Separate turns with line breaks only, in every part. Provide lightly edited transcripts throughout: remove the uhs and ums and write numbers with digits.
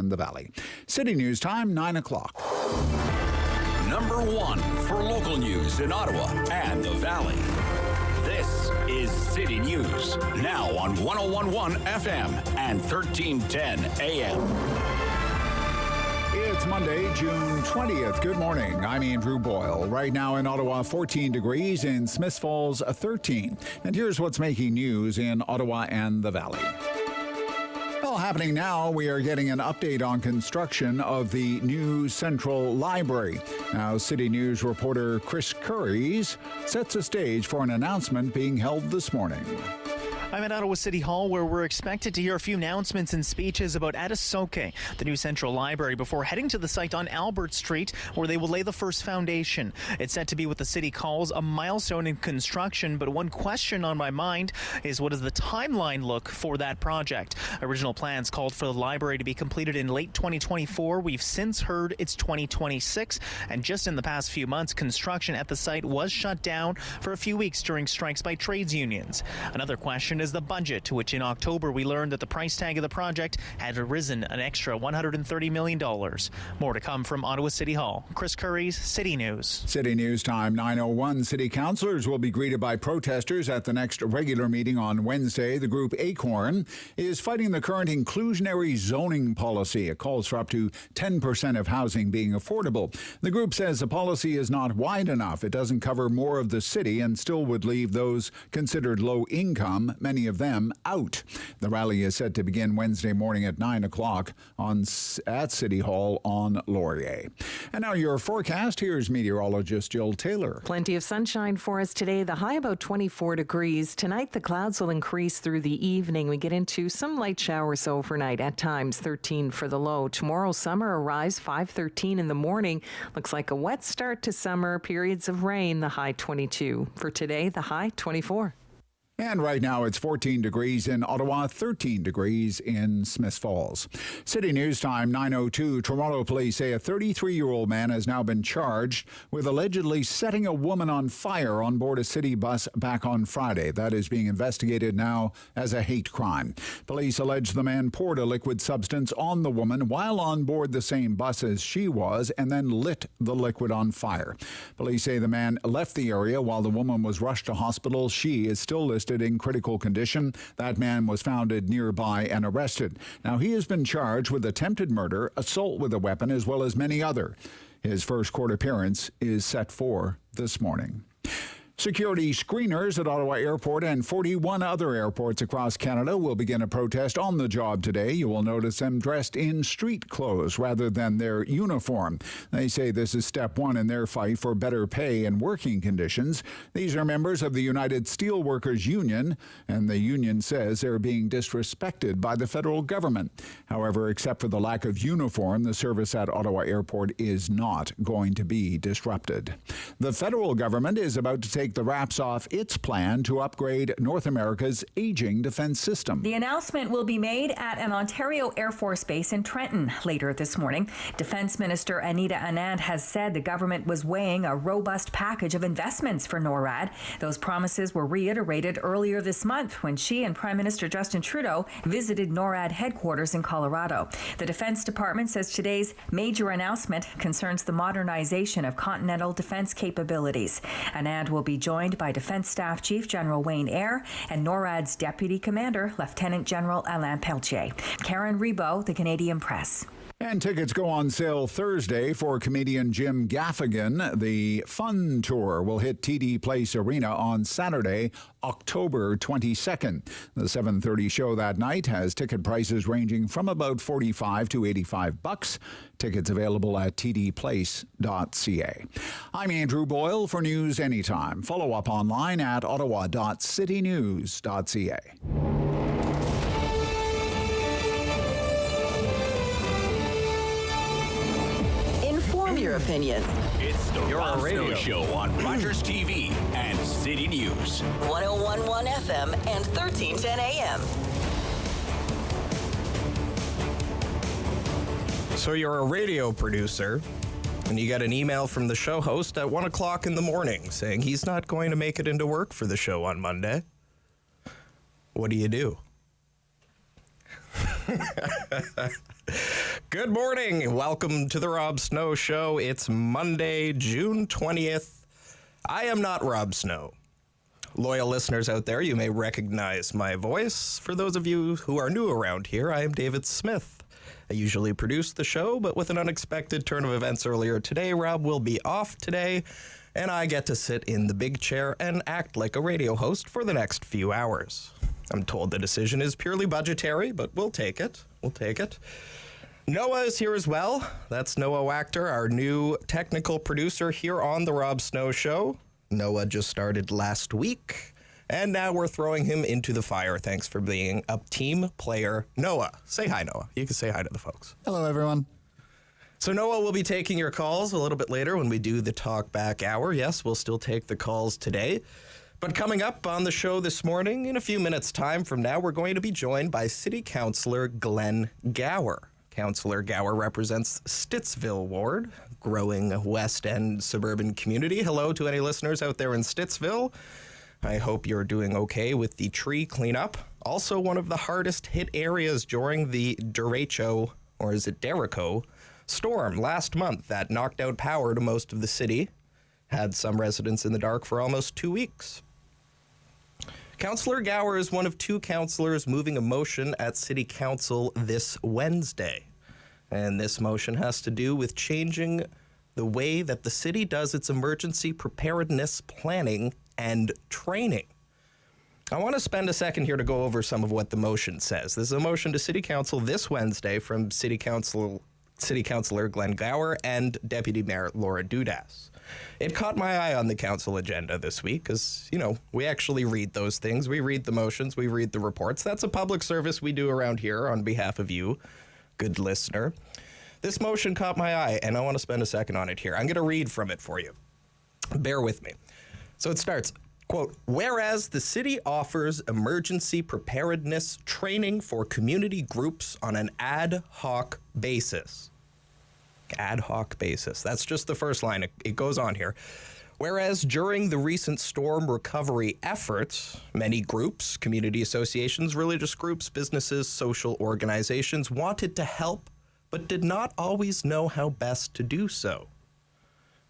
and the Valley. City News Time, 9 o'clock.
Number 1 for local news in Ottawa and the Valley. This is City News, now on 101.1 FM and 1310 AM.
It's Monday, June 20th. Good morning. I'm Andrew Boyle. Right now in Ottawa, 14 degrees. In Smiths Falls, 13. And here's what's making news in Ottawa and the Valley. Well, happening now, we are getting an update on construction of the new Central Library. Now, City News reporter Chris Curries sets the stage for an announcement being held this morning.
I'm at Ottawa City Hall, where we're expected to hear a few announcements and speeches about Adasoke, the new Central Library, before heading to the site on Albert Street, where they will lay the first foundation. It's set to be what the city calls a milestone in construction, but one question on my mind is, what does the timeline look for that project? Original plans called for the library to be completed in late 2024. We've since heard it's 2026, and just in the past few months, construction at the site was shut down for a few weeks during strikes by trades unions. Another question is the budget, to which in October we learned that the price tag of the project had risen an extra $130 million. More to come from Ottawa City Hall. Chris Curries, City News.
City News Time, 9:01. City councillors will be greeted by protesters at the next regular meeting on Wednesday. The group Acorn is fighting the current inclusionary zoning policy. It calls for up to 10% of housing being affordable. The group says the policy is not wide enough. It doesn't cover more of the city and still would leave those considered low income, many of them, out. The rally is set to begin Wednesday morning at 9 o'clock at City Hall on Laurier. And now your forecast. Here's meteorologist Jill Taylor.
Plenty of sunshine for us today. The high about 24 degrees. Tonight the clouds will increase through the evening. We get into some light showers overnight, at times 13 for the low. Tomorrow summer arrives 5:13 in the morning. Looks like a wet start to summer. Periods of rain, the high 22. For today, the high 24.
And right now it's 14 degrees in Ottawa, 13 degrees in Smiths Falls. City News Time, 9:02. Toronto police say a 33-year-old man has now been charged with allegedly setting a woman on fire on board a city bus back on Friday. That is being investigated now as a hate crime. Police allege the man poured a liquid substance on the woman while on board the same bus as she was and then lit the liquid on fire. Police say the man left the area while the woman was rushed to hospital. She is still listed in critical condition. That man was found nearby and arrested. Now, he has been charged with attempted murder, assault with a weapon, as well as many other. His first court appearance is set for this morning. Security screeners at Ottawa Airport and 41 other airports across Canada will begin a protest on the job today. You will notice them dressed in street clothes rather than their uniform. They say this is step one in their fight for better pay and working conditions. These are members of the United Steelworkers Union, and the union says they're being disrespected by the federal government. However, except for the lack of uniform, the service at Ottawa Airport is not going to be disrupted. The federal government is about to take the wraps off its plan to upgrade North America's aging defense system.
The announcement will be made at an Ontario Air Force base in Trenton later this morning. Defense Minister Anita Anand has said the government was weighing a robust package of investments for Norad. Those promises were reiterated earlier this month when she and Prime Minister Justin Trudeau visited Norad headquarters in Colorado. The Defense Department says today's major announcement concerns the modernization of continental defense capabilities. Anand will be joined by Defense Staff Chief General Wayne Eyre and NORAD's Deputy Commander, Lieutenant General Alain Pelletier. Karen Rebo, The Canadian Press.
And tickets go on sale Thursday for comedian Jim Gaffigan. The Fun Tour will hit TD Place Arena on Saturday, October 22nd. The 7:30 show that night has ticket prices ranging from about $45 to $85. Tickets available at tdplace.ca. I'm Andrew Boyle for News Anytime. Follow up online at ottawa.citynews.ca.
Your opinion.
It's the Rob Snow Show on Rogers TV and City News.
101.1 FM and 1310 AM.
So you're a radio producer, and you get an email from the show host at 1 o'clock in the morning saying he's not going to make it into work for the show on Monday. What do you do? Good morning. Welcome to the Rob Snow Show. It's Monday, June 20th. I am not Rob Snow. Loyal listeners out there, you may recognize my voice. For those of you who are new around here, I am David Smith. I usually produce the show, but with an unexpected turn of events earlier today, Rob will be off today, and I get to sit in the big chair and act like a radio host for the next few hours. I'm told the decision is purely budgetary, but we'll take it. Noah is here as well. That's Noah Wachter, our new technical producer here on the Rob Snow Show. Noah just started last week, and now we're throwing him into the fire. Thanks for being a team player. Noah, say hi, Noah. You can say hi to the folks.
Hello, everyone.
So Noah will be taking your calls a little bit later when we do the talk back hour. Yes, we'll still take the calls today. But coming up on the show this morning, in a few minutes' time from now, we're going to be joined by City Councillor Glenn Gower. Councillor Gower represents Stittsville Ward, growing West End suburban community. Hello to any listeners out there in Stittsville. I hope you're doing okay with the tree cleanup. Also one of the hardest hit areas during the derecho, or is it Derico, storm last month that knocked out power to most of the city. Had some residents in the dark for almost 2 weeks. Councillor Gower is one of two councillors moving a motion at City Council this Wednesday. And this motion has to do with changing the way that the city does its emergency preparedness planning and training. I want to spend a second here to go over some of what the motion says. This is a motion to City Council this Wednesday from City Councillor Glenn Gower and Deputy Mayor Laura Dudas. It caught my eye on the council agenda this week because, we actually read those things. We read the motions. We read the reports. That's a public service we do around here on behalf of you, good listener. This motion caught my eye, and I want to spend a second on it here. I'm going to read from it for you. Bear with me. So it starts, quote, whereas the city offers emergency preparedness training for community groups on an ad hoc basis. Ad hoc basis. That's just the first line. It goes on here. Whereas during the recent storm recovery efforts, many groups, community associations, religious groups, businesses, social organizations wanted to help, but did not always know how best to do so.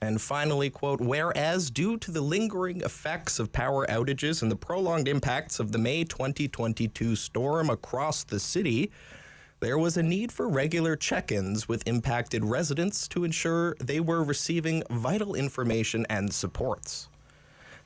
And finally, quote, whereas due to the lingering effects of power outages and the prolonged impacts of the May 2022 storm across the city, there was a need for regular check-ins with impacted residents to ensure they were receiving vital information and supports.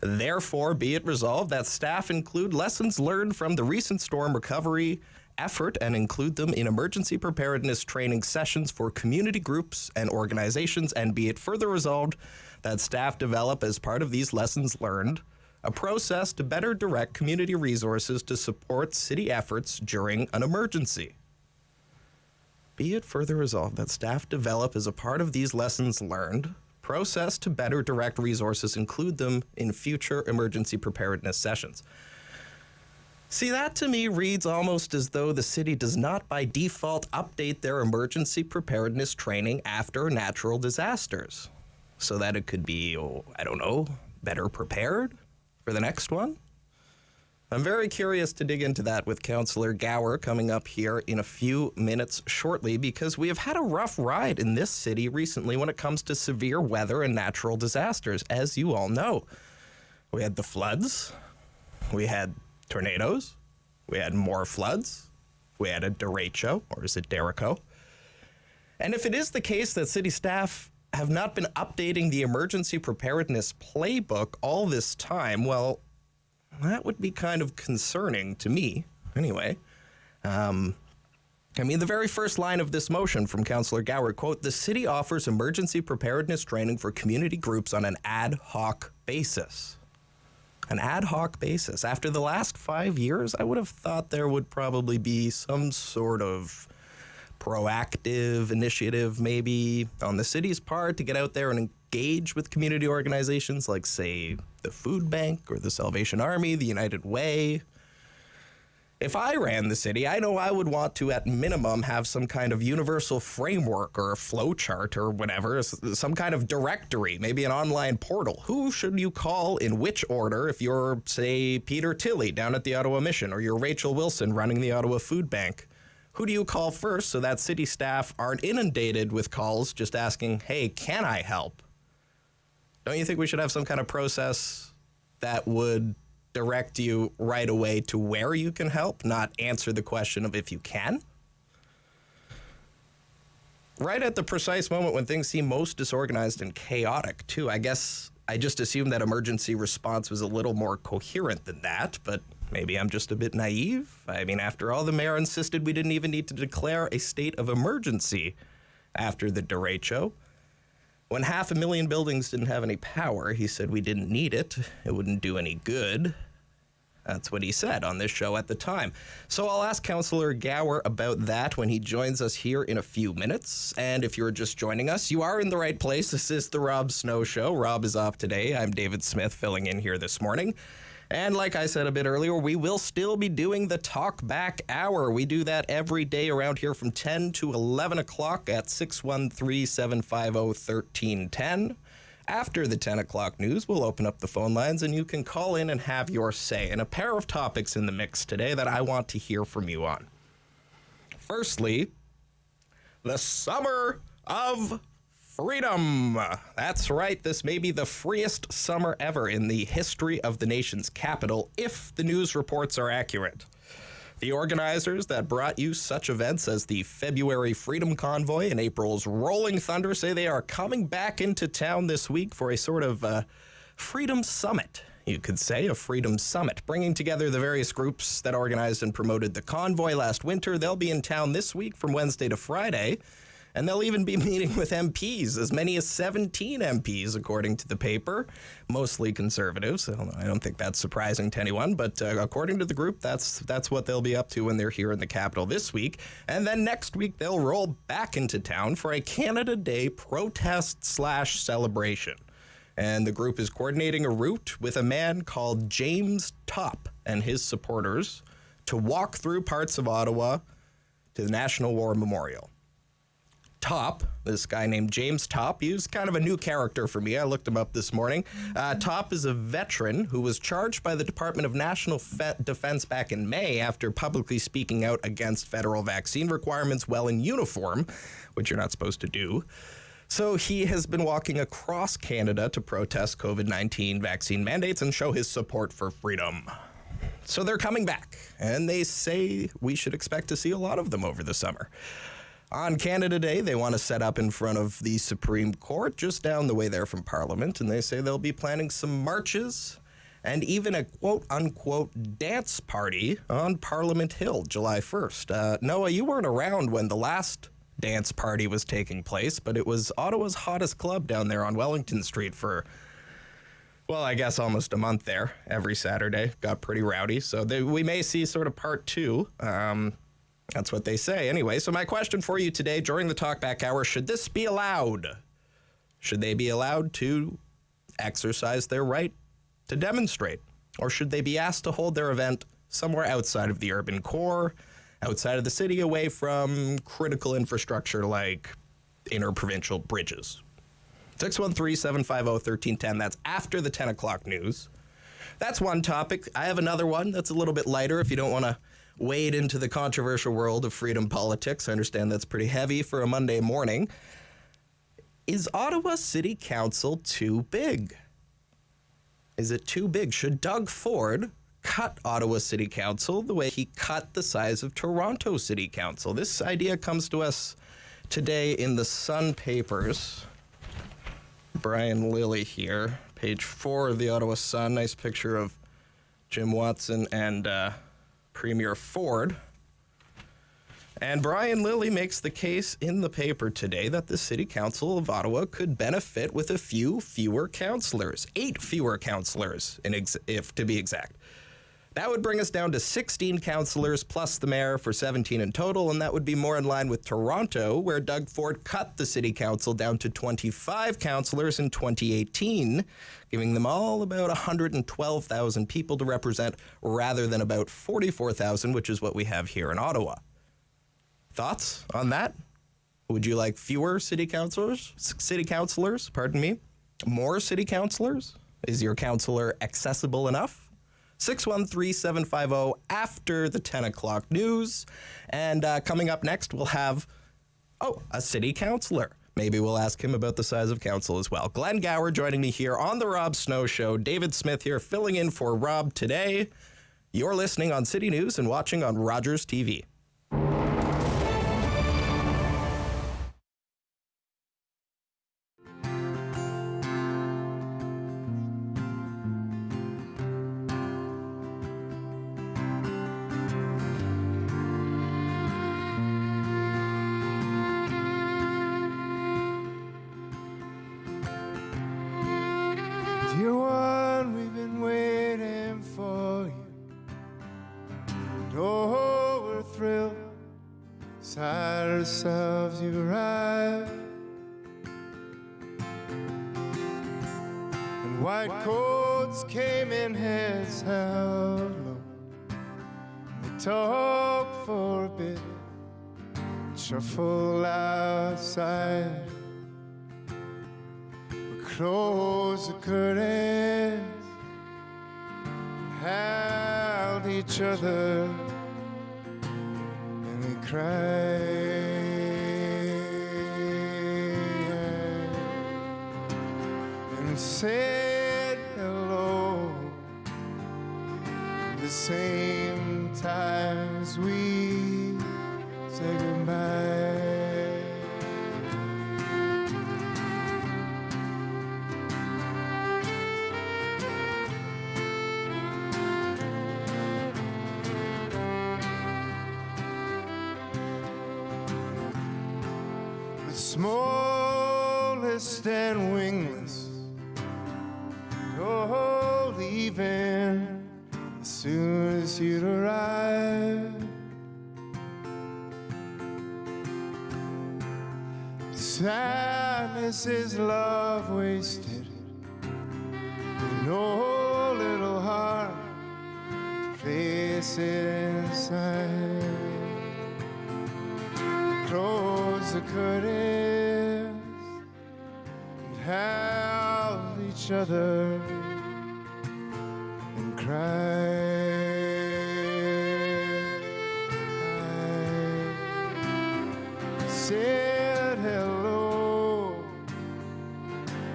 Therefore, be it resolved that staff include lessons learned from the recent storm recovery effort and include them in emergency preparedness training sessions for community groups and organizations, and be it further resolved that staff develop as part of these lessons learned a process to better direct community resources to support city efforts during an emergency. Be it further resolved that staff develop as a part of these lessons learned, process to better direct resources, include them in future emergency preparedness sessions. See, that to me reads almost as though the city does not by default update their emergency preparedness training after natural disasters, so that it could be, better prepared for the next one. I'm very curious to dig into that with Councillor Gower coming up here in a few minutes shortly, because we have had a rough ride in this city recently when it comes to severe weather and natural disasters, as you all know. We had the floods, we had tornadoes, we had more floods, we had a derecho, or is it Derico? And if it is the case that city staff have not been updating the emergency preparedness playbook all this time, well, that would be kind of concerning to me, anyway. The very first line of this motion from Councillor Gower, quote, the city offers emergency preparedness training for community groups on an ad hoc basis. An ad hoc basis. After the last 5 years, I would have thought there would probably be some sort of proactive initiative maybe on the city's part to get out there and engage with community organizations like, say, the Food Bank or the Salvation Army, the United Way. If I ran the city, I know I would want to, at minimum, have some kind of universal framework or a flow chart or whatever, some kind of directory, maybe an online portal. Who should you call in which order if you're, say, Peter Tilley down at the Ottawa Mission, or you're Rachel Wilson running the Ottawa Food Bank? who do you call first so that city staff aren't inundated with calls just asking, hey, can I help? Don't you think we should have some kind of process that would direct you right away to where you can help, not answer the question of if you can? Right at the precise moment when things seem most disorganized and chaotic, too. I guess I just assumed that emergency response was a little more coherent than that, but maybe I'm just a bit naive. I mean, after all, the mayor insisted we didn't even need to declare a state of emergency after the derecho. When 500,000 buildings didn't have any power, he said we didn't need it. It wouldn't do any good. That's what he said on this show at the time. So I'll ask Councillor Gower about that when he joins us here in a few minutes. And if you're just joining us, you are in the right place. This is the Rob Snow Show. Rob is off today. I'm David Smith filling in here this morning. And like I said a bit earlier, we will still be doing the Talk Back Hour. We do that every day around here from 10 to 11 o'clock at 613-750-1310. After the 10 o'clock news, we'll open up the phone lines and you can call in and have your say. And a pair of topics in the mix today that I want to hear from you on. Firstly, the Summer of Freedom. That's right. This may be the freest summer ever in the history of the nation's capital, if the news reports are accurate. The organizers that brought you such events as the February Freedom Convoy and April's Rolling Thunder say they are coming back into town this week for a sort of Freedom Summit. You could say a Freedom Summit, bringing together the various groups that organized and promoted the convoy last winter. They'll be in town this week from Wednesday to Friday. And they'll even be meeting with MPs, as many as 17 MPs, according to the paper, mostly conservatives. I don't think that's surprising to anyone, but according to the group, that's what they'll be up to when they're here in the capital this week. And then next week, they'll roll back into town for a Canada Day protest/celebration. And the group is coordinating a route with a man called James Topp and his supporters to walk through parts of Ottawa to the National War Memorial. Topp, this guy named James Topp, he was kind of a new character for me. I looked him up this morning. Topp is a veteran who was charged by the Department of National Defense back in May after publicly speaking out against federal vaccine requirements while in uniform, which you're not supposed to do. So he has been walking across Canada to protest COVID-19 vaccine mandates and show his support for freedom. So they're coming back, and they say we should expect to see a lot of them over the summer. On Canada Day, they want to set up in front of the Supreme Court, just down the way there from Parliament, and they say they'll be planning some marches and even a quote-unquote dance party on Parliament Hill, July 1st. Noah, you weren't around when the last dance party was taking place, but it was Ottawa's hottest club down there on Wellington Street for, well, I guess almost a month there, every Saturday. Got pretty rowdy, so we may see sort of part two. That's what they say. Anyway, so my question for you today during the Talkback Hour, should this be allowed? Should they be allowed to exercise their right to demonstrate? Or should they be asked to hold their event somewhere outside of the urban core, outside of the city, away from critical infrastructure like interprovincial bridges? 613-750-1310. That's after the 10 o'clock news. That's one topic. I have another one that's a little bit lighter if you don't want to wade into the controversial world of freedom politics. I understand that's pretty heavy for a Monday morning. Is Ottawa City Council too big? Is it too big? Should Doug Ford cut Ottawa City Council the way he cut the size of Toronto City Council? This idea comes to us today in the Sun papers. Brian Lilly here, page 4 of the Ottawa Sun. Nice picture of Jim Watson and Premier Ford. And Brian Lilly makes the case in the paper today that the City Council of Ottawa could benefit with a few fewer councillors, 8 fewer councillors, if to be exact. That would bring us down to 16 councillors plus the mayor for 17 in total, and that would be more in line with Toronto, where Doug Ford cut the city council down to 25 councillors in 2018, giving them all about 112,000 people to represent rather than about 44,000, which is what we have here in Ottawa. Thoughts on that? Would you like fewer city councillors? More city councillors? Is your councillor accessible enough? 613-750 after the 10 o'clock news. And coming up next, we'll have, a city councillor. Maybe we'll ask him about the size of council as well. Glenn Gower joining me here on the Rob Snow Show. David Smith here filling in for Rob today. You're listening on City News and watching on Rogers TV.
Dear one, we've been waiting for you. And oh, we're thrilled. Beside ourselves, you arrived. And white coats came in heads held low. We talked for a bit, shuffle outside. Close the curtains, held each other, and we cried and said hello at the same time as we said goodbye. Smallest and wingless, oh, leaving as soon as you'd arrive. Sadness is love wasted, no little heart to place it inside. Close the curtains and held each other and cried. I said hello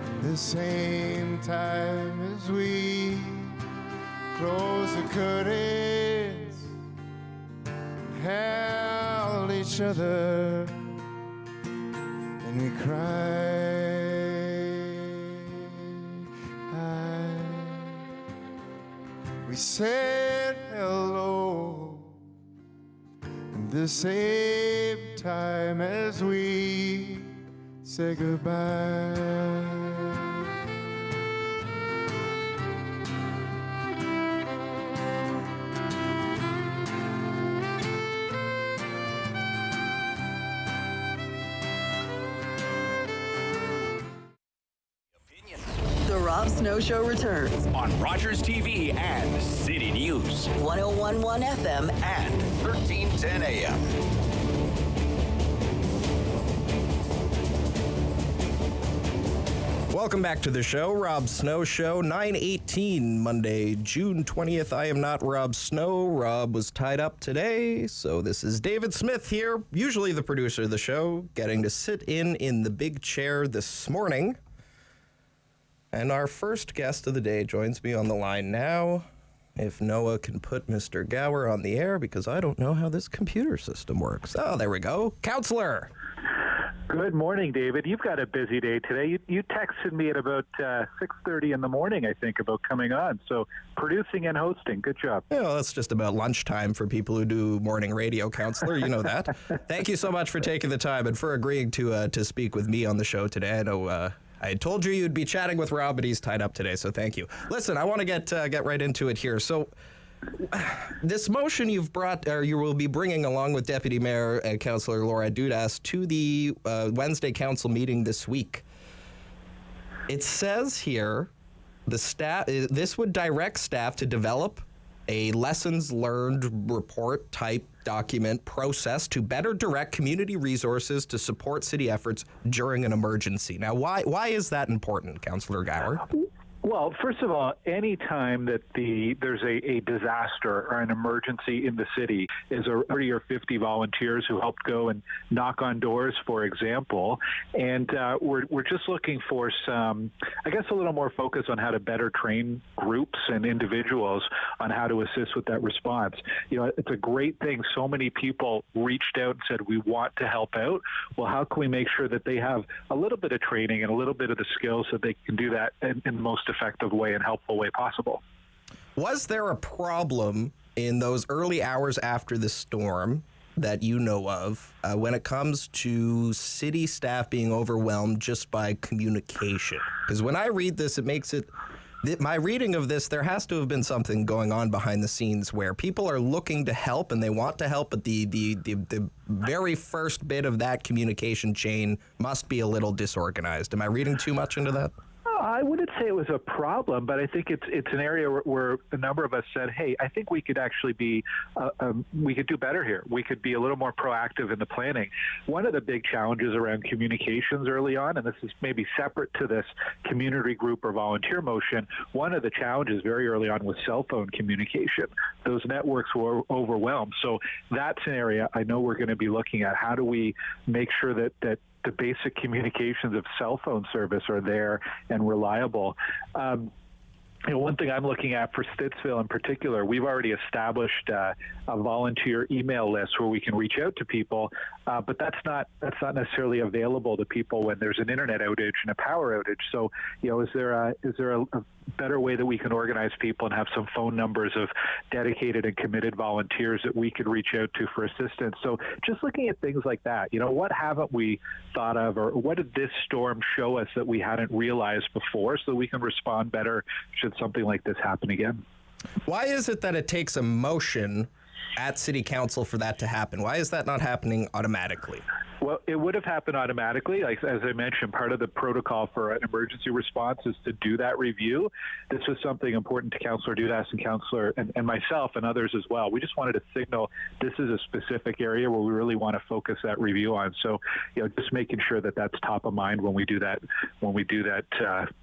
at the same time as we closed the curtains and held each other and we cried. We said hello at the same time as we said goodbye.
The Rob Snow Show returns.
On Rogers TV and City News.
1011 FM.
And 1310 AM.
Welcome back to the show, Rob Snow Show, 9/18, Monday, June 20th. I am not Rob Snow. Rob was tied up today, so this is David Smith here, usually the producer of the show, getting to sit in the big chair this morning. And our first guest of the day joins me on the line now. If Noah can put Mr. Gower on the air, because I don't know how this computer system works. Oh, there we go. Counselor.
Good morning, David. You've got a busy day today. You texted me at about 6:30 in the morning, I think, about coming on. So producing and hosting, good job.
Yeah, well, that's just about lunchtime for people who do morning radio, Counselor. You know that. Thank you so much for taking the time and for agreeing to speak with me on the show today. I know I told you you'd be chatting with Rob, but he's tied up today, so thank you. Listen, I want to get right into it here. So this motion you've brought, or you will be bringing along with Deputy Mayor and Councillor Laura Dudas to the Wednesday council meeting this week. It says here, this would direct staff to develop a lessons learned report type document process to better direct community resources to support city efforts during an emergency. Now, why is that important, Councillor Gower?
Well, first of all, any time that there's a disaster or an emergency in the city, is 30 or 50 volunteers who helped go and knock on doors, for example. And we're just looking for some, I guess, a little more focus on how to better train groups and individuals on how to assist with that response. You know, it's a great thing. So many people reached out and said, we want to help out. Well, how can we make sure that they have a little bit of training and a little bit of the skills so they can do that in the most effective way and helpful way possible?
Was there a problem in those early hours after the storm that you know of when it comes to city staff being overwhelmed just by communication? Because when I read this, it makes it, my reading of this, there has to have been something going on behind the scenes where people are looking to help and they want to help, but the very first bit of that communication chain must be a little disorganized. Am I reading too much into that?
I wouldn't say it was a problem, but I think it's an area where a number of us said, hey, I think we could actually be, we could do better here. We could be a little more proactive in the planning. One of the big challenges around communications early on, and this is maybe separate to this community group or volunteer motion, one of the challenges very early on was cell phone communication. Those networks were overwhelmed. So that's an area I know we're going to be looking at. How do we make sure that the basic communications of cell phone service are there and reliable? One thing I'm looking at for Stittsville in particular, we've already established a volunteer email list where we can reach out to people, but that's not necessarily available to people when there's an internet outage and a power outage. So, is there a better way that we can organize people and have some phone numbers of dedicated and committed volunteers that we could reach out to for assistance? So just looking at things like that, what haven't we thought of, or what did this storm show us that we hadn't realized before, so that we can respond better should something like this happen again?
Why is it that it takes a motion at City Council for that to happen? Why is that not happening automatically?
Well, it would have happened automatically. Like, as I mentioned, part of the protocol for an emergency response is to do that review. This was something important to Councillor Dudas and Councillor and myself and others as well. We just wanted to signal this is a specific area where we really want to focus that review on. So, just making sure that that's top of mind when we do that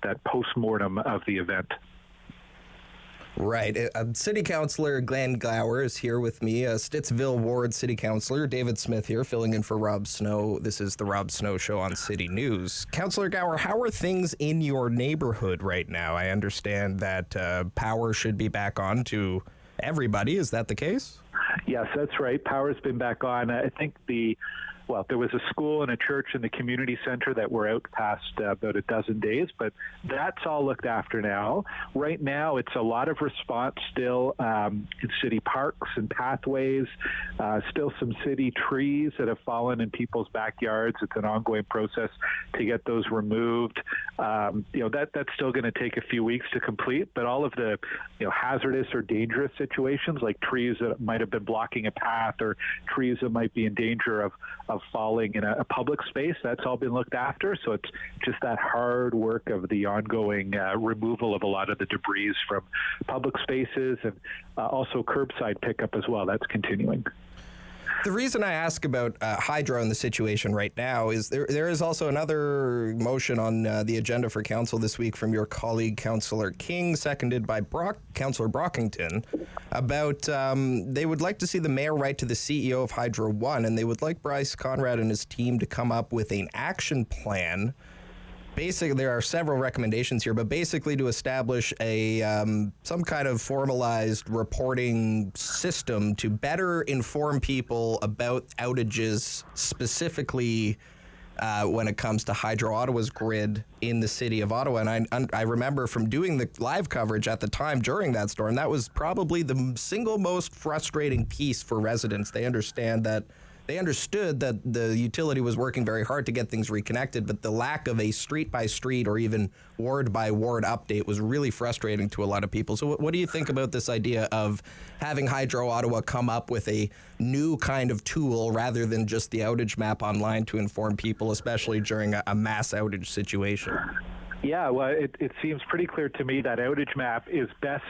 that post-mortem of the event.
Right. City Councillor Glenn Gower is here with me. Stittsville Ward City Councillor David Smith here, filling in for Rob Snow. This is the Rob Snow Show on City News. Councillor Gower, how are things in your neighborhood right now? I understand that power should be back on to everybody. Is that the case?
Yes, that's right. Power's been back on. I think there was a school and a church in the community center that were out past about a dozen days, but that's all looked after now. Right now, it's a lot of response still in city parks and pathways, still some city trees that have fallen in people's backyards. It's an ongoing process to get those removed. That's still going to take a few weeks to complete, but all of the hazardous or dangerous situations, like trees that might have been blocking a path or trees that might be in danger of falling in a public space, that's all been looked after. So it's just that hard work of the ongoing removal of a lot of the debris from public spaces, and also curbside pickup as well. That's continuing.
The reason I ask about hydro and the situation right now is there is also another motion on the agenda for council this week from your colleague, Councillor King, seconded by Councillor Brockington, about they would like to see the mayor write to the CEO of Hydro One, and they would like Bryce Conrad and his team to come up with an action plan. Basically, there are several recommendations here, but basically to establish a some kind of formalized reporting system to better inform people about outages, specifically when it comes to Hydro Ottawa's grid in the city of Ottawa. And I remember from doing the live coverage at the time during that storm, that was probably the single most frustrating piece for residents. They understood that the utility was working very hard to get things reconnected, but the lack of a street-by-street or even ward-by-ward update was really frustrating to a lot of people. So what do you think about this idea of having Hydro Ottawa come up with a new kind of tool rather than just the outage map online to inform people, especially during a mass outage situation?
Yeah, well, it seems pretty clear to me that outage map is best,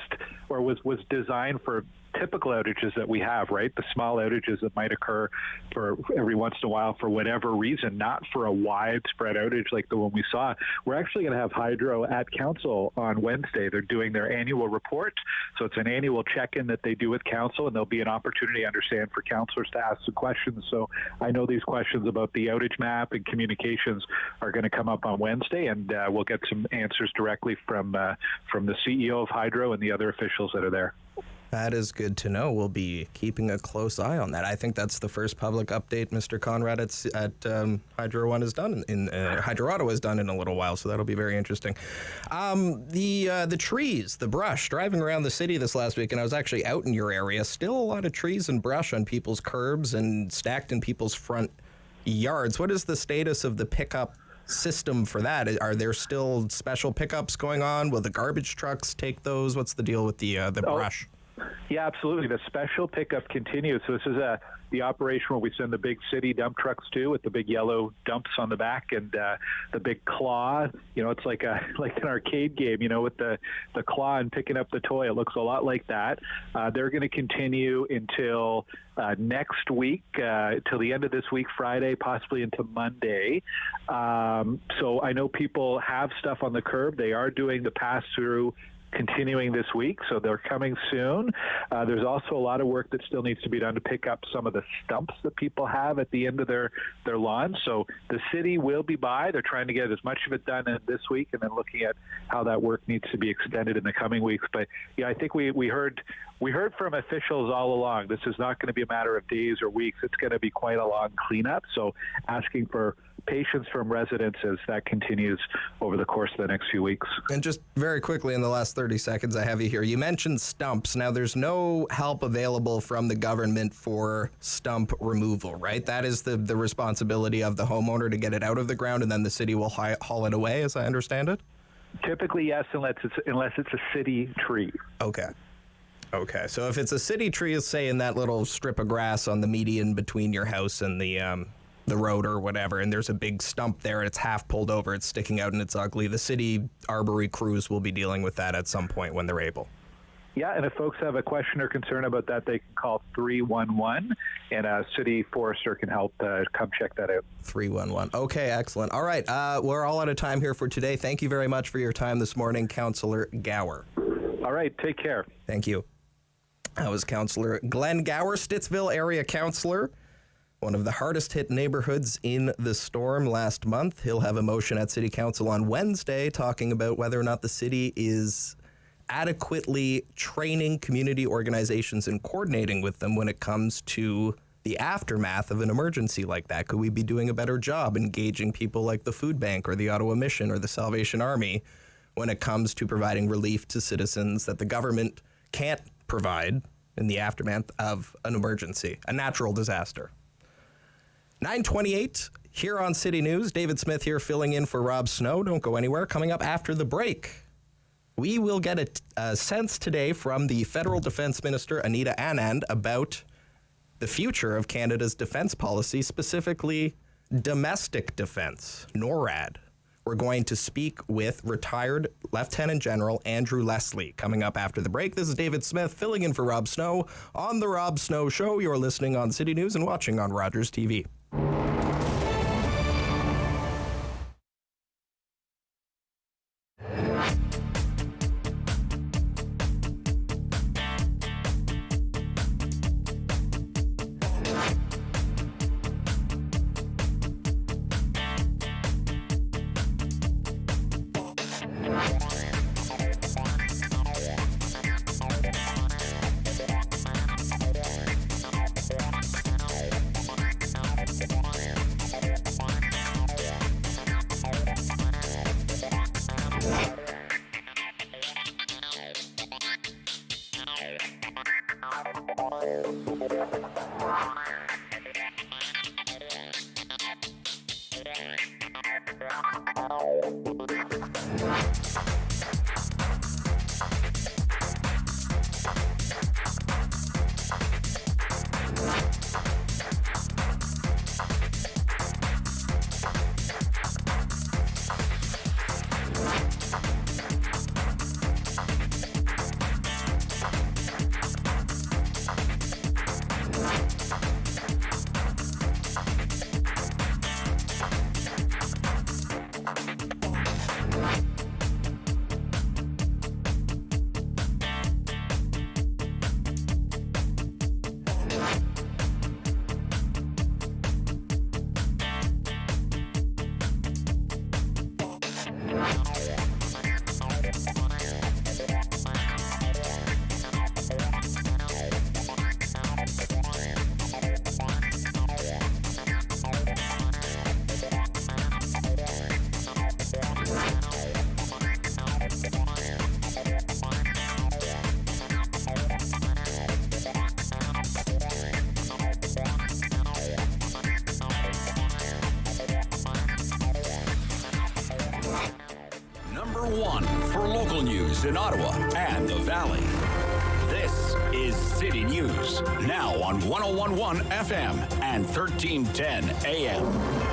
or was designed for typical outages that we have, right? The small outages that might occur for every once in a while for whatever reason, not for a widespread outage like the one we saw. We're actually going to have Hydro at Council on Wednesday. They're doing their annual report. So it's an annual check-in that they do with Council, and there'll be an opportunity, I understand, for councillors to ask some questions. So I know these questions about the outage map and communications are going to come up on Wednesday, and we'll get some answers directly from the CEO of Hydro and the other officials that are there.
That is good to know. We'll be keeping a close eye on that. I think that's the first public update Mr. Conrad at Hydro One has done Hydro Ottawa has done in a little while, so that'll be very interesting. The trees, the brush, driving around the city this last week, and I was actually out in your area. Still a lot of trees and brush on people's curbs and stacked in people's front yards. What is the status of the pickup system for that? Are there still special pickups going on? Will the garbage trucks take those? What's the deal with the brush?
Yeah, absolutely. The special pickup continues. So this is the operation where we send the big city dump trucks to, with the big yellow dumps on the back and the big claw. You know, it's like an arcade game, you know, with the claw and picking up the toy. It looks a lot like that. They're going to continue until next week, till the end of this week, Friday, possibly into Monday. So I know people have stuff on the curb. They are doing the pass-through continuing this week, so they're coming soon. There's also a lot of work that still needs to be done to pick up some of the stumps that people have at the end of their lawns. So the city will be by. They're trying to get as much of it done in this week, and then looking at how that work needs to be extended in the coming weeks. But yeah, I think we heard from officials all along, this is not going to be a matter of days or weeks. It's going to be quite a long cleanup. So asking for patience from residents as that continues over the course of the next few weeks.
And just very quickly, in the last 30 seconds I have you here, you mentioned stumps. Now, there's no help available from the government for stump removal, right? That is the responsibility of the homeowner to get it out of the ground, and then the city will haul it away, as I understand it?
Typically, yes, unless it's a city tree.
Okay. So if it's a city tree, say in that little strip of grass on the median between your house and the road or whatever, and there's a big stump there and it's half pulled over, it's sticking out and it's ugly, the city arbory crews will be dealing with that at some point when they're able.
Yeah, and if folks have a question or concern about that, they can call 311, and a city forester can help come check that out.
311. Okay, excellent. All right, we're all out of time here for today. Thank you very much for your time this morning, Councillor Gower.
All right, take care.
Thank you. That was Councillor Glenn Gower, Stittsville area councillor, one of the hardest hit neighborhoods in the storm last month. He'll have a motion at City Council on Wednesday talking about whether or not the city is adequately training community organizations and coordinating with them when it comes to the aftermath of an emergency like that. Could we be doing a better job engaging people like the Food Bank or the Ottawa Mission or the Salvation Army when it comes to providing relief to citizens that the government can't provide in the aftermath of an emergency, a natural disaster? 9:28 here on City News. David Smith here filling in for Rob Snow. Don't go anywhere. Coming up after the break, we will get a sense today from the Federal Defense Minister, Anita Anand, about the future of Canada's defense policy, specifically domestic defense, NORAD. We're going to speak with retired Lieutenant General Andrew Leslie coming up after the break. This is David Smith filling in for Rob Snow on The Rob Snow Show. You're listening on City News and watching on Rogers TV.
Number one for local news in Ottawa and the Valley. This is City News, now on 101.1 FM and 1310 AM.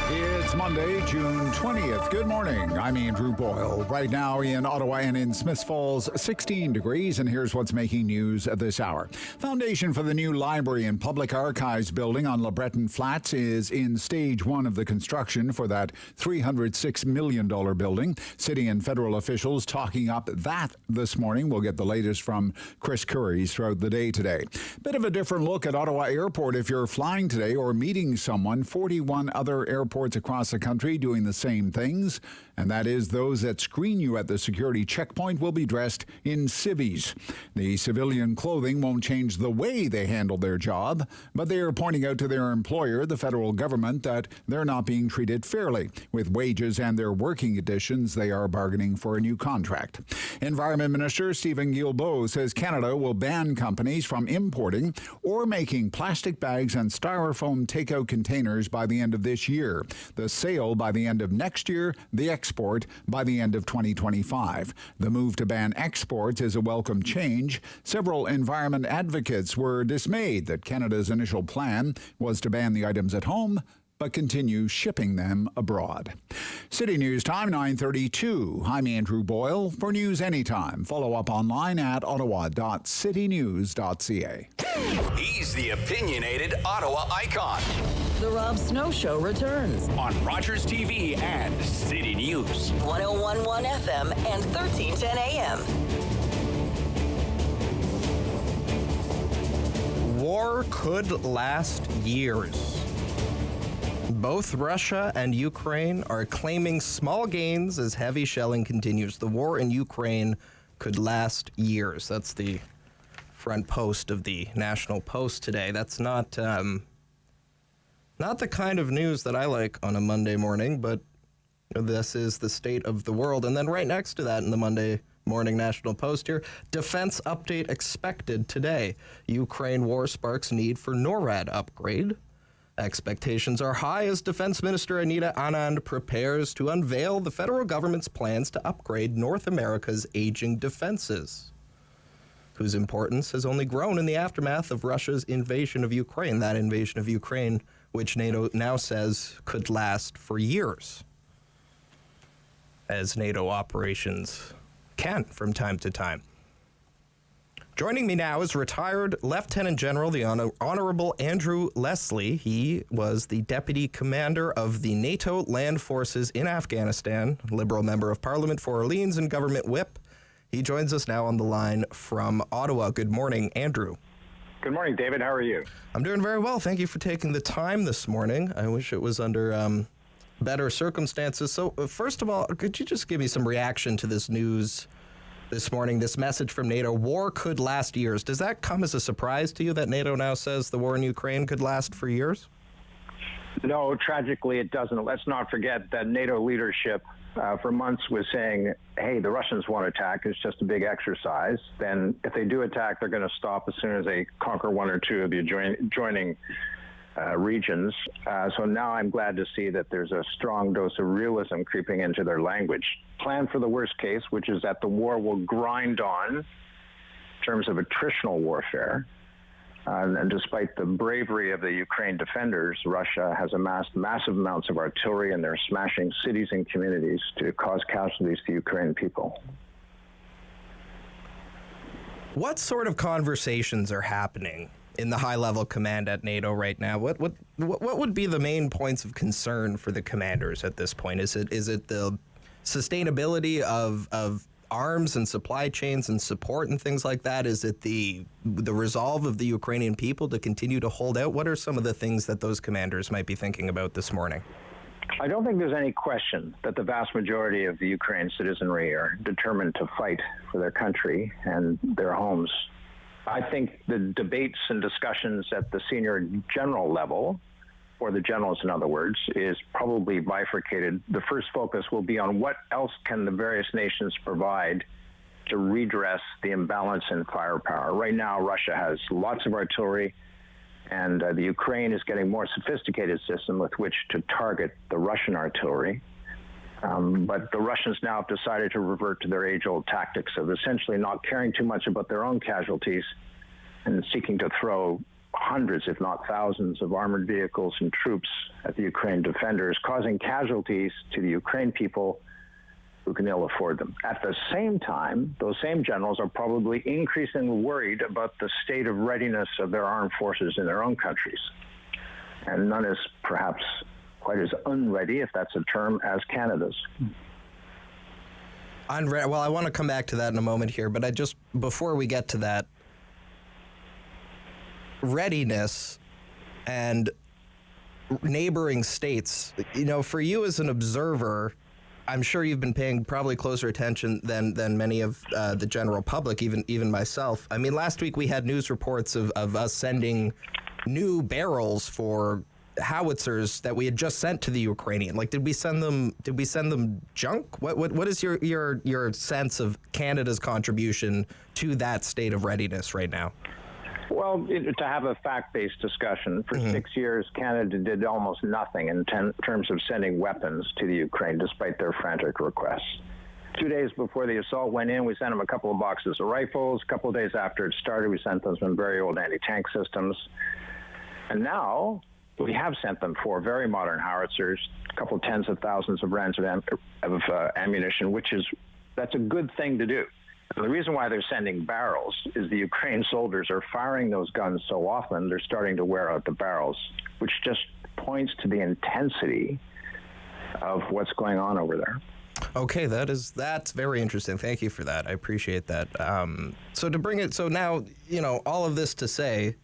It's Monday, June 20th. Good morning. I'm Andrew Boyle. Right now in Ottawa and in Smiths Falls, 16 degrees, and here's what's making news at this hour. Foundation for the new Library and Public Archives building on LeBreton Flats is in stage one of the construction for that $306 million building. City and federal officials talking up that this morning. We'll get the latest from Chris Curries throughout the day today. Bit of a different look at Ottawa Airport if you're flying today or meeting someone. 41 other airports across the country doing the same things, and that is those that screen you at the security checkpoint will be dressed in civvies. The civilian clothing won't change the way they handle their job, but they are pointing out to their employer, the federal government, that they're not being treated fairly. With wages and their working conditions, they are bargaining for a new contract. Environment Minister Stephen Guilbeault says Canada will ban companies from importing or making plastic bags and styrofoam takeout containers by the end of this year. The sale by the end of next year, the export by the end of 2025. The move to ban exports is a welcome change. Several environment advocates were dismayed that Canada's initial plan was to ban the items at home, but continue shipping them abroad. City News Time, 9:32. I'm Andrew Boyle. For news anytime, follow up online at ottawa.citynews.ca.
He's the opinionated Ottawa icon
The Rob Snow Show returns.
on Rogers TV and City News.
101.1 FM and 1310 AM.
War could last years. Both Russia and Ukraine are claiming small gains as heavy shelling continues. The war in Ukraine could last years. That's the front post of the National Post today. That's not the kind of news that I like on a Monday morning, but this is the state of the world. And then right next to that in the Monday morning National Post here, defense update expected today. Ukraine war sparks need for Norad upgrade. Expectations are high as Defense Minister Anita Anand prepares to unveil the federal government's plans to upgrade North America's aging defenses, whose importance has only grown in the aftermath of Russia's invasion of Ukraine. That invasion of Ukraine, which NATO now says could last for years, as NATO operations can from time to time. Joining me now is retired Lieutenant General, the Honorable Andrew Leslie. He was the Deputy Commander of the NATO Land Forces in Afghanistan, Liberal Member of Parliament for Orleans and Government Whip. He joins us now on the line from Ottawa. Good morning, Andrew.
Good morning, David. How are you?
I'm doing very well. Thank you for taking the time this morning. I wish it was under better circumstances. So first of all, could you just give me some reaction to this news this morning, this message from NATO? War could last years. Does that come as a surprise to you that NATO now says the war in Ukraine could last for years?
No, tragically it doesn't. Let's not forget that NATO leadership for months was saying, hey, the Russians won't attack. It's just a big exercise. Then if they do attack, they're going to stop as soon as they conquer one or two of the adjoining regions. So now I'm glad to see that there's a strong dose of realism creeping into their language. Plan for the worst case, which is that the war will grind on in terms of attritional warfare. And despite the bravery of the Ukraine defenders, Russia has amassed massive amounts of artillery, and they're smashing cities and communities to cause casualties to Ukrainian people.
What sort of conversations are happening in the high-level command at NATO right now? What would be the main points of concern for the commanders at this point? Is it the sustainability of arms and supply chains and support and things like that? Is it the resolve of the Ukrainian people to continue to hold out? What are some of the things that those commanders might be thinking about this morning?
I don't think there's any question that the vast majority of the Ukraine citizenry are determined to fight for their country and their homes. I think the debates and discussions at the senior general level, or the generals in other words, is probably bifurcated. The first focus will be on what else can the various nations provide to redress the imbalance in firepower. Right now, Russia has lots of artillery, and the Ukraine is getting more sophisticated system with which to target the Russian artillery. But the Russians now have decided to revert to their age-old tactics of essentially not caring too much about their own casualties and seeking to throw hundreds, if not thousands, of armored vehicles and troops at the Ukraine defenders, causing casualties to the Ukraine people who can ill afford them. At the same time, those same generals are probably increasingly worried about the state of readiness of their armed forces in their own countries. And none is perhaps quite as unready, if that's a term, as Canada's.
Well, I want to come back to that in a moment here, but before we get to that, readiness and neighboring states, for you as an observer, I'm sure you've been paying probably closer attention than many of the general public, even myself. I mean, last week we had news reports of us sending new barrels for howitzers that we had just sent to the Ukrainian. Like, did we send them junk? What is your sense of Canada's contribution to that state of readiness right now?
Well, to have a fact-based discussion, for 6 years, Canada did almost nothing in terms of sending weapons to the Ukraine, despite their frantic requests. 2 days before the assault went in, we sent them a couple of boxes of rifles. A couple of days after it started, we sent them some very old anti-tank systems. And now we have sent them 4 very modern howitzers, a couple tens of thousands of rounds of ammunition, that's a good thing to do. And the reason why they're sending barrels is the Ukraine soldiers are firing those guns so often, they're starting to wear out the barrels, which just points to the intensity of what's going on over there.
Okay, that's very interesting. Thank you for that. I appreciate that. So now, all of this to say,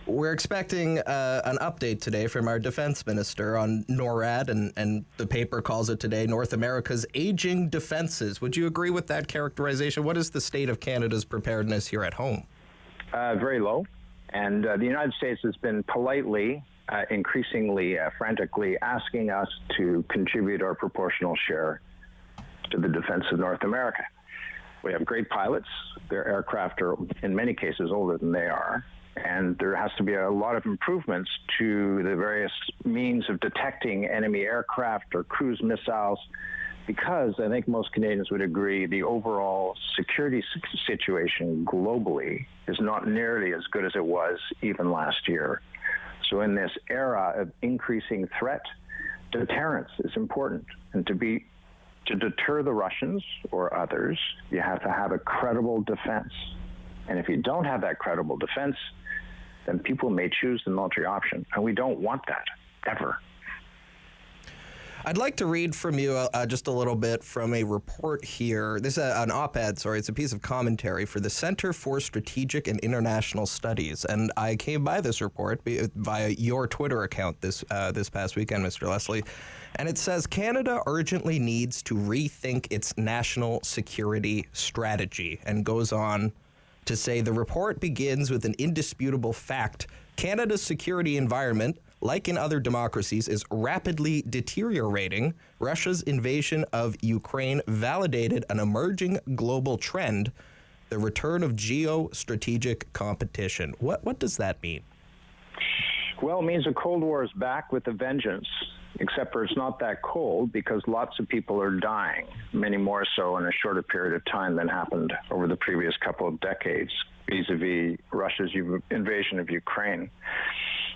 we're expecting an update today from our defense minister on Norad, and the paper calls it today North America's aging defenses. Would you agree with that characterization? What is the state of Canada's preparedness here at home?
Very low. And the United States has been politely, increasingly, frantically asking us to contribute our proportional share to the defense of North America. We have great pilots. Their aircraft are, in many cases, older than they are. And there has to be a lot of improvements to the various means of detecting enemy aircraft or cruise missiles, because I think most Canadians would agree the overall security situation globally is not nearly as good as it was even last year. So in this era of increasing threat, deterrence is important. And to deter the Russians or others, you have to have a credible defense. And if you don't have that credible defense, then people may choose the military option. And we don't want that, ever.
I'd like to read from you just a little bit from a report here. This is an op-ed, it's a piece of commentary for the Center for Strategic and International Studies. And I came by this report via your Twitter account this past weekend, Mr. Leslie. And it says, Canada urgently needs to rethink its national security strategy, and goes on to say the report begins with an indisputable fact. Canada's security environment, like in other democracies, is rapidly deteriorating. Russia's invasion of Ukraine validated an emerging global trend, the return of geostrategic competition. What does that mean?
Well, it means the Cold War is back with a vengeance, except for it's not that cold because lots of people are dying, many more so in a shorter period of time than happened over the previous couple of decades vis-a-vis Russia's invasion of Ukraine.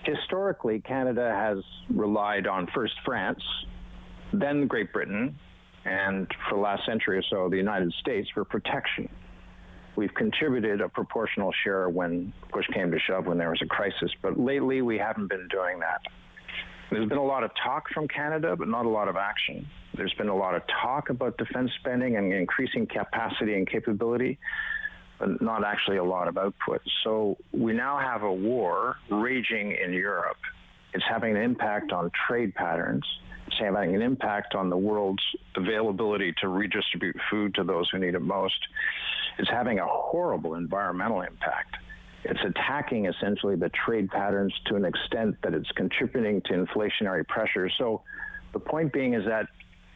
Historically, Canada has relied on first France, then Great Britain, and for the last century or so, the United States for protection. We've contributed a proportional share when push came to shove, when there was a crisis, but lately we haven't been doing that. There's been a lot of talk from Canada, but not a lot of action. There's been a lot of talk about defense spending and increasing capacity and capability, but not actually a lot of output. So we now have a war raging in Europe. It's having an impact on trade patterns. It's having an impact on the world's availability to redistribute food to those who need it most. It's having a horrible environmental impact. It's attacking essentially the trade patterns to an extent that it's contributing to inflationary pressure. So the point being is that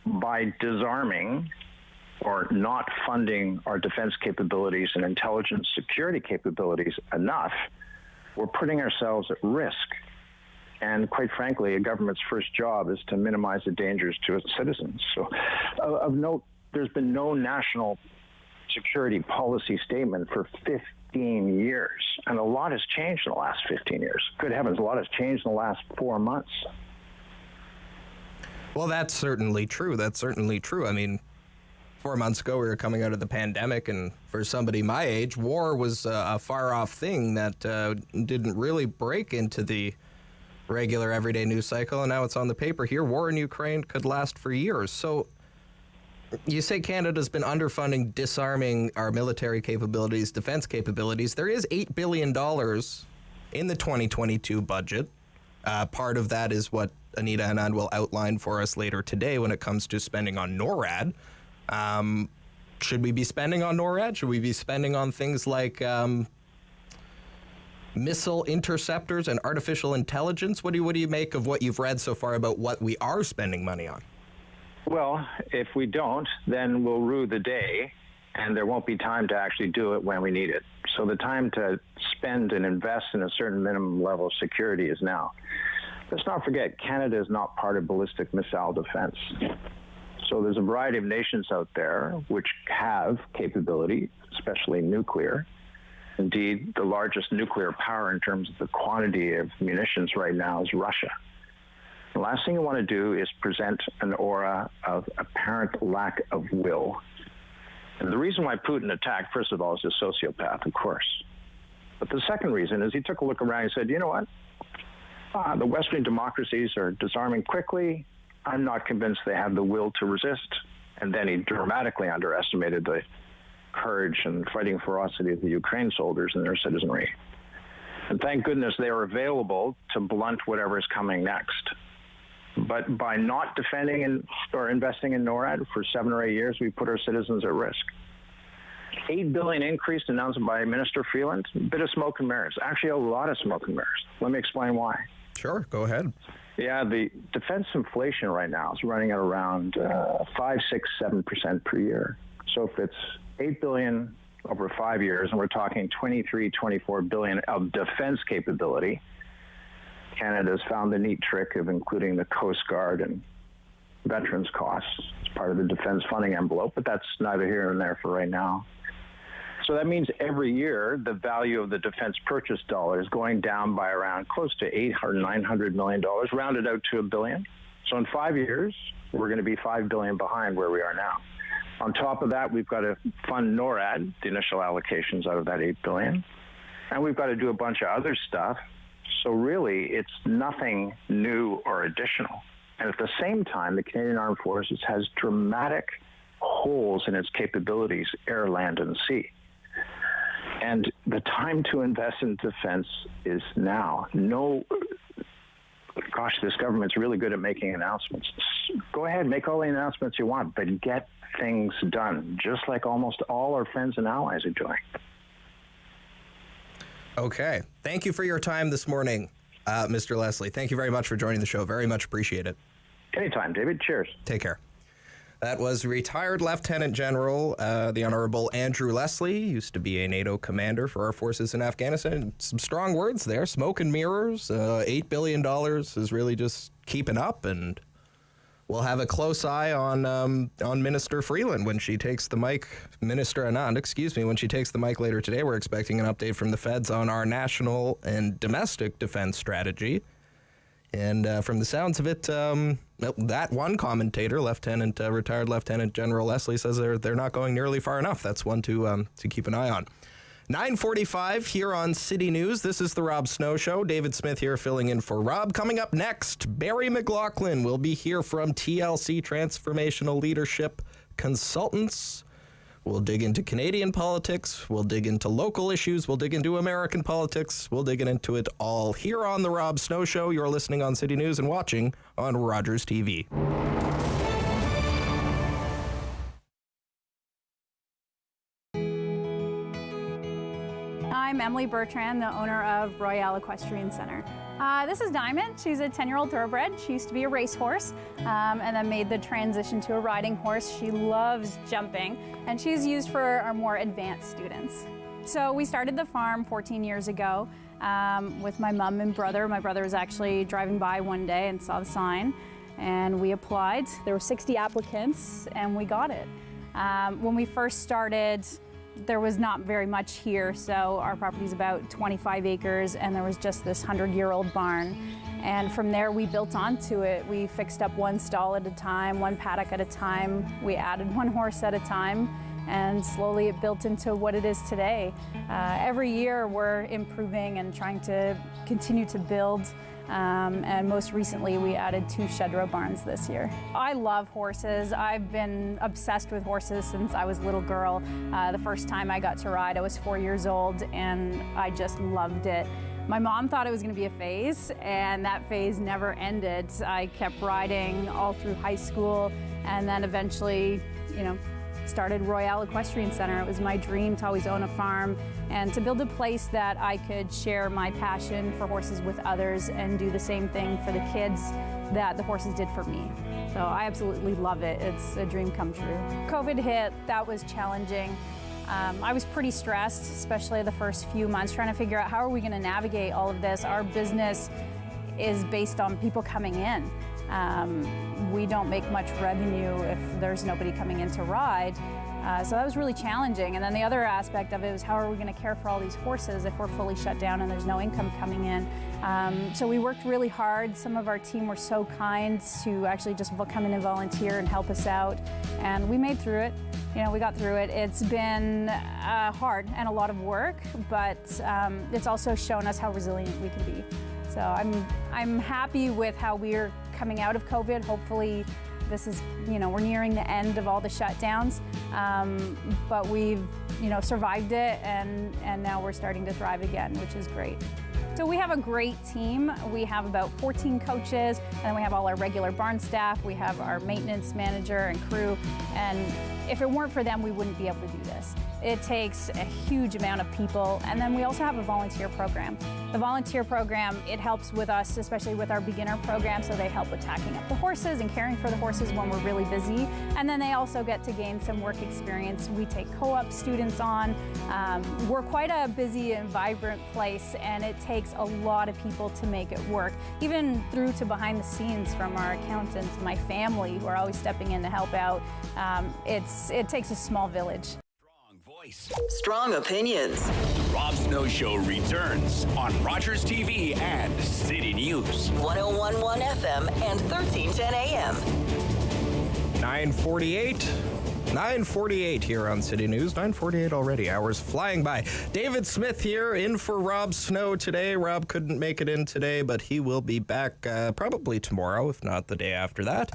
by disarming or not funding our defense capabilities and intelligence security capabilities enough, we're putting ourselves at risk. And quite frankly, a government's first job is to minimize the dangers to its citizens. So of note, there's been no national security policy statement for 15 years. And a lot has changed in the last 15 years. Good heavens, a lot has changed in the last 4 months.
Well, that's certainly true. That's certainly true. I mean, 4 months ago, we were coming out of the pandemic, and for somebody my age, war was a far-off thing that didn't really break into the regular everyday news cycle, and now it's on the paper here. War in Ukraine could last for years. So you say Canada's been underfunding, disarming our military capabilities, defense capabilities. There is $8 billion in the 2022 budget. Part of that is what Anita Anand will outline for us later today when it comes to spending on NORAD. Should we be spending on NORAD? Should we be spending on things like missile interceptors and artificial intelligence? What do you make of what you've read so far about what we are spending money on?
Well, if we don't, then we'll rue the day, and there won't be time to actually do it when we need it. So the time to spend and invest in a certain minimum level of security is now. Let's not forget, Canada is not part of ballistic missile defense. So there's a variety of nations out there which have capability, especially nuclear. Indeed, the largest nuclear power in terms of the quantity of munitions right now is Russia. The last thing you want to do is present an aura of apparent lack of will. And the reason why Putin attacked, first of all, is a sociopath, of course. But the second reason is he took a look around and said, you know what? The Western democracies are disarming quickly. I'm not convinced they have the will to resist. And then he dramatically underestimated the courage and fighting ferocity of the Ukraine soldiers and their citizenry. And thank goodness they are available to blunt whatever is coming next. But by not defending or investing in NORAD for 7 or 8 years, we put our citizens at risk. $8 billion increase announced by Minister Freeland, a bit of smoke and mirrors. Actually, a lot of smoke and mirrors. Let me explain why.
Sure, go ahead.
Yeah, the defense inflation right now is running at around 5, 6, 7% per year. So if it's $8 billion over 5 years, and we're talking $23, $24 billion of defense capability, Canada's found the neat trick of including the Coast Guard and veterans costs as part of the defense funding envelope, but that's neither here nor there for right now. So that means every year the value of the defense purchase dollar is going down by around close to $800 or $900 million, rounded out to $1 billion. So in 5 years, we're going to be $5 billion behind where we are now. On top of that, we've got to fund NORAD, the initial allocations out of that $8 billion, and we've got to do a bunch of other stuff. So really, it's nothing new or additional. And at the same time, the Canadian Armed Forces has dramatic holes in its capabilities, air, land, and sea. And the time to invest in defense is now. Gosh, this government's really good at making announcements. Go ahead, make all the announcements you want, but get things done, just like almost all our friends and allies are doing.
Okay. Thank you for your time this morning, Mr. Leslie. Thank you very much for joining the show. Very much appreciate it.
Anytime, David. Cheers.
Take care. That was retired Lieutenant General, the Honorable Andrew Leslie, used to be a NATO commander for our forces in Afghanistan. Some strong words there. Smoke and mirrors. $8 billion is really just keeping up, and we'll have a close eye on Minister Freeland when she takes the mic. Minister Anand, when she takes the mic later today. We're expecting an update from the feds on our national and domestic defense strategy. And from the sounds of it, that one commentator, retired Lieutenant General Leslie, says they're not going nearly far enough. That's one to keep an eye on. 9:45 here on City News. This is the Rob Snow Show. David Smith here filling in for Rob. Coming up next, Barry McLaughlin will be here from TLC Transformational Leadership Consultants. We'll dig into Canadian politics. We'll dig into local issues. We'll dig into American politics. We'll dig into it all here on The Rob Snow Show. You're listening on City News and watching on Rogers TV.
I'm Emily Bertrand, the owner of Royale Equestrian Center. This is Diamond. She's a 10-year-old thoroughbred. She used to be a racehorse and then made the transition to a riding horse. She loves jumping, and she's used for our more advanced students. So we started the farm 14 years ago with my mom and brother. My brother was actually driving by one day and saw the sign, and we applied. There were 60 applicants, and we got it. When we first started, there was not very much here, so our property's about 25 acres, and there was just this 100-year-old barn. And from there, we built onto it. We fixed up one stall at a time, one paddock at a time. We added one horse at a time, and slowly it built into what it is today. Every year, we're improving and trying to continue to build. And most recently, we added 2 shed-row barns this year. I love horses. I've been obsessed with horses since I was a little girl. The first time I got to ride, I was 4 years old, and I just loved it. My mom thought it was going to be a phase, and that phase never ended. I kept riding all through high school, and then eventually, started Royale Equestrian Center. It was my dream to always own a farm and to build a place that I could share my passion for horses with others and do the same thing for the kids that the horses did for me. So I absolutely love it. It's a dream come true. COVID hit, that was challenging. I was pretty stressed, especially the first few months, trying to figure out how are we going to navigate all of this. Our business is based on people coming in. We don't make much revenue if there's nobody coming in to ride. So that was really challenging. And then the other aspect of it was how are we going to care for all these horses if we're fully shut down and there's no income coming in. So we worked really hard. Some of our team were so kind to actually just come in and volunteer and help us out. And we made through it. We got through it. It's been hard and a lot of work, but it's also shown us how resilient we can be. So I'm happy with how we're coming out of COVID. Hopefully this is, we're nearing the end of all the shutdowns, but we've, survived it and now we're starting to thrive again, which is great. So we have a great team. We have about 14 coaches, and then we have all our regular barn staff. We have our maintenance manager and crew, and if it weren't for them, we wouldn't be able to do this. It takes a huge amount of people, and then we also have a volunteer program. The volunteer program, it helps with us, especially with our beginner program, so they help with tacking up the horses and caring for the horses when we're really busy, and then they also get to gain some work experience. We take co-op students on. We're quite a busy and vibrant place, and it takes a lot of people to make it work, even through to behind the scenes from our accountants, my family, who are always stepping in to help out. It takes a small village.
Strong opinions.
The Rob Snow Show returns on Rogers TV and City News.
101.1 FM and 1310 AM.
9:48 here on City News. 9:48 already. Hours flying by. David Smith here in for Rob Snow today. Rob couldn't make it in today, but he will be back probably tomorrow, if not the day after that.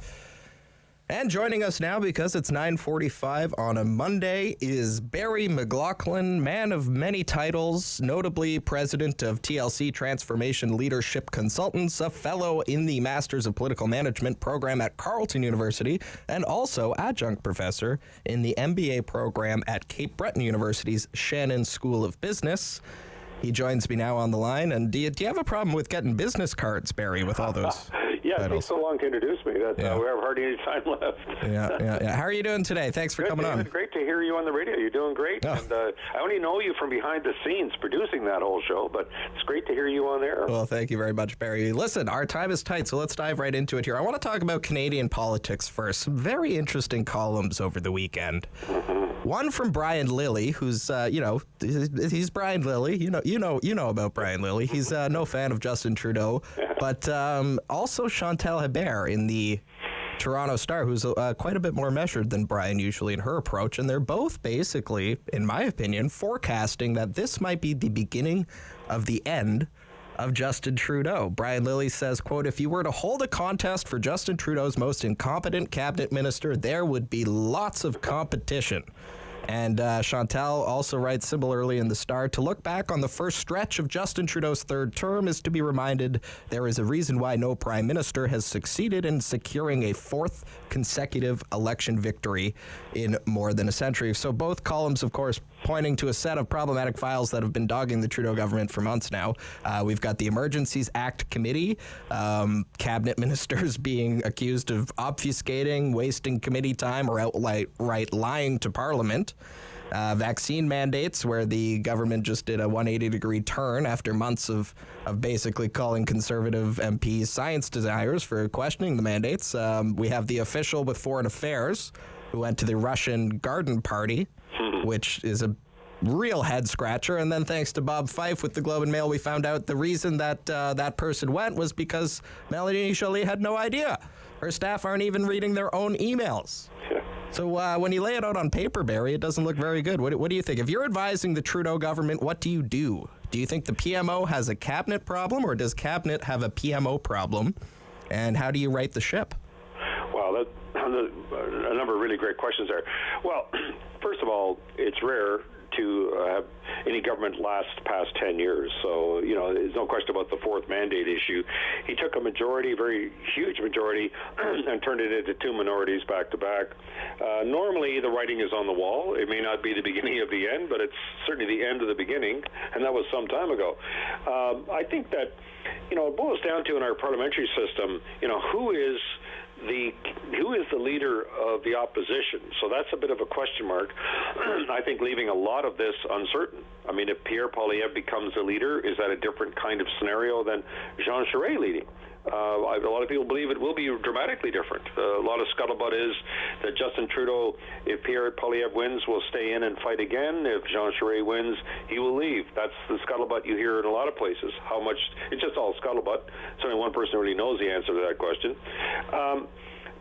And joining us now, because it's 9:45 on a Monday, is Barry McLaughlin, man of many titles, notably president of TLC Transformation Leadership Consultants, a fellow in the Masters of Political Management program at Carleton University, and also adjunct professor in the MBA program at Cape Breton University's Shannon School of Business. He joins me now on the line. And do you have a problem with getting business cards, Barry, with all those
Yeah,
titles?
it takes so long to introduce me that we have hardly any time left.
Yeah. How are you doing today? Thanks for coming on.
Great to hear you on the radio. You're doing great.
Oh.
And I only know you from behind the scenes producing that whole show, but it's great to hear you on there.
Well, thank you very much, Barry. Listen, our time is tight, so let's dive right into it here. I want to talk about Canadian politics first. Some very interesting columns over the weekend. One from Brian Lilly, who's, he's Brian Lilly. You know about Brian Lilly. He's no fan of Justin Trudeau, but also Chantal Hebert in the Toronto Star, who's quite a bit more measured than Brian usually in her approach. And they're both basically, in my opinion, forecasting that this might be the beginning of the end of Justin Trudeau. Brian Lilly says, quote, "If you were to hold a contest for Justin Trudeau's most incompetent cabinet minister, there would be lots of competition." And Chantal also writes similarly in the Star, to look back on the first stretch of Justin Trudeau's third term is to be reminded there is a reason why no prime minister has succeeded in securing a fourth consecutive election victory in more than a century. So both columns, of course, pointing to a set of problematic files that have been dogging the Trudeau government for months now. We've got the Emergencies Act Committee, cabinet ministers being accused of obfuscating, wasting committee time, or outright lying to Parliament. Vaccine mandates, where the government just did a 180-degree turn after months of basically calling conservative MPs science deniers for questioning the mandates. We have the official with foreign affairs who went to the Russian garden party, which is a real head scratcher. And then thanks to Bob Fife with the Globe and Mail, we found out the reason that that person went was because Melanie Joly had no idea. Her staff aren't even reading their own emails. So when you lay it out on paper, Barry, it doesn't look very good. What do you think? If you're advising the Trudeau government, what do you do? Do you think the PMO has a cabinet problem, or does cabinet have a PMO problem? And how do you right the ship?
Well, that's a number of really great questions there. Well, first of all, it's rare to have any government last past 10 years. So, there's no question about the fourth mandate issue. He took a majority, very huge majority, and turned it into two minorities back to back. Normally, the writing is on the wall. It may not be the beginning of the end, but it's certainly the end of the beginning, and that was some time ago. I think that, it boils down to, in our parliamentary system, who is the leader of the opposition? So that's a bit of a question mark. I think leaving a lot of this uncertain. I mean, if Pierre Poilievre becomes the leader, is that a different kind of scenario than Jean Charest leading? A lot of people believe it will be dramatically different. A lot of scuttlebutt is that Justin Trudeau, if Pierre Poilievre wins, will stay in and fight again. If Jean Charest wins, he will leave. That's the scuttlebutt you hear in a lot of places. How much? It's just all scuttlebutt. There's only one person who really knows the answer to that question.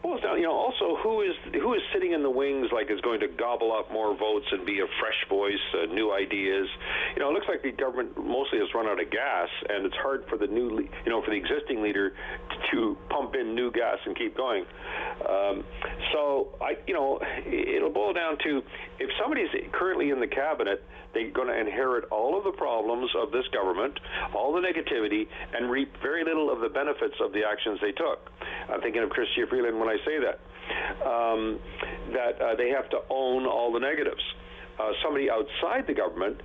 Also, who is sitting in the wings, like is going to gobble up more votes and be a fresh voice, new ideas? It looks like the government mostly has run out of gas, and it's hard for the for the existing leader to pump in new gas and keep going. It'll boil down to, if somebody's currently in the cabinet, they're going to inherit all of the problems of this government, all the negativity, and reap very little of the benefits of the actions they took. I'm thinking of Chrystia Freeland when I say that. They have to own all the negatives. Somebody outside the government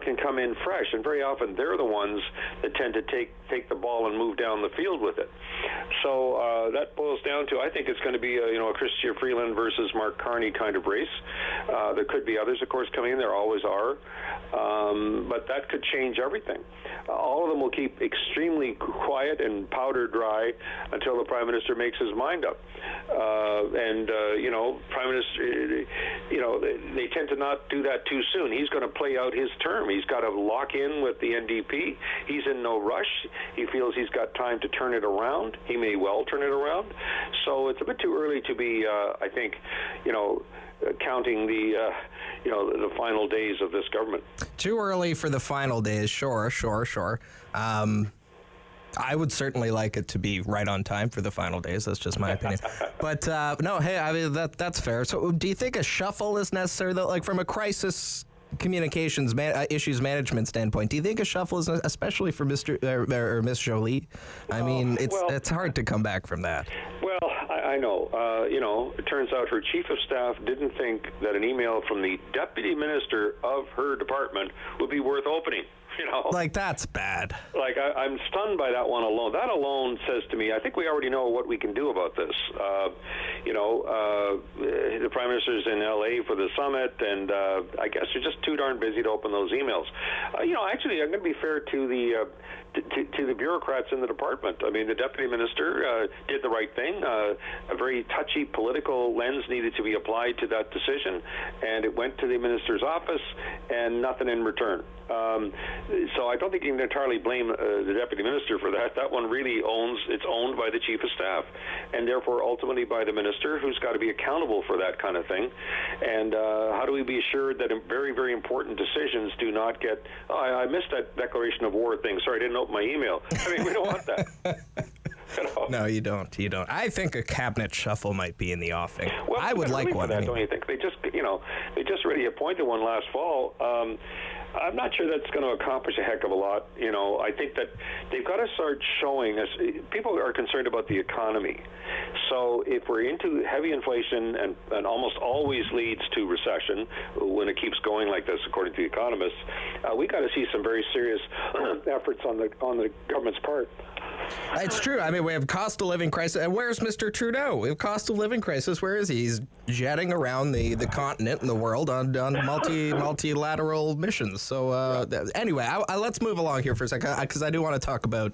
can come in fresh, and very often they're the ones that tend to take the ball and move down the field with it. So that boils down to, I think it's going to be a Chrystia Freeland versus Mark Carney kind of race. There could be others, of course, coming in. There always are. But that could change everything. All of them will keep extremely quiet and powder dry until the Prime Minister makes his mind up. Prime Minister, they tend to not do that too soon. He's going to play out his term. He's got to lock in with the NDP. He's in no rush. He feels he's got time to turn it around. He may well turn it around. So it's a bit too early to be, I think, counting the final days of this government.
Too early for the final days, sure. I would certainly like it to be right on time for the final days. That's just my opinion. But no, hey, I mean that's fair. So, do you think a shuffle is necessary, though, like from a crisis communications issues management standpoint? Do you think a shuffle is, especially for Mr. or Miss Joly? I mean, it's hard to come back from that.
Well, I know. It turns out her chief of staff didn't think that an email from the deputy minister of her department would be worth opening.
Like, that's bad.
Like, I'm stunned by that one alone. That alone says to me, I think we already know what we can do about this. The Prime Minister's in L.A. for the summit, and I guess they're just too darn busy to open those emails. Actually, I'm going to be fair to the bureaucrats in the department. I mean, the deputy minister did the right thing. A very touchy political lens needed to be applied to that decision, and it went to the minister's office, and nothing in return. So I don't think you can entirely blame the deputy minister for that. That one really it's owned by the chief of staff, and therefore ultimately by the minister, who's got to be accountable for that kind of thing. And how do we be assured that very, very important decisions do not get, I missed that declaration of war thing. Sorry, I didn't open my email. I mean, we don't want that.
No, you don't. You don't. I think a cabinet shuffle might be in the offing.
Well,
I would like one.
That, don't you think? They just really appointed one last fall. I'm not sure that's going to accomplish a heck of a lot. I think that they've got to start showing us. People are concerned about the economy. So if we're into heavy inflation and almost always leads to recession when it keeps going like this, according to the economists, we got to see some very serious efforts on the government's part.
It's true. I mean, we have cost of living crisis. And where's Mr. Trudeau? We have cost of living crisis. Where is he? He's jetting around the continent and the world on multilateral missions. So anyway, let's move along here for a second, because I do want to talk about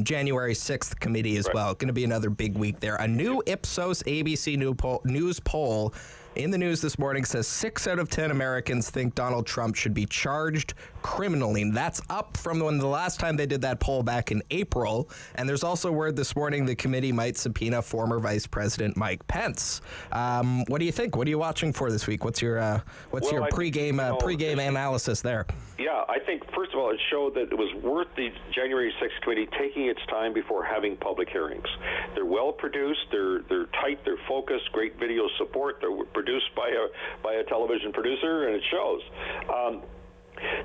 January 6th committee as well. Going to be another big week there. A new Ipsos ABC News poll in the news this morning says 6 out of 10 Americans think Donald Trump should be charged criminally. And that's up from when the last time they did that poll back in April. And there's also word this morning the committee might subpoena former Vice President Mike Pence. What do you think? What are you watching for this week? What's your pregame analysis there?
Yeah, I think, first of all, it showed that it was worth the January 6th committee taking its time before having public hearings. They're well produced, they're tight, they're focused, great video support, they're produced by a television producer, and it shows.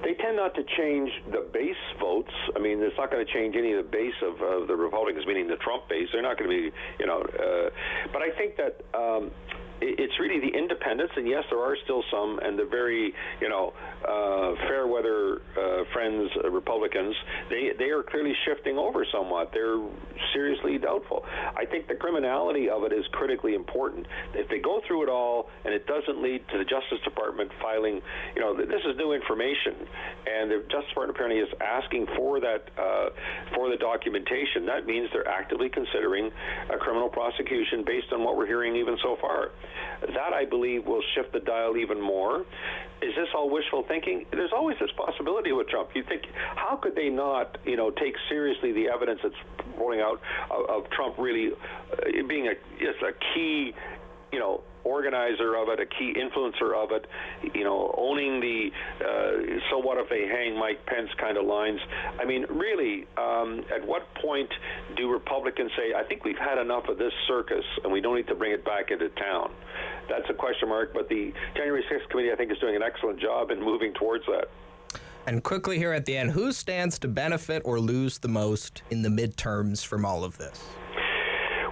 They tend not to change the base votes. I mean, it's not going to change any of the base of the Republicans, meaning the Trump base. They're not going to be, but I think that it's really the independents, and yes, there are still some, and the very, fair weather friends, Republicans, they are clearly shifting over somewhat. They're seriously doubtful. I think the criminality of it is critically important. If they go through it all and it doesn't lead to the Justice Department filing, this is new information, and the Justice Department apparently is asking for that, for the documentation. That means they're actively considering a criminal prosecution based on what we're hearing even so far. That, I believe, will shift the dial even more. Is this all wishful thinking? There's always this possibility with Trump. You think, how could they not, take seriously the evidence that's rolling out of Trump really being a key, organizer of it, a key influencer of it, owning the so what if they hang Mike Pence kind of lines. I mean, really, at what point do Republicans say, I think we've had enough of this circus and we don't need to bring it back into town? That's a question mark, but the January 6th committee, I think, is doing an excellent job in moving towards that.
And quickly here at the end, who stands to benefit or lose the most in the midterms from all of this?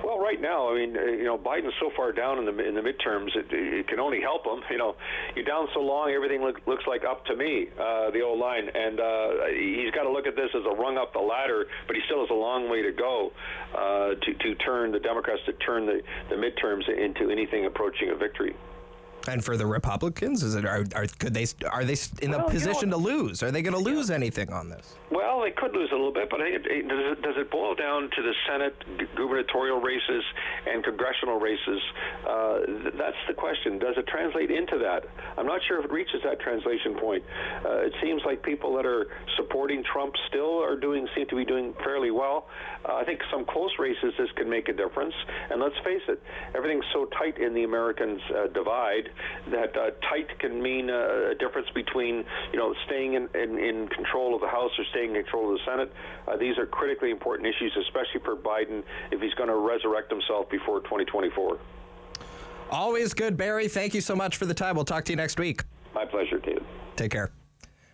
Well, right now, I mean, Biden's so far down in the midterms, it can only help him. You're down so long, everything looks like up to me, the old line. And he's got to look at this as a rung up the ladder, but he still has a long way to go to turn the Democrats, to turn the midterms into anything approaching a victory.
And for the Republicans, are they in a position to lose? Are they going to lose anything on this?
Well, they could lose a little bit, but does it boil down to the Senate gubernatorial races and congressional races? That's the question. Does it translate into that? I'm not sure if it reaches that translation point. It seems like people that are supporting Trump still seem to be doing fairly well. I think some close races, this can make a difference. And let's face it, everything's so tight in the Americans' divide that tight can mean a difference between, staying in control of the House or staying in control of the Senate. These are critically important issues, especially for Biden, if he's going to resurrect himself before 2024.
Always good, Barry. Thank you so much for the time. We'll talk to you next week.
My pleasure, David.
Take care.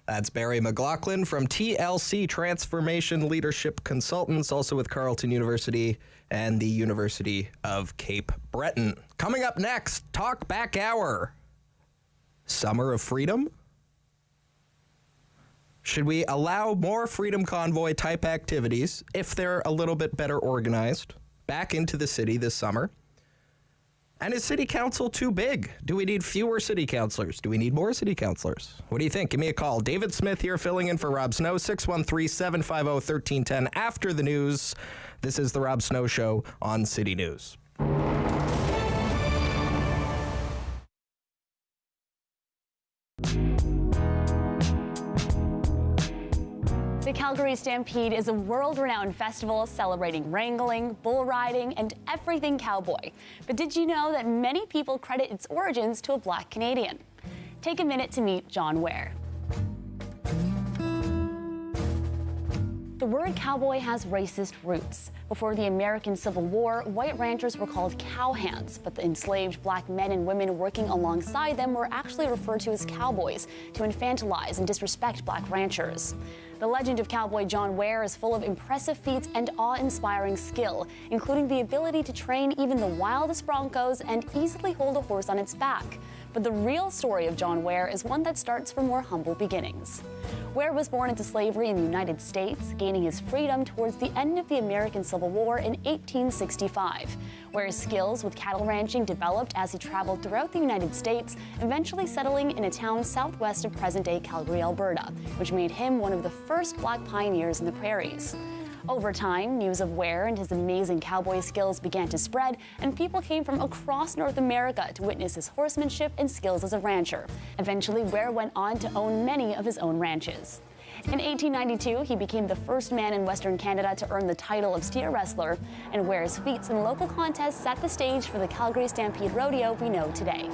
That's Barry McLaughlin from TLC Transformation Leadership Consultants, also with Carleton University and the University of Cape Breton. Coming up next, Talk Back Hour. Summer of Freedom? Should we allow more Freedom Convoy type activities, if they're a little bit better organized, back into the city this summer? And is city council too big? Do we need fewer city councilors? Do we need more city councilors? What do you think? Give me a call. David Smith here filling in for Rob Snow, 613-750-1310. After the news, this is the Rob Snow Show on City News.
The Calgary Stampede is a world-renowned festival celebrating wrangling, bull riding, and everything cowboy. But did you know that many people credit its origins to a Black Canadian? Take a minute to meet John Ware. The word cowboy has racist roots. Before the American Civil War, white ranchers were called cowhands, but the enslaved black men and women working alongside them were actually referred to as cowboys to infantilize and disrespect black ranchers. The legend of Cowboy John Ware is full of impressive feats and awe-inspiring skill, including the ability to train even the wildest broncos and easily hold a horse on its back. But the real story of John Ware is one that starts from more humble beginnings. Ware was born into slavery in the United States, gaining his freedom towards the end of the American Civil War in 1865. Ware's skills with cattle ranching developed as he traveled throughout the United States, eventually settling in a town southwest of present-day Calgary, Alberta, which made him one of the first black pioneers in the prairies. Over time, news of Ware and his amazing cowboy skills began to spread, and people came from across North America to witness his horsemanship and skills as a rancher. Eventually, Ware went on to own many of his own ranches. In 1892, he became the first man in Western Canada to earn the title of steer wrestler, and Ware's feats in local contests set the stage for the Calgary Stampede rodeo we know today.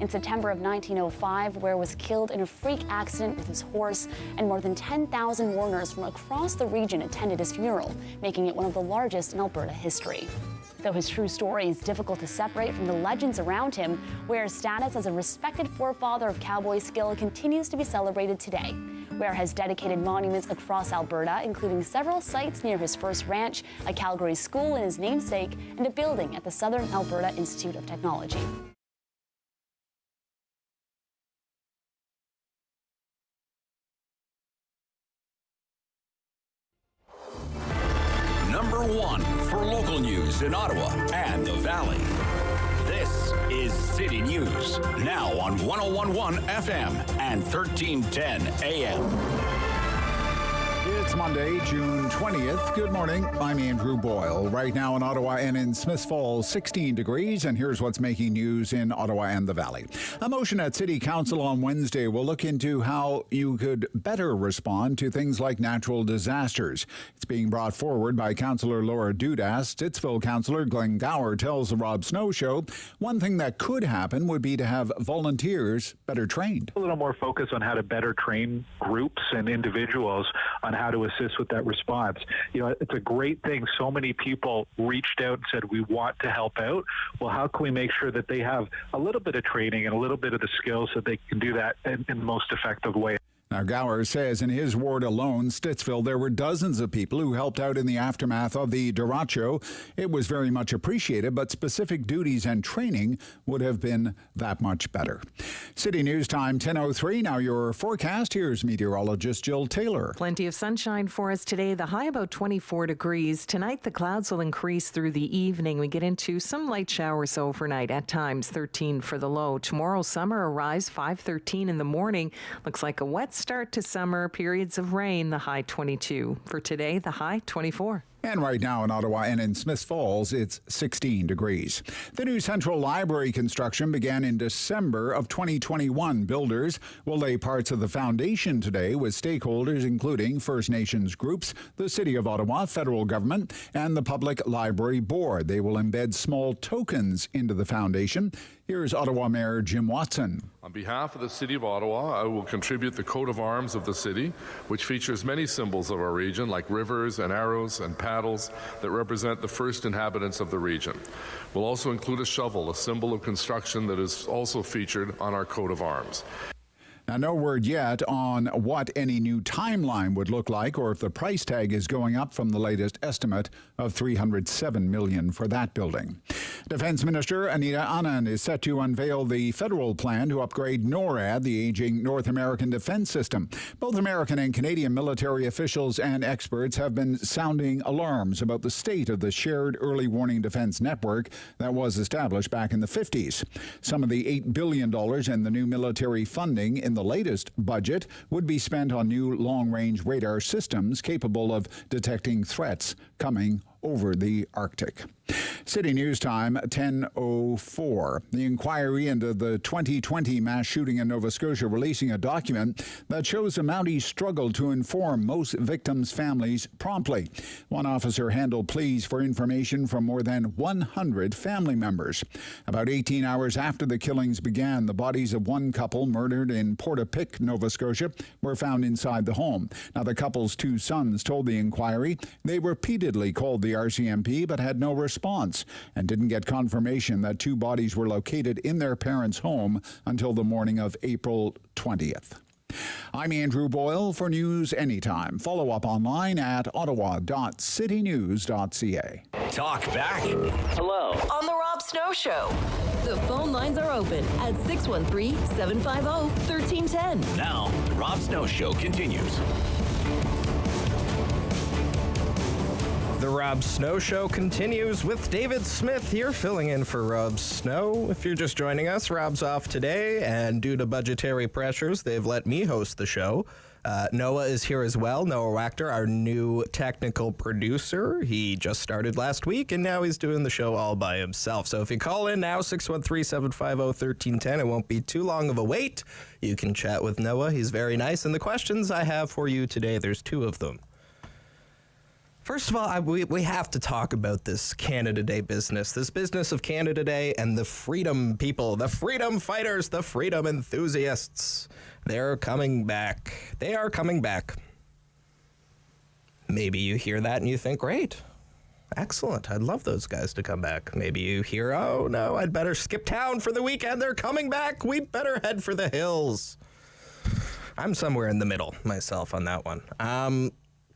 In September of 1905, Ware was killed in a freak accident with his horse, and more than 10,000 mourners from across the region attended his funeral, making it one of the largest in Alberta history. Though his true story is difficult to separate from the legends around him, Ware's status as a respected forefather of cowboy skill continues to be celebrated today. Ware has dedicated monuments across Alberta, including several sites near his first ranch, a Calgary school in his namesake, and a building at the Southern Alberta Institute of Technology.
Number one for local news in Ottawa and the Valley. This is City News, now on 101.1 FM and 1310 AM.
It's Monday, June 20th. Good morning. I'm Andrew Boyle. Right now in Ottawa and in Smiths Falls, 16 degrees, and here's what's making news in Ottawa and the Valley. A motion at City Council on Wednesday will look into how you could better respond to things like natural disasters. It's being brought forward by Councillor Laura Dudas. Stittsville Councillor Glenn Gower tells the Rob Snow Show one thing that could happen would be to have volunteers better trained.
A little more focus on how to better train groups and individuals on how to assist with that response. You know, it's a great thing. So many people reached out and said, we want to help out. Well, how can we make sure that they have a little bit of training and a little bit of the skills so they can do that in the most effective way?
Now, Gower says in his ward alone, Stittsville, there were dozens of people who helped out in the aftermath of the derecho. It was very much appreciated, but specific duties and training would have been that much better. City News Time, 10:03. Now your forecast. Here's meteorologist Jill Taylor.
Plenty of sunshine for us today. The high about 24 degrees. Tonight, the clouds will increase through the evening. We get into some light showers overnight, at times 13 for the low. Tomorrow, summer, a rise 5:13 in the morning. Looks like a wet start to summer, periods of rain, the high 22. For today, the high 24.
And right now in Ottawa and in Smiths Falls, it's 16 degrees. The new Central Library construction began in December of 2021. Builders will lay parts of the foundation today with stakeholders including First Nations groups, the City of Ottawa, federal government, and the Public Library Board. They will embed small tokens into the foundation. Here's Ottawa Mayor Jim Watson.
On behalf of the City of Ottawa, I will contribute the coat of arms of the city, which features many symbols of our region, like rivers and arrows and paddles that represent the first inhabitants of the region. We'll also include a shovel, a symbol of construction that is also featured on our coat of arms.
Now, no word yet on what any new timeline would look like or if the price tag is going up from the latest estimate of $307 million for that building. Defense Minister Anita Anand is set to unveil the federal plan to upgrade Norad, the aging North American defense system. Both American and Canadian military officials and experts have been sounding alarms about the state of the shared early warning defense network that was established back in the 50s. Some of the $8 billion in the new military funding in the latest budget would be spent on new long-range radar systems capable of detecting threats coming over the Arctic. City News Time, 10:04. The inquiry into the 2020 mass shooting in Nova Scotia releasing a document that shows the Mounties struggled to inform most victims' families promptly. One officer handled pleas for information from more than 100 family members. About 18 hours after the killings began, the bodies of one couple murdered in Portapique, Nova Scotia, were found inside the home. Now, the couple's two sons told the inquiry they repeatedly called the RCMP but had no response and didn't get confirmation that two bodies were located in their parents' home until the morning of April 20th. I'm Andrew Boyle for News Anytime. Follow up online at ottawa.citynews.ca.
Talk back.
Hello. On the Rob Snow Show. The phone lines are open at 613-750-1310.
Now, the Rob Snow Show continues.
The Rob Snow Show continues with David Smith here filling in for Rob Snow. If you're just joining us, Rob's off today, and due to budgetary pressures, they've let me host the show. Noah is here as well. Noah Wachter, our new technical producer. He just started last week, and now he's doing the show all by himself. So if you call in now, 613-750-1310, it won't be too long of a wait. You can chat with Noah. He's very nice. And the questions I have for you today, there's two of them. First of all, we have to talk about this Canada Day business, this business of Canada Day and the freedom people, the freedom fighters, the freedom enthusiasts. They're coming back. They are coming back. Maybe you hear that and you think, great, excellent. I'd love those guys to come back. Maybe you hear, oh, no, I'd better skip town for the weekend. They're coming back. We better head for the hills. I'm somewhere in the middle myself on that one.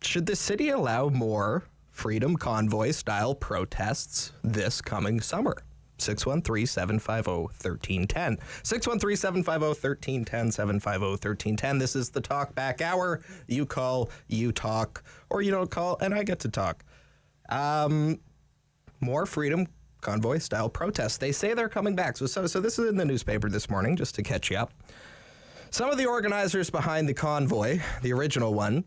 Should the city allow more Freedom Convoy-style protests this coming summer? 613-750-1310. 613-750-1310, 750-1310. This is the Talk Back Hour. You call, you talk, or you don't call, and I get to talk. More Freedom Convoy-style protests. They say they're coming back. So this is in the newspaper this morning, just to catch you up. Some of the organizers behind the convoy, the original one,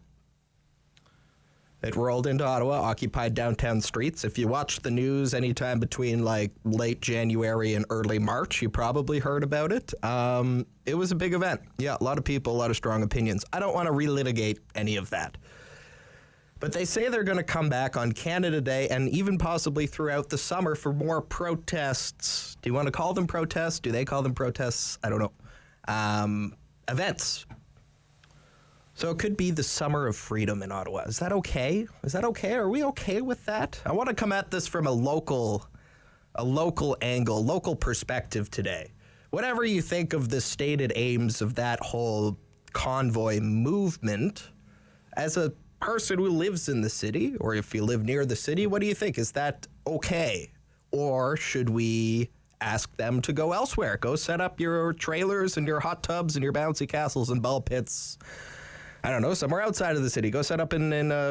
it rolled into Ottawa, occupied downtown streets. If you watched the news anytime between like late January and early March, you probably heard about it. It was a big event. Yeah, a lot of people, a lot of strong opinions. I don't want to relitigate any of that. But they say they're going to come back on Canada Day and even possibly throughout the summer for more protests. Do you want to call them protests? Do they call them protests? I don't know. Events. So it could be the Summer of Freedom in Ottawa. Is that okay? Is that okay? Are we okay with that? I want to come at this from a local angle, local perspective today. Whatever you think of the stated aims of that whole convoy movement, as a person who lives in the city, or if you live near the city, what do you think? Is that okay? Or should we ask them to go elsewhere? Go set up your trailers and your hot tubs and your bouncy castles and ball pits, I don't know, somewhere outside of the city. Go set up in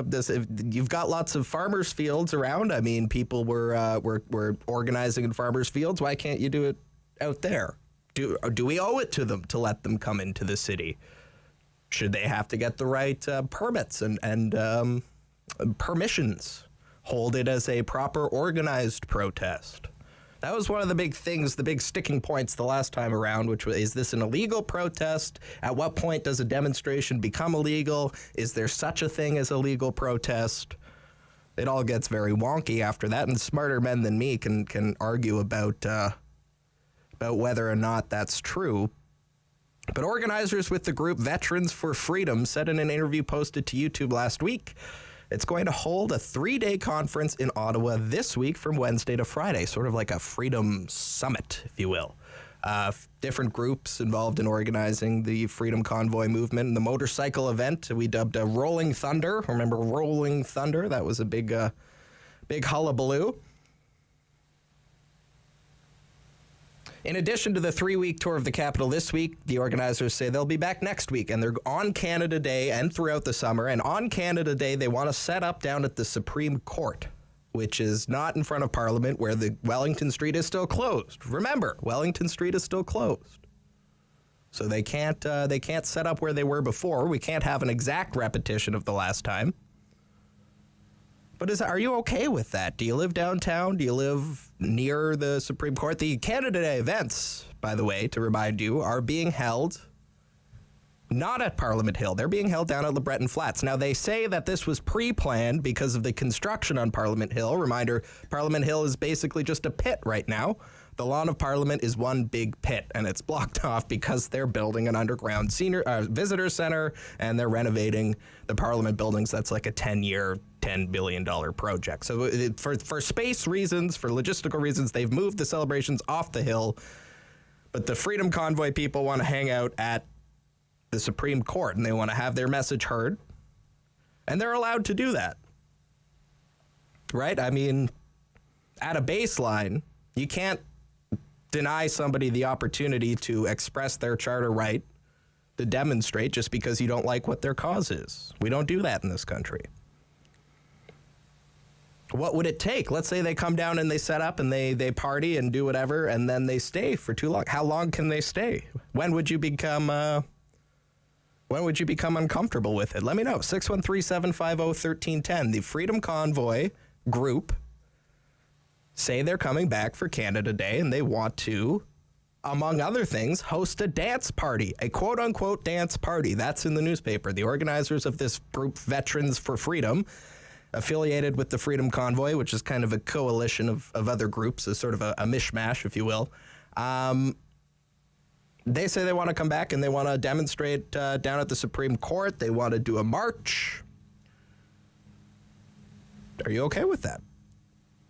this. If you've got lots of farmers' fields around. I mean, people were organizing in farmers' fields. Why can't you do it out there? Do we owe it to them to let them come into the city? Should they have to get the right permits and permissions? Hold it as a proper organized protest. That was one of the big things, the big sticking points the last time around, which was, is this an illegal protest? At what point does a demonstration become illegal? Is there such a thing as a legal protest? It all gets very wonky after that, and smarter men than me can argue about whether or not that's true. But organizers with the group Veterans for Freedom said in an interview posted to YouTube last week, it's going to hold a 3-day conference in Ottawa this week from Wednesday to Friday, sort of like a freedom summit, if you will. Different groups involved in organizing the Freedom Convoy movement and the motorcycle event we dubbed Rolling Thunder. Remember Rolling Thunder? That was a big hullabaloo. In addition to the 3-week tour of the capital this week, the organizers say they'll be back next week, and they're on Canada Day and throughout the summer. And on Canada Day, they want to set up down at the Supreme Court, which is not in front of Parliament, where the Wellington Street is still closed. Remember, Wellington Street is still closed. So they can't set up where they were before. We can't have an exact repetition of the last time. But are you okay with that? Do you live downtown? Do you live near the Supreme Court? The Canada Day events, by the way, to remind you, are being held not at Parliament Hill. They're being held down at LeBreton Flats. Now, they say that this was pre-planned because of the construction on Parliament Hill. Reminder, Parliament Hill is basically just a pit right now. The lawn of Parliament is one big pit, and it's blocked off because they're building an underground visitor center, and they're renovating the Parliament buildings. That's like a 10-year, $10 billion project. So for space reasons, for logistical reasons, they've moved the celebrations off the hill. But the Freedom Convoy people want to hang out at the Supreme Court, and they want to have their message heard. And they're allowed to do that. Right? I mean, at a baseline, you can't deny somebody the opportunity to express their charter right to demonstrate just because you don't like what their cause is. We don't do that in this country. What would it take? Let's say they come down and they set up and they party and do whatever, and then they stay for too long. How long can they stay? When would you become uncomfortable with it? Let me know. 613-750-1310. The Freedom Convoy group say they're coming back for Canada Day, and they want to, among other things, host a dance party, a quote-unquote dance party. That's in the newspaper. The organizers of this group, Veterans for Freedom, affiliated with the Freedom Convoy, which is kind of a coalition of other groups, a sort of a mishmash, if you will. They say they want to come back and they want to demonstrate down at the Supreme Court. They want to do a march. Are you okay with that?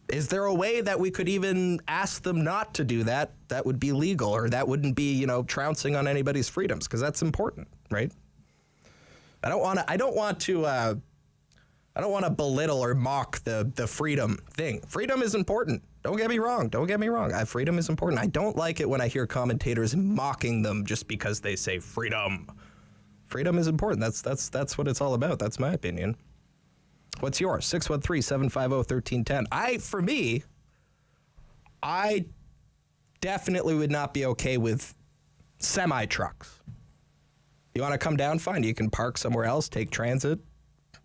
Is there a way that we could even ask them not to do that? That would be legal, or that wouldn't be, trouncing on anybody's freedoms, because that's important, right? I don't want to belittle or mock the freedom thing. Freedom is important. Don't get me wrong. Freedom is important. I don't like it when I hear commentators mocking them just because they say freedom. Freedom is important. That's what it's all about. That's my opinion. What's yours? 613-750-1310. I definitely would not be okay with semi-trucks. You want to come down? Fine. You can park somewhere else, take transit,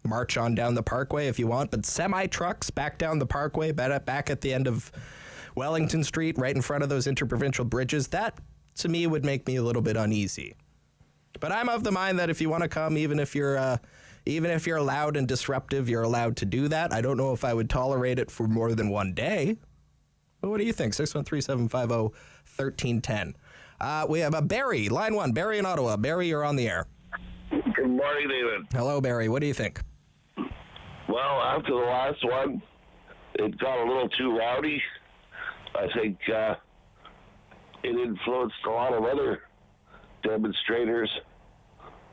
march on down the parkway if you want, but semi-trucks back down the parkway, back at the end of Wellington Street, right in front of those interprovincial bridges, that, to me, would make me a little bit uneasy. But I'm of the mind that if you want to come, even if you're loud and disruptive, you're allowed to do that. I don't know if I would tolerate it for more than one day. But what do you think? 613-750-1310. We have a Barry, line 1, Barry in Ottawa. Barry, you're on the air.
Good morning, David.
Hello, Barry. What do you think?
Well, after the last one, it got a little too rowdy. I think it influenced a lot of other demonstrators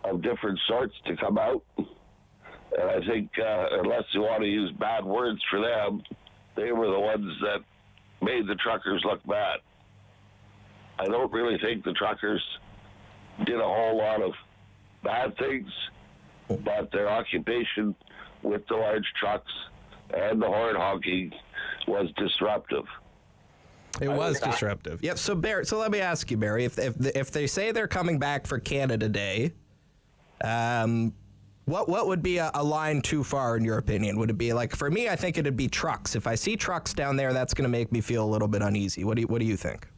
of different sorts to come out. And I think unless you want to use bad words for them, they were the ones that made the truckers look bad. I don't really think the truckers did a whole lot of bad things, but their occupation with the large trucks and the horn honking was disruptive.
It was disruptive. Yep. So Barry, let me ask you, Barry, if they say they're coming back for Canada Day, what would be a line too far in your opinion? Would it be like, for me, I think it'd be trucks. If I see trucks down there, that's going to make me feel a little bit uneasy. What do you think?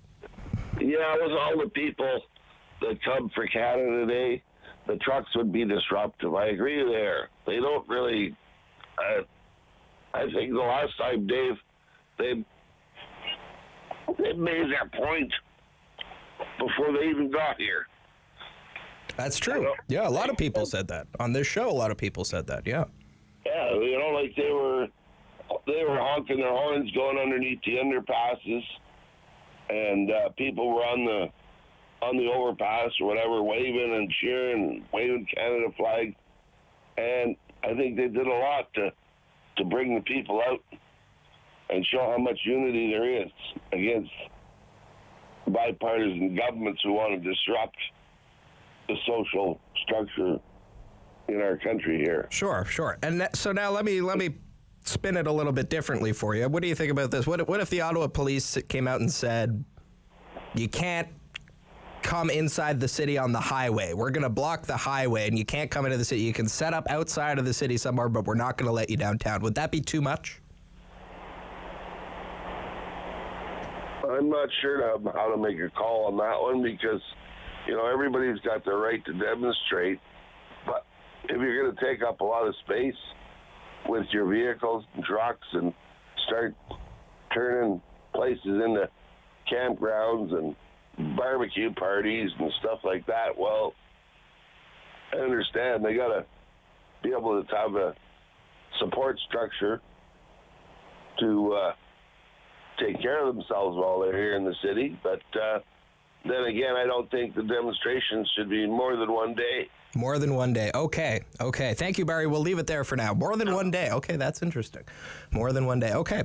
Yeah, with all the people that come for Canada Day, the trucks would be disruptive. I agree there. They don't really. I think the last time, Dave, they made their point before they even got here.
That's true. Yeah, a lot of people said that. On this show, a lot of people said that, yeah.
Yeah, like they were honking their horns going underneath the underpasses, and people were on the overpass or whatever, waving and cheering, waving Canada flag. And I think they did a lot to bring the people out and show how much unity there is against bipartisan governments who want to disrupt the social structure in our country here.
Sure. And so now let me spin it a little bit differently for you. What do you think about this? What if the Ottawa police came out and said, you can't come inside the city on the highway. We're going to block the highway, and you can't come into the city. You can set up outside of the city somewhere, but we're not going to let you downtown. Would that be too much?
I'm not sure how to make a call on that one because, everybody's got the right to demonstrate. But if you're going to take up a lot of space with your vehicles and trucks and start turning places into campgrounds and barbecue parties and stuff like that, well, I understand they got to be able to have a support structure to take care of themselves while they're here in the city. But then again, I don't think the demonstrations should be more than one day.
More than one day. Okay. Thank you, Barry. We'll leave it there for now. More than one day. Okay, that's interesting. More than one day. Okay.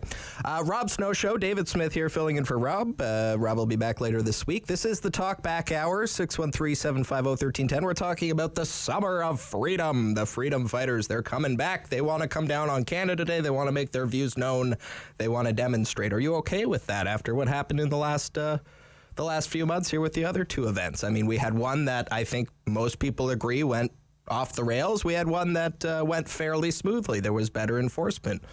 Rob Snow Show. David Smith here filling in for Rob. Rob will be back later this week. This is the Talk Back Hour, 613-750-1310. We're talking about the Summer of Freedom. The freedom fighters, they're coming back. They want to come down on Canada Day. They want to make their views known. They want to demonstrate. Are you okay with that after what happened in the last few months here with the other two events? I mean, we had one that I think most people agree went off the rails. We had one that went fairly smoothly. There was better enforcement.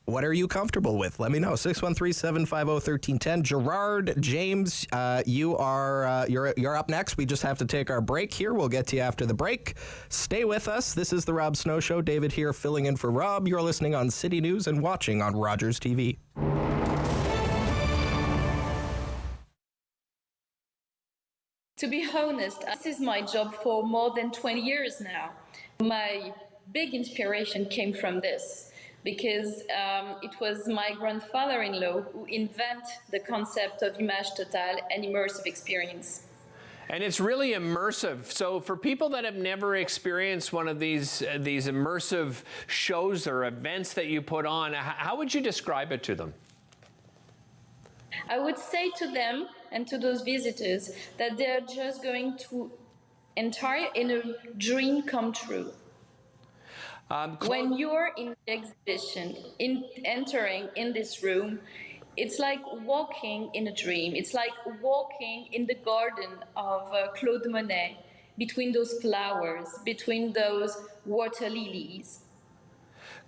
What are you comfortable with? Let me know. 613-750-1310. Gerard, James, you're up next. We just have to take our break here. We'll get to you after the break. Stay with us. This is the Rob Snow Show. David here filling in for Rob. You're listening on City News and watching on Rogers TV.
To be honest, this is my job for more than 20 years now. My big inspiration came from this because it was my grandfather-in-law who invented the concept of image totale and immersive experience.
And it's really immersive. So for people that have never experienced one of these immersive shows or events that you put on, how would you describe it to them?
I would say to them and to those visitors that they're just going to enter in a dream come true. When you're in the exhibition, entering in this room, it's like walking in a dream. It's like walking in the garden of Claude Monet, between those flowers, between those water lilies.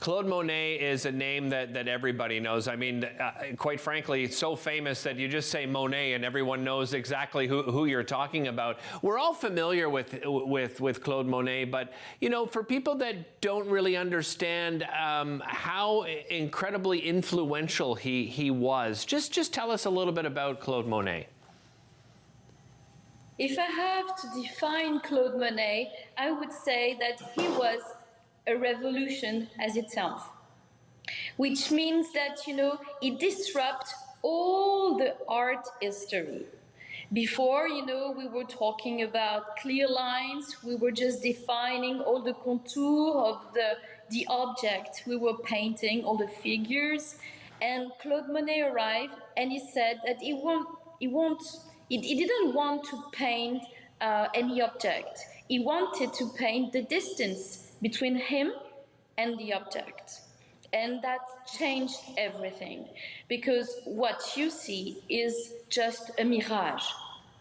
Claude Monet is a name that everybody knows. I mean, quite frankly, it's so famous that you just say Monet and everyone knows exactly who you're talking about. We're all familiar with Claude Monet, but, for people that don't really understand how incredibly influential he was, just tell us a little bit about Claude Monet.
If I have to define Claude Monet, I would say that he was a revolution as itself, which means that, it disrupts all the art history. Before, we were talking about clear lines, we were just defining all the contour of the object we were painting, all the figures, and Claude Monet arrived and he said that he didn't want to paint any object. He wanted to paint the distance between him and the object. And that changed everything, because what you see is just a mirage.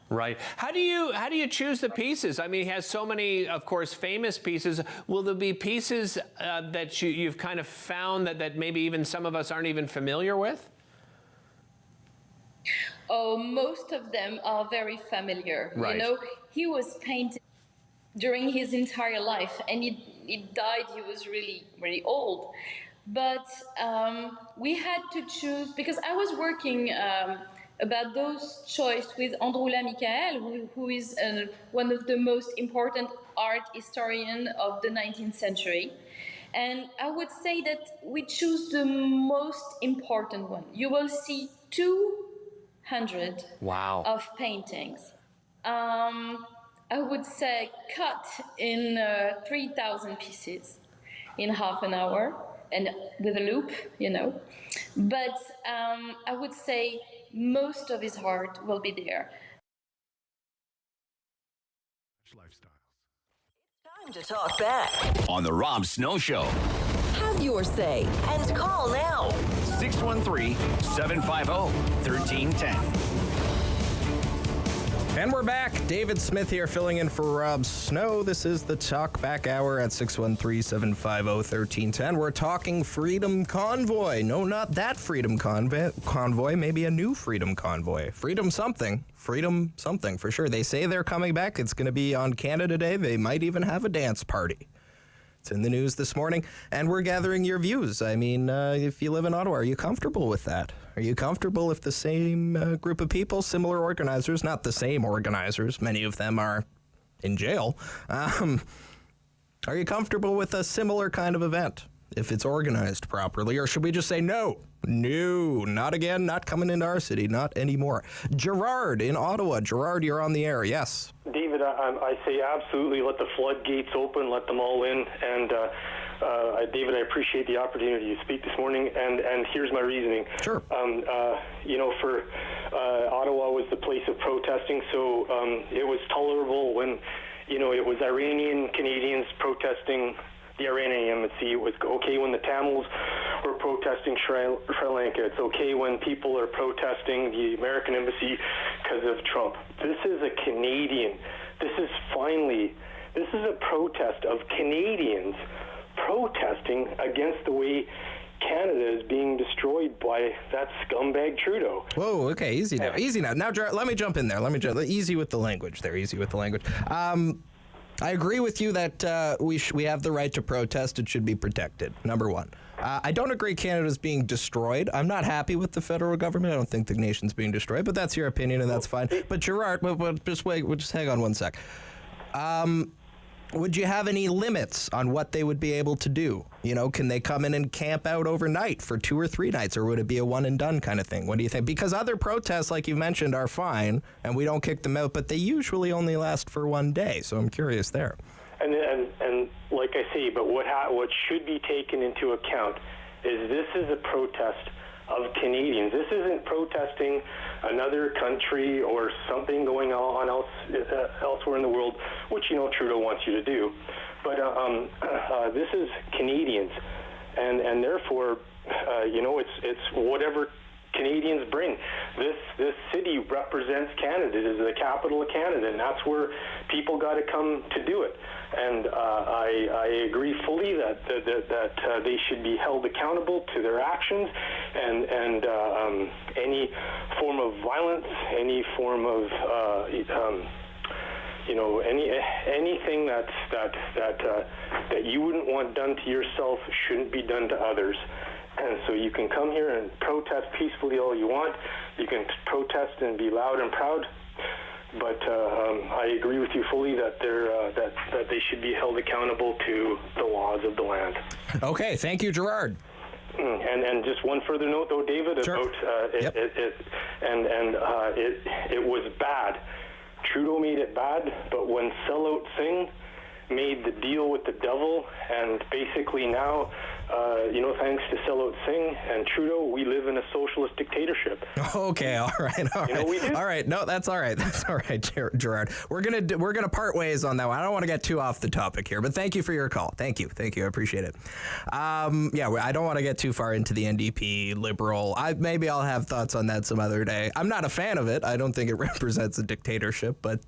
Right. How do you choose the pieces? I mean, he has so many, of course, famous pieces. Will there be pieces that you've kind of found that maybe even some of us aren't even familiar with?
Oh, most of them are very familiar.
Right.
He was painting during his entire life, and he died, he was really, really old. But we had to choose, because I was working about those choices with Androula Michael, who is one of the most important art historians of the 19th century. And I would say that we choose the most important one. You will see 200 of paintings. I would say cut in 3,000 pieces in half an hour, and with a loop, But I would say most of his art will be there.
Time to talk back
on the Rob Snow Show.
Have your say and call now.
613-750-1310.
And we're back. David Smith here filling in for Rob Snow. This is the Talk Back Hour at 613-750-1310. We're talking Freedom Convoy. No, not that Freedom Convoy. Maybe a new Freedom Convoy. Freedom something for sure. They say they're coming back. It's going to be on Canada Day. They might even have a dance party. It's in the news this morning, and we're gathering your views. I mean, if you live in Ottawa, are you comfortable with that? Are you comfortable if the same group of people, similar organizers, not the same organizers, many of them are in jail, are you comfortable with a similar kind of event if it's organized properly? Or should we just say no, not again, not coming into our city, not anymore? Gerard in Ottawa. Gerard, you're on the air. Yes.
David, I say absolutely let the floodgates open, let them all in. And David, I appreciate the opportunity to speak this morning. And here's my reasoning.
Sure.
Ottawa was the place of protesting, so it was tolerable when, it was Iranian Canadians protesting the Iranian embassy. It was okay when the Tamils were protesting Sri Lanka. It's okay when people are protesting the American embassy because of Trump. This is a Canadian. This is a protest of Canadians protesting against the way Canada is being destroyed by that scumbag Trudeau.
Whoa, okay, easy now. Now, Gerard, let me jump in there. Easy with the language there. I agree with you that we have the right to protest. It should be protected, number one. I don't agree Canada's being destroyed. I'm not happy with the federal government. I don't think the nation's being destroyed, but that's your opinion, and that's fine. But Gerard, just wait. Just hang on one sec. Would you have any limits on what they would be able to do? Can they come in and camp out overnight for 2 or 3 nights, or would it be a one and done kind of thing? What do you think? Because other protests, like you mentioned, are fine, and we don't kick them out, but they usually only last for one day. So I'm curious there.
And like I say, but what should be taken into account is this is a protest of Canadians. This isn't protesting another country or something going on elsewhere in the world, which Trudeau wants you to do. But this is Canadians, and therefore, it's whatever Canadians bring. This city represents Canada. It is the capital of Canada, and that's where people got to come to do it. And I agree fully that they should be held accountable to their actions, and any form of violence, any form of anything that you wouldn't want done to yourself shouldn't be done to others. And so you can come here and protest peacefully all you want. You can protest and be loud and proud. But I agree with you fully that that they should be held accountable to the laws of the land.
Okay, thank you, Gerard.
And just one further note, though, David,
sure.
about it was bad. Trudeau made it bad, but when Sellout Singh made the deal with the devil, and basically now, thanks to Sellout Singh and Trudeau, we live in a socialist dictatorship.
Okay, all right.
We do.
All right, no, that's all right. That's all right, Gerard. We're gonna part ways on that one. I don't want to get too off the topic here, but thank you for your call. Thank you. I appreciate it. I don't want to get too far into the NDP Liberal. Maybe I'll have thoughts on that some other day. I'm not a fan of it. I don't think it represents a dictatorship, but.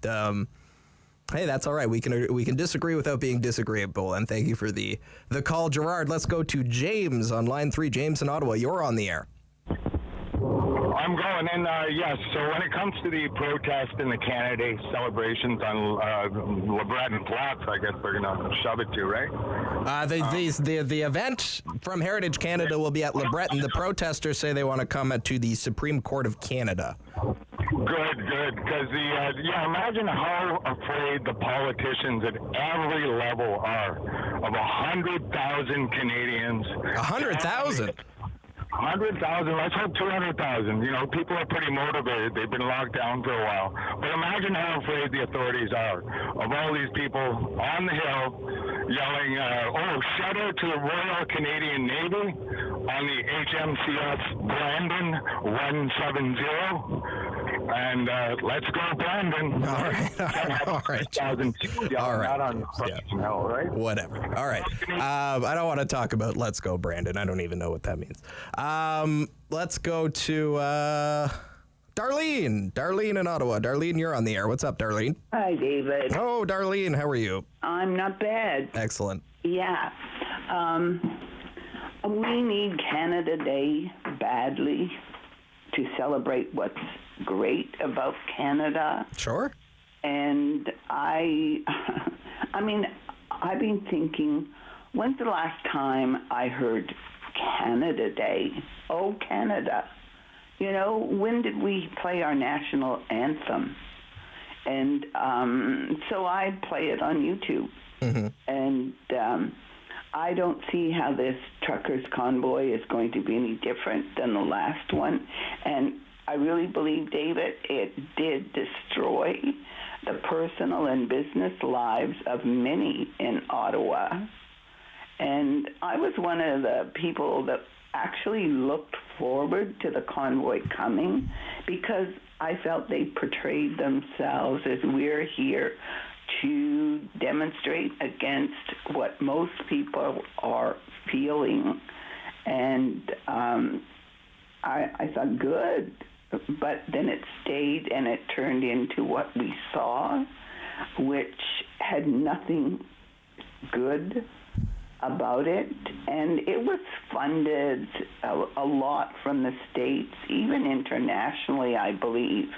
Hey, that's all right. We can disagree without being disagreeable. And thank you for the call, Gerard. Let's go to James on line 3. James in Ottawa, you're on the air.
I'm going in, yes. So when it comes to the protest and the Canada Day celebrations on LeBreton Platz, I guess they're going to shove it to, right?
The event from Heritage Canada will be at LeBreton. The protesters say they want to come to the Supreme Court of Canada.
Good. Because imagine how afraid the politicians at every level are of 100,000 Canadians.
100,000?
100,000, let's hope 200,000. People are pretty motivated. They've been locked down for a while. But imagine how afraid the authorities are of all these people on the hill yelling, shout out to the Royal Canadian Navy on the HMCS Brandon 170. And let's go, Brandon.
All right.
Right?
Whatever. All right. I don't want to talk about let's go, Brandon. I don't even know what that means. Let's go to Darlene Darlene. Darlene in Ottawa. Darlene, you're on the air. What's up, Darlene?
Hi, David.
Oh, Darlene, how are you?
I'm not bad.
Excellent.
Yeah. We need Canada Day badly to celebrate what's great about Canada.
Sure.
And I've been thinking, when's the last time I heard Canada Day? Oh, Canada. You know, when did we play our national anthem? And so I'd play it on YouTube.
Mm-hmm.
And I don't see how this truckers' convoy is going to be any different than the last one. And I really believe, David, it did destroy the personal and business lives of many in Ottawa. And I was one of the people that actually looked forward to the convoy coming because I felt they portrayed themselves as we're here to demonstrate against what most people are feeling. And I thought, good. But then it stayed and it turned into what we saw, which had nothing good about it. And it was funded a lot from the States, even internationally, I believe.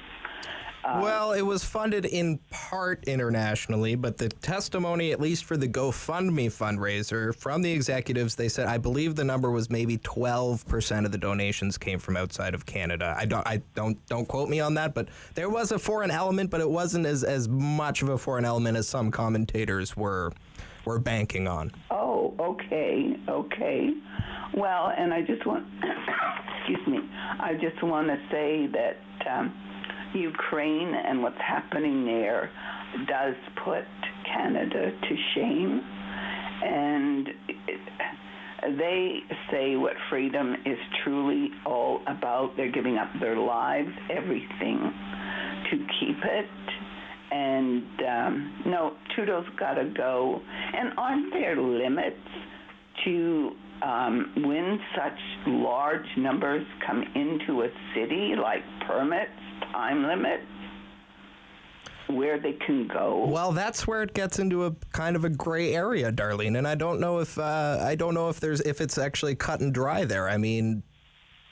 Well, it was funded in part internationally, but the testimony, at least for the GoFundMe fundraiser, from the executives, they said, I believe the number was maybe 12% of the donations came from outside of Canada. Don't quote me on that, but there was a foreign element, but it wasn't as much of a foreign element as some commentators were banking on.
Oh, okay. Well, and I just want, I just want to say that Ukraine and what's happening there does put Canada to shame. And they say what freedom is truly all about. They're giving up their lives, everything, to keep it. And no, Trudeau's got to go. And aren't there limits to when such large numbers come into a city, like permits, time limits, where they can go?
Well, that's where it gets into a kind of a gray area, Darlene. And I don't know if if it's actually cut and dry there. I mean,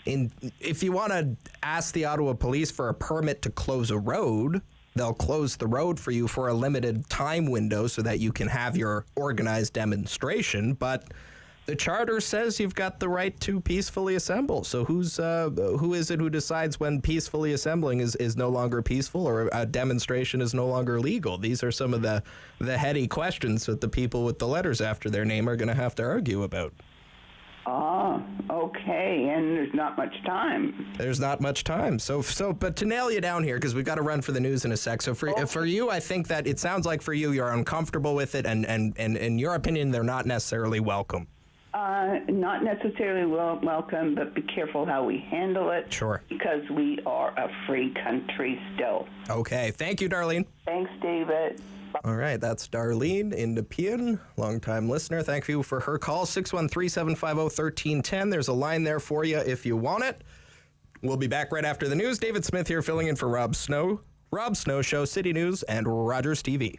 if you want to ask the Ottawa Police for a permit to close a road, they'll close the road for you for a limited time window so that you can have your organized demonstration. But the charter says you've got the right to peacefully assemble. So who is it who decides when peacefully assembling is no longer peaceful or a demonstration is no longer legal? These are some of the heady questions that the people with the letters after their name are going to have to argue about.
Ah, okay, and there's not much time.
There's not much time. So, but to nail you down here, because we've got to run for the news in a sec. So for you, I think that it sounds like for you, you're uncomfortable with it, and in your opinion, they're not necessarily welcome.
Not necessarily welcome, but be careful how we handle it.
Sure.
Because we are a free country still.
Okay. Thank you, Darlene.
Thanks, David.
All right, that's Darlene in Nepean, longtime listener. Thank you for her call, 613-750-1310. There's a line there for you if you want it. We'll be back right after the news. David Smith here filling in for Rob Snow. Rob Snow Show, City News, and Rogers TV.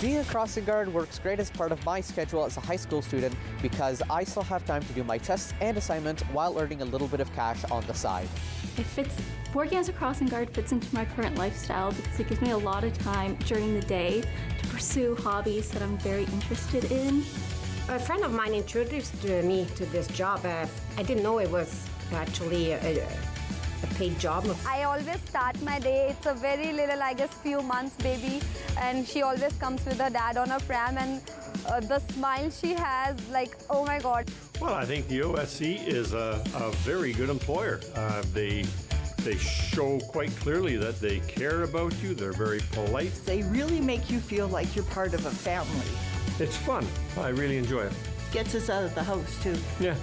Being a crossing guard works great as part of my schedule as a high school student because I still have time to do my tests and assignments while earning a little bit of cash on the side.
Working as a crossing guard fits into my current lifestyle because it gives me a lot of time during the day to pursue hobbies that I'm very interested in.
A friend of mine introduced me to this job. I didn't know it was actually a paid job.
I always start my day. It's a very little, I guess, few months baby, and she always comes with her dad on her pram, and the smile she has, like, oh my God.
Well, I think the OSC is a very good employer. They show quite clearly that they care about you. They're very polite.
They really make you feel like you're part of a family.
It's fun. I really enjoy it.
Gets us out of the house, too.
Yeah.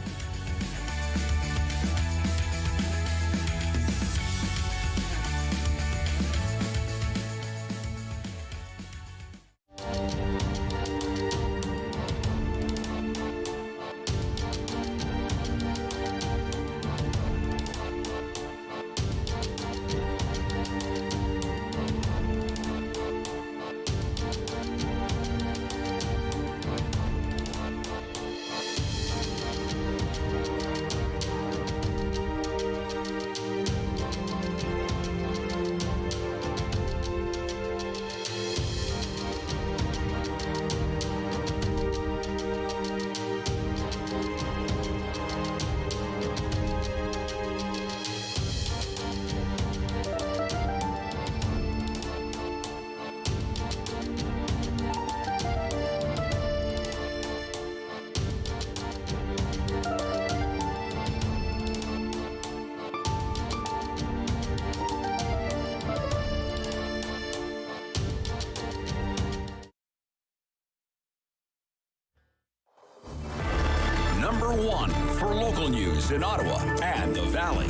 Number 1 for local news in Ottawa and the Valley.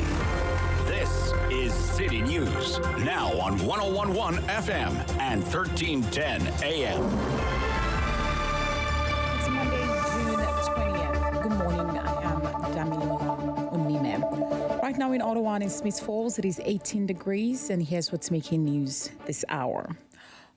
This is City News, now on 101.1 FM and 1310 AM.
It's Monday, June 20th. Good morning. I am Damilola Unime. Right now in Ottawa and in Smith Falls, it is 18 degrees, and here's what's making news this hour.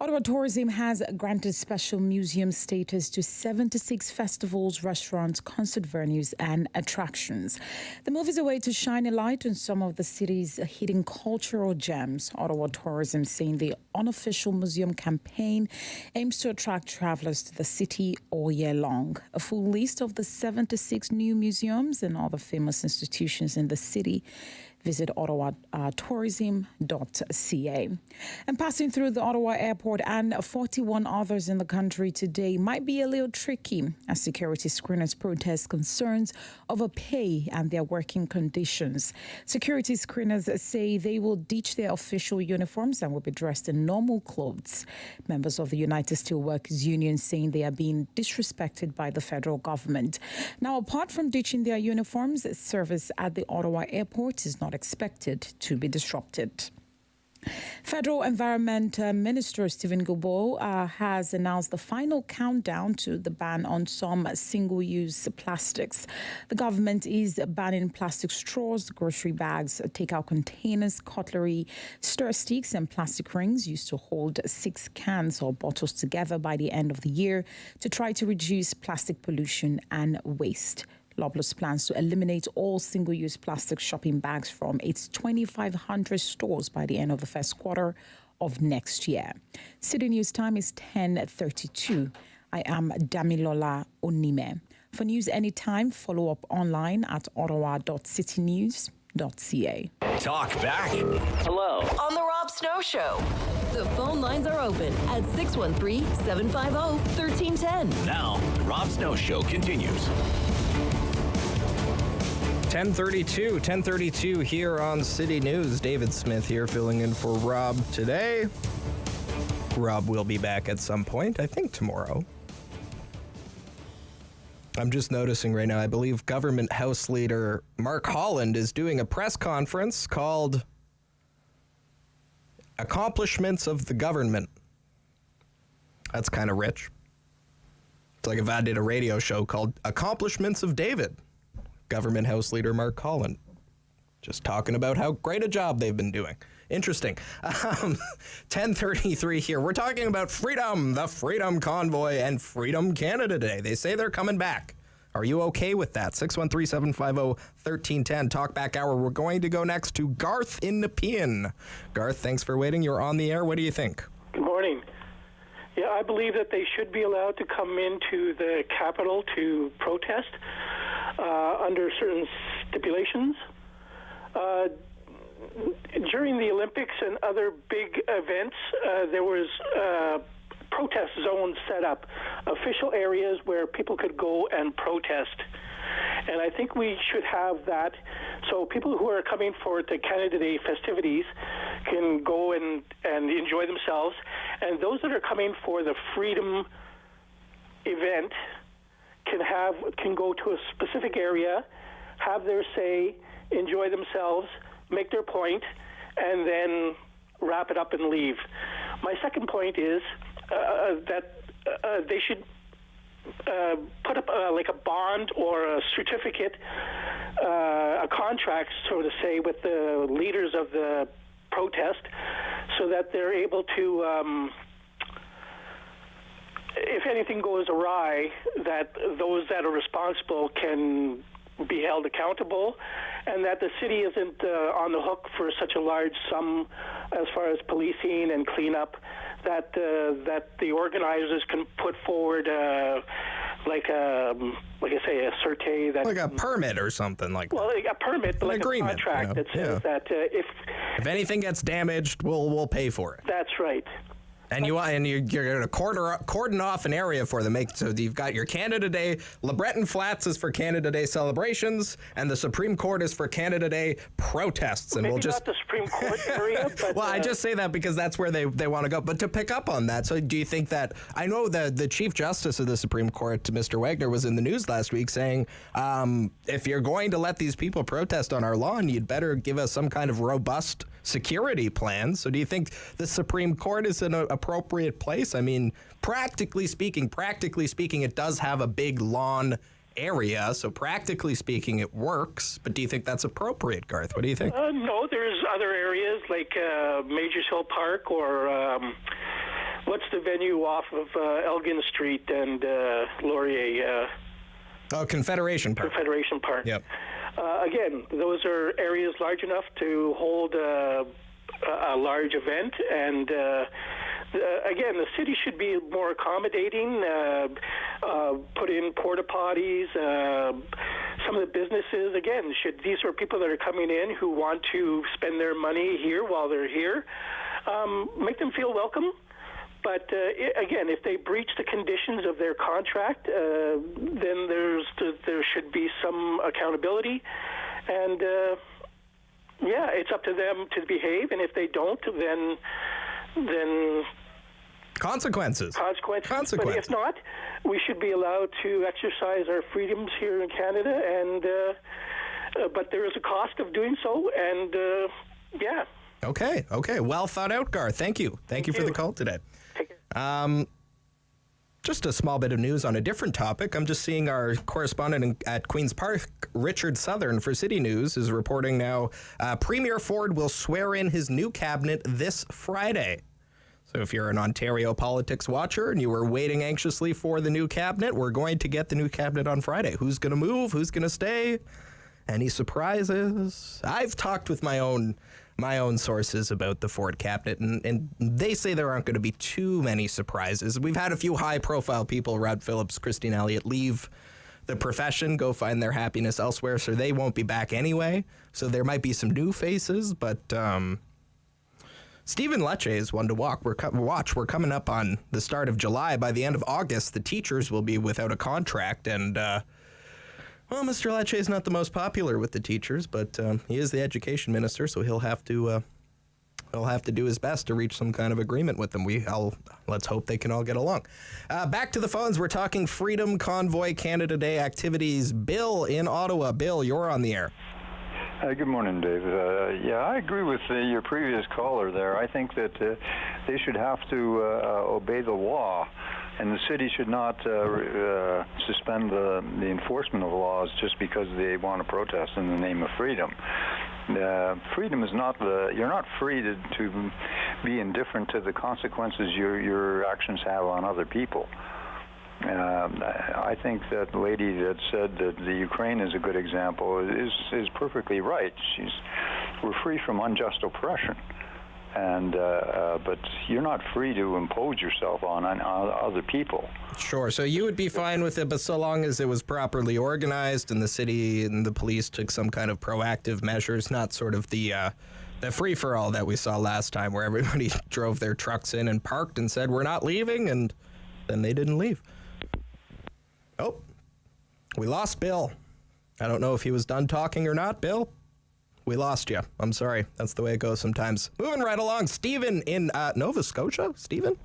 Ottawa Tourism has granted special museum status to 76 festivals, restaurants, concert venues, and attractions. The move is a way to shine a light on some of the city's hidden cultural gems. Ottawa Tourism saying the unofficial museum campaign aims to attract travelers to the city all year long. A full list of the 76 new museums and other famous institutions in the city, visit ottawatourism.ca. And passing through the Ottawa airport and 41 others in the country today might be a little tricky as security screeners protest concerns over pay and their working conditions. Security screeners say they will ditch their official uniforms and will be dressed in normal clothes. Members of the United Steelworkers Union saying they are being disrespected by the federal government. Now, apart from ditching their uniforms, service at the Ottawa airport is not expected to be disrupted. Federal Environment Minister Stephen Guilbeault has announced the final countdown to the ban on some single-use plastics. The government is banning plastic straws, grocery bags, takeout containers, cutlery, stir sticks, and plastic rings used to hold 6 cans or bottles together by the end of the year to try to reduce plastic pollution and waste. Loblaws plans to eliminate all single-use plastic shopping bags from its 2,500 stores by the end of the first quarter of next year. City News time is 10:32. I am Damilola Onime. For news anytime, follow up online at ottawa.citynews.ca.
Talk back.
Hello. On the Rob Snow Show. The phone lines are open at 613-750-1310.
Now, the Rob Snow Show continues.
10:32 here on City News. David Smith here filling in for Rob today. Rob will be back at some point, I think tomorrow. I'm just noticing right now, I believe Government House Leader Mark Holland is doing a press conference called Accomplishments of the Government. That's kind of rich. It's like if I did a radio show called Accomplishments of David. Government House Leader Mark Holland. Just talking about how great a job they've been doing. Interesting. 10:33 here. We're talking about freedom, the Freedom Convoy, and Freedom Canada Day. They say they're coming back. Are you okay with that? 613-750-1310. Talkback hour. We're going to go next to Garth in Nepean. Garth, thanks for waiting. You're on the air. What do you think?
Good morning. Yeah, I believe that they should be allowed to come into the Capitol to protest under certain stipulations. During the Olympics and other big events, there was protest zones set up, official areas where people could go and protest. And I think we should have that so people who are coming for the Canada Day festivities can go and enjoy themselves. And those that are coming for the Freedom event can go to a specific area, have their say, enjoy themselves, make their point, and then wrap it up and leave. My second point is that they should put up like a bond or a certificate, a contract, so to say, with the leaders of the protest so that they're able to if anything goes awry, that those that are responsible can be held accountable, and that the city isn't on the hook for such a large sum as far as policing and cleanup, that the organizers can put forward like I say, a certe that,
like a permit or something like that.
Well, a permit, but like
agreement,
a contract that says that if
anything gets damaged, we'll pay for it.
That's right.
And you're going to cordon off an area for them. So you've got your Canada Day. LeBreton Flats is for Canada Day celebrations, and the Supreme Court is for Canada Day protests. And
Maybe
we'll just
not the Supreme Court area, but
well, I just say that because that's where they want to go. But to pick up on that, so do you think that I know the Chief Justice of the Supreme Court, Mr. Wagner, was in the news last week saying, if you're going to let these people protest on our lawn, you'd better give us some kind of robust security plan. So do you think the Supreme Court is an appropriate place? I mean, practically speaking, it does have a big lawn area, so practically speaking, it works. But do you think that's appropriate, Garth? What do you think?
No, there's other areas like Majors Hill Park or what's the venue off of Elgin Street and Laurier?
Confederation Park.
Confederation Park.
Yep.
Again, those are areas large enough to hold a large event, and again, the city should be more accommodating, put in porta potties. Some of the businesses, again, these are people that are coming in who want to spend their money here while they're here. Make them feel welcome. But again, if they breach the conditions of their contract, then there should be some accountability, and it's up to them to behave. And if they don't, then
consequences.
But if not, we should be allowed to exercise our freedoms here in Canada. And but there is a cost of doing so, and
Okay. Well thought out, Garth. Thank you for the call today. Just a small bit of news on a different topic. I'm just seeing our correspondent at Queen's Park, Richard Southern for City News, is reporting now Premier Ford will swear in his new cabinet this Friday. So if you're an Ontario politics watcher and you were waiting anxiously for the new cabinet, we're going to get the new cabinet on Friday. Who's going to move? Who's going to stay? Any surprises? I've talked with my own sources about the Ford cabinet, and they say there aren't going to be too many surprises. We've had a few high-profile people, Rod Phillips, Christine Elliott, leave the profession, go find their happiness elsewhere, so they won't be back anyway. So there might be some new faces, but Stephen Lecce is one to watch. We're coming up on the start of July. By the end of August, the teachers will be without a contract, and well, Mr. Lecce is not the most popular with the teachers, but he is the education minister, so he'll have to do his best to reach some kind of agreement with them. Let's hope they can all get along. Back to the phones. We're talking Freedom Convoy Canada Day activities. Bill in Ottawa. Bill, you're on the air.
Good morning, Dave. I agree with your previous caller there. I think that they should have to obey the law, and the city should not suspend the enforcement of laws just because they want to protest in the name of freedom. Freedom is not you're not free to be indifferent to the consequences your actions have on other people. I think that lady that said that the Ukraine is a good example is perfectly right. We're free from unjust oppression, and but you're not free to impose yourself on other people.
Sure. So you would be fine with it, but so long as it was properly organized and the city and the police took some kind of proactive measures, not sort of the free-for-all that we saw last time where everybody drove their trucks in and parked and said, we're not leaving, and then they didn't leave. Oh, we lost Bill. I don't know if he was done talking or not. Bill, we lost you. I'm sorry. That's the way it goes sometimes. Moving right along. Stephen in Nova Scotia. Stephen?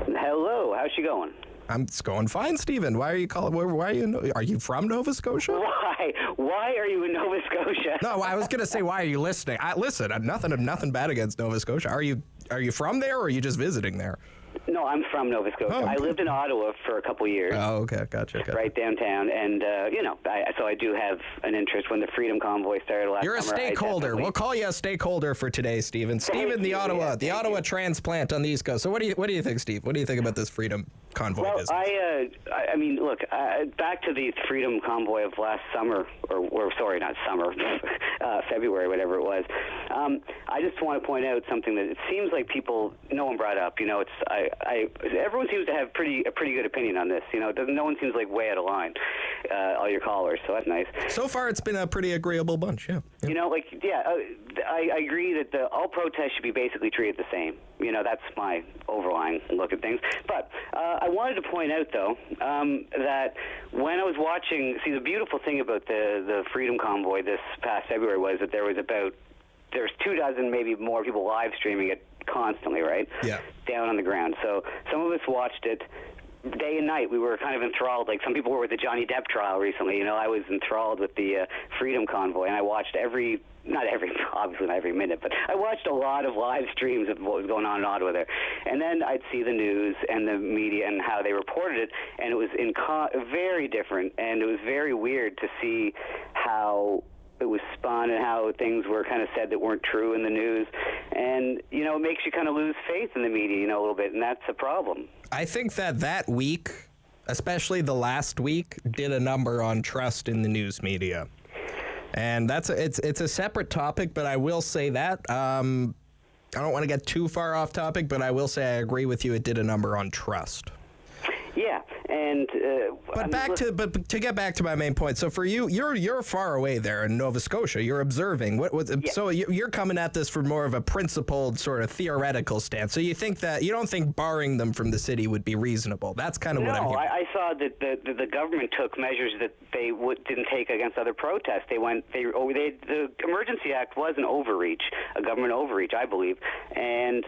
Hello. How's she going?
It's going fine, Stephen. Why are you calling? Why are you from Nova Scotia?
Why? Why are you in Nova Scotia?
No, I was going to say, why are you listening? Listen, nothing bad against Nova Scotia. Are you from there, or are you just visiting there?
No, I'm from Nova Scotia.
Oh,
I lived in Ottawa for a couple years.
Oh, okay, gotcha.
Right downtown, and so I do have an interest. When the Freedom Convoy started last summer,
you're a stakeholder. We'll call you a stakeholder for today, Stephen. Stephen, the Ottawa transplant on the East Coast. So what do you think, Steve? What do you think about this Freedom Convoy business?
I mean, look, back to the Freedom Convoy of last summer, or sorry, not summer, February, whatever it was. I just want to point out something that it seems like no one brought up. Everyone seems to have a pretty good opinion on this. No one seems like way out of line. All your callers, so that's nice.
So far, it's been a pretty agreeable bunch. Yeah.
I agree that all protests should be basically treated the same. You know, that's my overlying look at things. But I wanted to point out, though, that when I was watching, the beautiful thing about the Freedom Convoy this past February was that there was 24, maybe more people live streaming it constantly, right?
Yeah.
Down on the ground. So some of us watched it day and night. We were kind of enthralled. Like some people were with the Johnny Depp trial recently. You know, I was enthralled with the Freedom Convoy, and I watched obviously not every minute, but I watched a lot of live streams of what was going on in Ottawa there. And then I'd see the news and the media and how they reported it, and it was very different, and it was very weird to see how it was spun and how things were kind of said that weren't true in the news. And, you know, it makes you kind of lose faith in the media, you know, a little bit, and that's a problem.
I think that week, especially the last week, did a number on trust in the news media. And it's a separate topic, but I will say that. I don't want to get too far off topic, but I will say I agree with you. It did a number on trust.
Yeah, and
but to get back to my main point. So for you, you're far away there in Nova Scotia. You're observing. So you're coming at this from more of a principled sort of theoretical stance. So you don't think barring them from the city would be reasonable. That's kind of what I'm hearing.
No, I saw that the government took measures that they didn't take against other protests. The Emergency Act was an overreach, a government overreach, I believe. And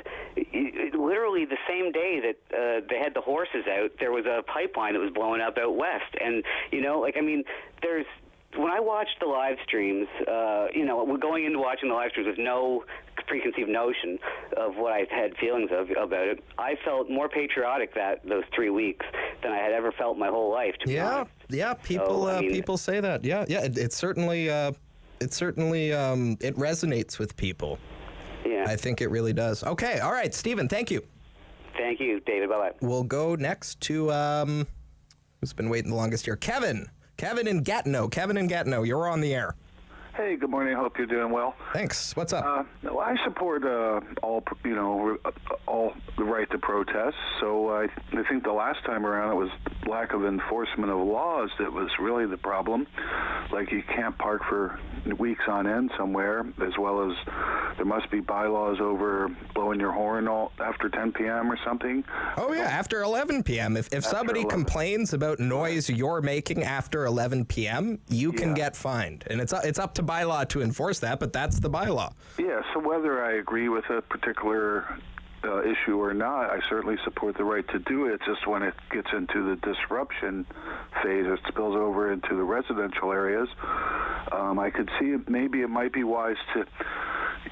literally the same day that they had the horses out, there was a pipeline that was blowing up out west. And, you know, when I watched the live streams, we're going into watching the live streams with no preconceived notion of what I had feelings about it. I felt more patriotic those 3 weeks than I had ever felt my whole life. To be honest.
Yeah. People say that. Yeah. It certainly it resonates with people.
Yeah.
I think it really does. Okay. All right, Stephen. Thank you.
Thank you, David. Bye-bye.
We'll go next to who's been waiting the longest here? Kevin in Gatineau. Kevin in Gatineau, you're on the air.
Hey, good morning. I hope you're doing well.
Thanks. What's up?
I support all the right to protest. So I think the last time around it was lack of enforcement of laws that was really the problem. Like you can't park for weeks on end somewhere, as well as there must be bylaws over blowing your horn after 10 p.m. or something.
Oh yeah, after 11 p.m. If somebody complains about noise you're making after 11 p.m., you can get fined, and it's up to bylaw to enforce that, but that's the bylaw.
Yeah, so whether I agree with a particular issue or not, I certainly support the right to do it. It's just when it gets into the disruption phase, it spills over into the residential areas, I could see maybe it might be wise to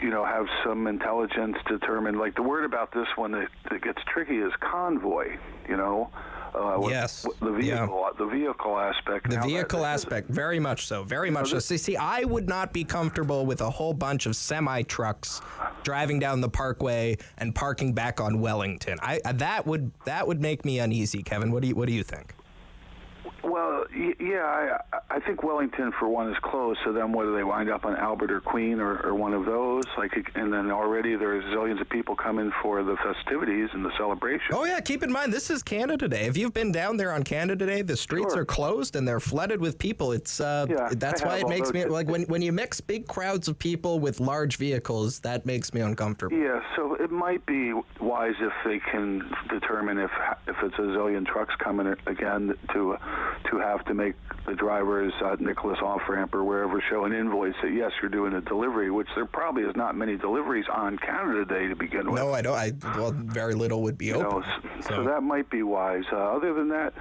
have some intelligence determine, like the word about this one that gets tricky is convoy,
yes.
The vehicle aspect.
The vehicle aspect, very much so, very much so. See, I would not be comfortable with a whole bunch of semi-trucks driving down the parkway and parking back on Wellington. That would make me uneasy, Kevin. What do you think?
Well, yeah, I think Wellington, for one, is closed, so then whether they wind up on Albert or Queen or one of those, and then already there's zillions of people coming for the festivities and the celebration.
Oh, yeah, keep in mind, this is Canada Day. If you've been down there on Canada Day, the streets are closed and they're flooded with people. It's that's why it makes me, like, when you mix big crowds of people with large vehicles, that makes me uncomfortable.
Yeah, so it might be wise if they can determine if it's a zillion trucks coming again to have to make the drivers at Nicholas off-ramp or wherever show an invoice that, yes, you're doing a delivery, which there probably is not many deliveries on Canada Day to begin with.
No, I don't. Well, very little would be open.
So that might be wise. Other than that,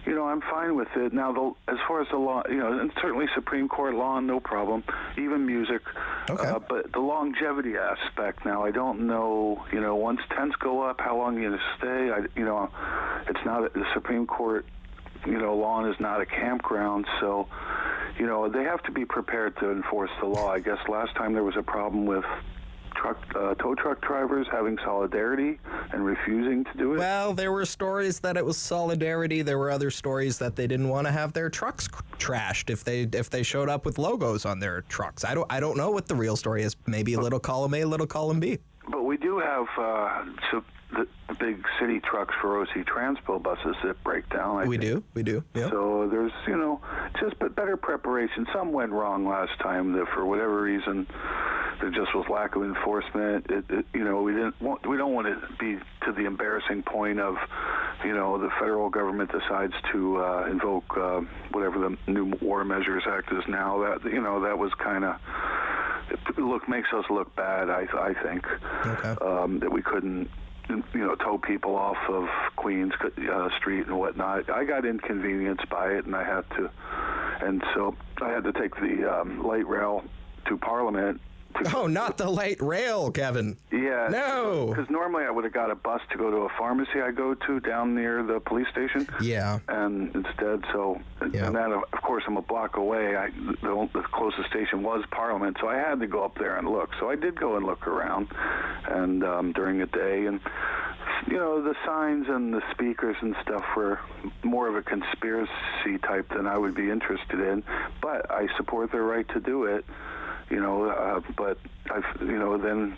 I'm fine with it. Now, as far as the law, and certainly Supreme Court law, no problem. Even music.
Okay.
But the longevity aspect, now, I don't know, once tents go up, how long you're going to stay. It's not the Supreme Court. Lawn is not a campground, so, they have to be prepared to enforce the law. I guess last time there was a problem with tow truck drivers having solidarity and refusing to do it.
Well, there were stories that it was solidarity. There were other stories that they didn't want to have their trucks trashed if they showed up with logos on their trucks. I don't know what the real story is. Maybe a little column A, a little column B.
But we do have the big city trucks for OC Transpo buses that break down.
We do, yeah.
So there's, just better preparation. Some went wrong last time that for whatever reason there just was lack of enforcement. We don't want to be to the embarrassing point of, the federal government decides to invoke whatever the new War Measures Act is now. That was kind of makes us look bad. I think that we couldn't, tow people off of Queens Street and whatnot. I got inconvenienced by it, and so I had to take the light rail to Parliament.
Oh, not the light rail, Kevin.
Yeah.
No.
Because normally I would have got a bus to go to a pharmacy I go to down near the police station.
Yeah.
And instead, and that, of course, I'm a block away. The closest station was Parliament, so I had to go up there and look. So I did go and look around, and during the day, and the signs and the speakers and stuff were more of a conspiracy type than I would be interested in. But I support their right to do it. But then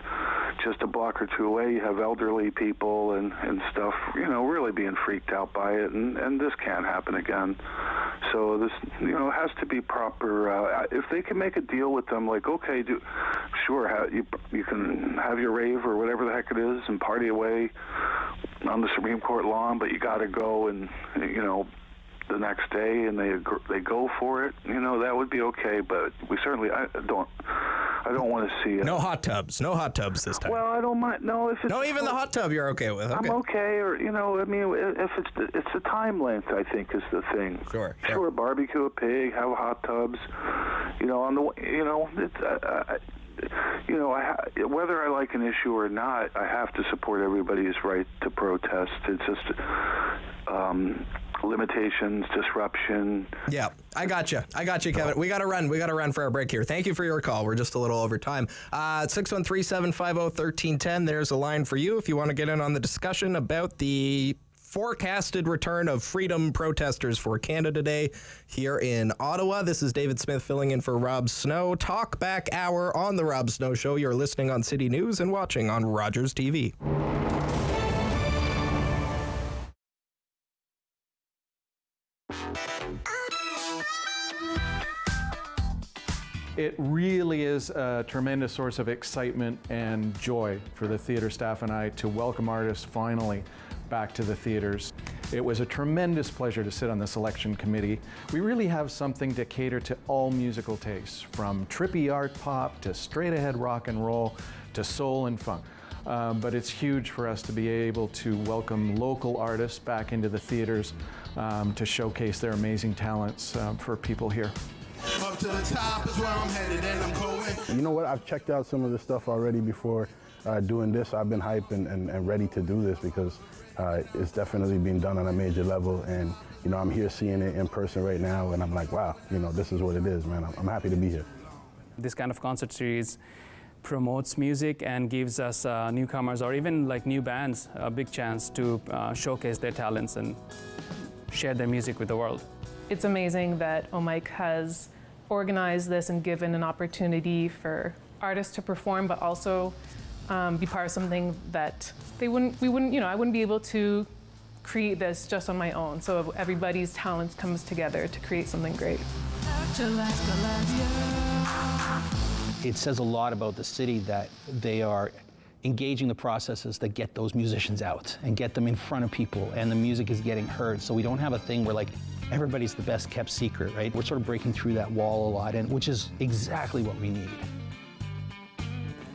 just a block or two away, you have elderly people and stuff, really being freaked out by it, and this can't happen again. So this, has to be proper. If they can make a deal with them, like, okay, sure, you can have your rave or whatever the heck it is and party away on the Supreme Court lawn, but you got to go and, the next day, and they go for it, that would be okay. But we certainly, I don't want to see it.
No hot tubs this time.
Well, I don't mind. No, if it's
even the hot tub you're okay with. Okay.
I'm okay, or if it's the time length, I think is the thing.
Sure.
Barbecue a pig, have hot tubs. Whether I like an issue or not, I have to support everybody's right to protest. It's just limitations, disruption.
Yeah, I got you, Kevin. We got to run for our break here. Thank you for your call. We're just a little over time. 613-750-1310. There's a line for you if you want to get in on the discussion about the forecasted return of freedom protesters for Canada Day here in Ottawa. This is David Smith filling in for Rob Snow. Talk Back Hour on the Rob Snow Show. You're listening on City News and watching on Rogers TV.
It really is a tremendous source of excitement and joy for the theater staff and I to welcome artists finally back to the theaters. It was a tremendous pleasure to sit on the selection committee. We really have something to cater to all musical tastes, from trippy art pop to straight ahead rock and roll to soul and funk. But it's huge for us to be able to welcome local artists back into the theaters to showcase their amazing talents for people here.
Up to the top is where I'm headed and I'm going.
You know what? I've checked out some of the stuff already before doing this. I've been hyped and ready to do this because it's definitely being done on a major level. And, I'm here seeing it in person right now. And I'm like, wow, this is what it is, man. I'm happy to be here.
This kind of concert series promotes music and gives us newcomers or even like new bands a big chance to showcase their talents and share their music with the world.
It's amazing that OMIC has organized this and given an opportunity for artists to perform, but also be part of something that I wouldn't be able to create this just on my own. So everybody's talents comes together to create something great.
It says a lot about the city that they are engaging the processes that get those musicians out and get them in front of people, and the music is getting heard. So we don't have a thing where everybody's the best kept secret, right? We're sort of breaking through that wall a lot, and which is exactly what we need.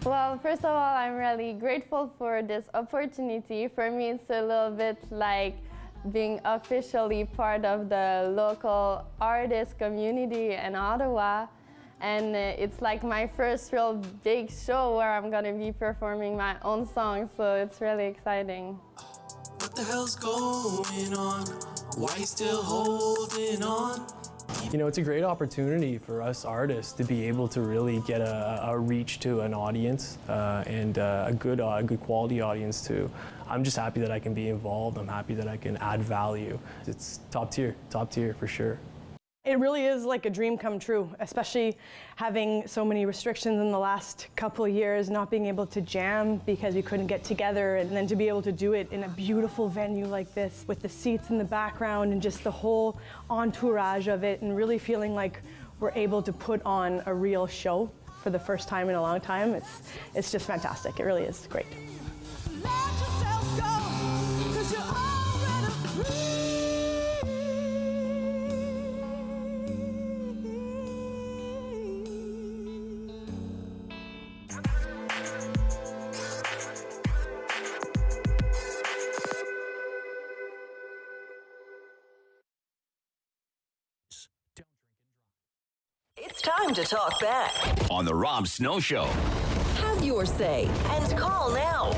Well, first of all, I'm really grateful for this opportunity. For me, it's a little bit like being officially part of the local artist community in Ottawa. And it's like my first real big show where I'm gonna be performing my own songs, so it's really exciting.
What the hell's going on? Why you still holding on?
It's a great opportunity for us artists to be able to really get a reach to an audience and a good quality audience too. I'm just happy that I can be involved. I'm happy that I can add value. It's top tier for sure.
It really is like a dream come true, especially having so many restrictions in the last couple of years, not being able to jam because we couldn't get together, and then to be able to do it in a beautiful venue like this with the seats in the background and just the whole entourage of it, and really feeling like we're able to put on a real show for the first time in a long time. It's just fantastic. It really is great.
It's time to talk back.
On the Rob Snow Show.
Have your say and call now.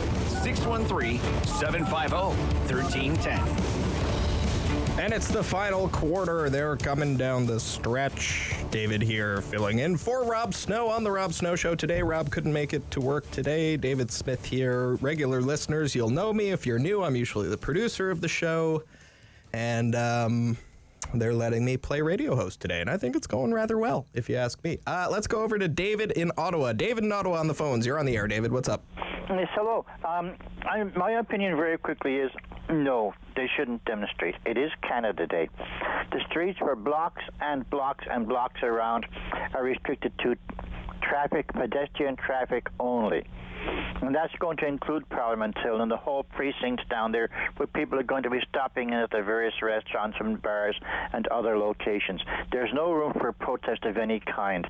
613-750-1310.
And it's the final quarter. They're coming down the stretch. David here filling in for Rob Snow on the Rob Snow Show today. Rob couldn't make it to work today. David Smith here. Regular listeners, you'll know me. If you're new, I'm usually the producer of the show. And they're letting me play radio host today, and I think it's going rather well, if you ask me. Let's go over to David in Ottawa. David in Ottawa on the phones. You're on the air, David. What's up?
Yes, hello. My opinion very quickly is no, they shouldn't demonstrate. It is Canada Day. The streets where blocks and blocks and blocks around are restricted to traffic, pedestrian traffic only. And that's going to include Parliament Hill and the whole precinct down there where people are going to be stopping in at the various restaurants and bars and other locations. There's no room for protest of any kind.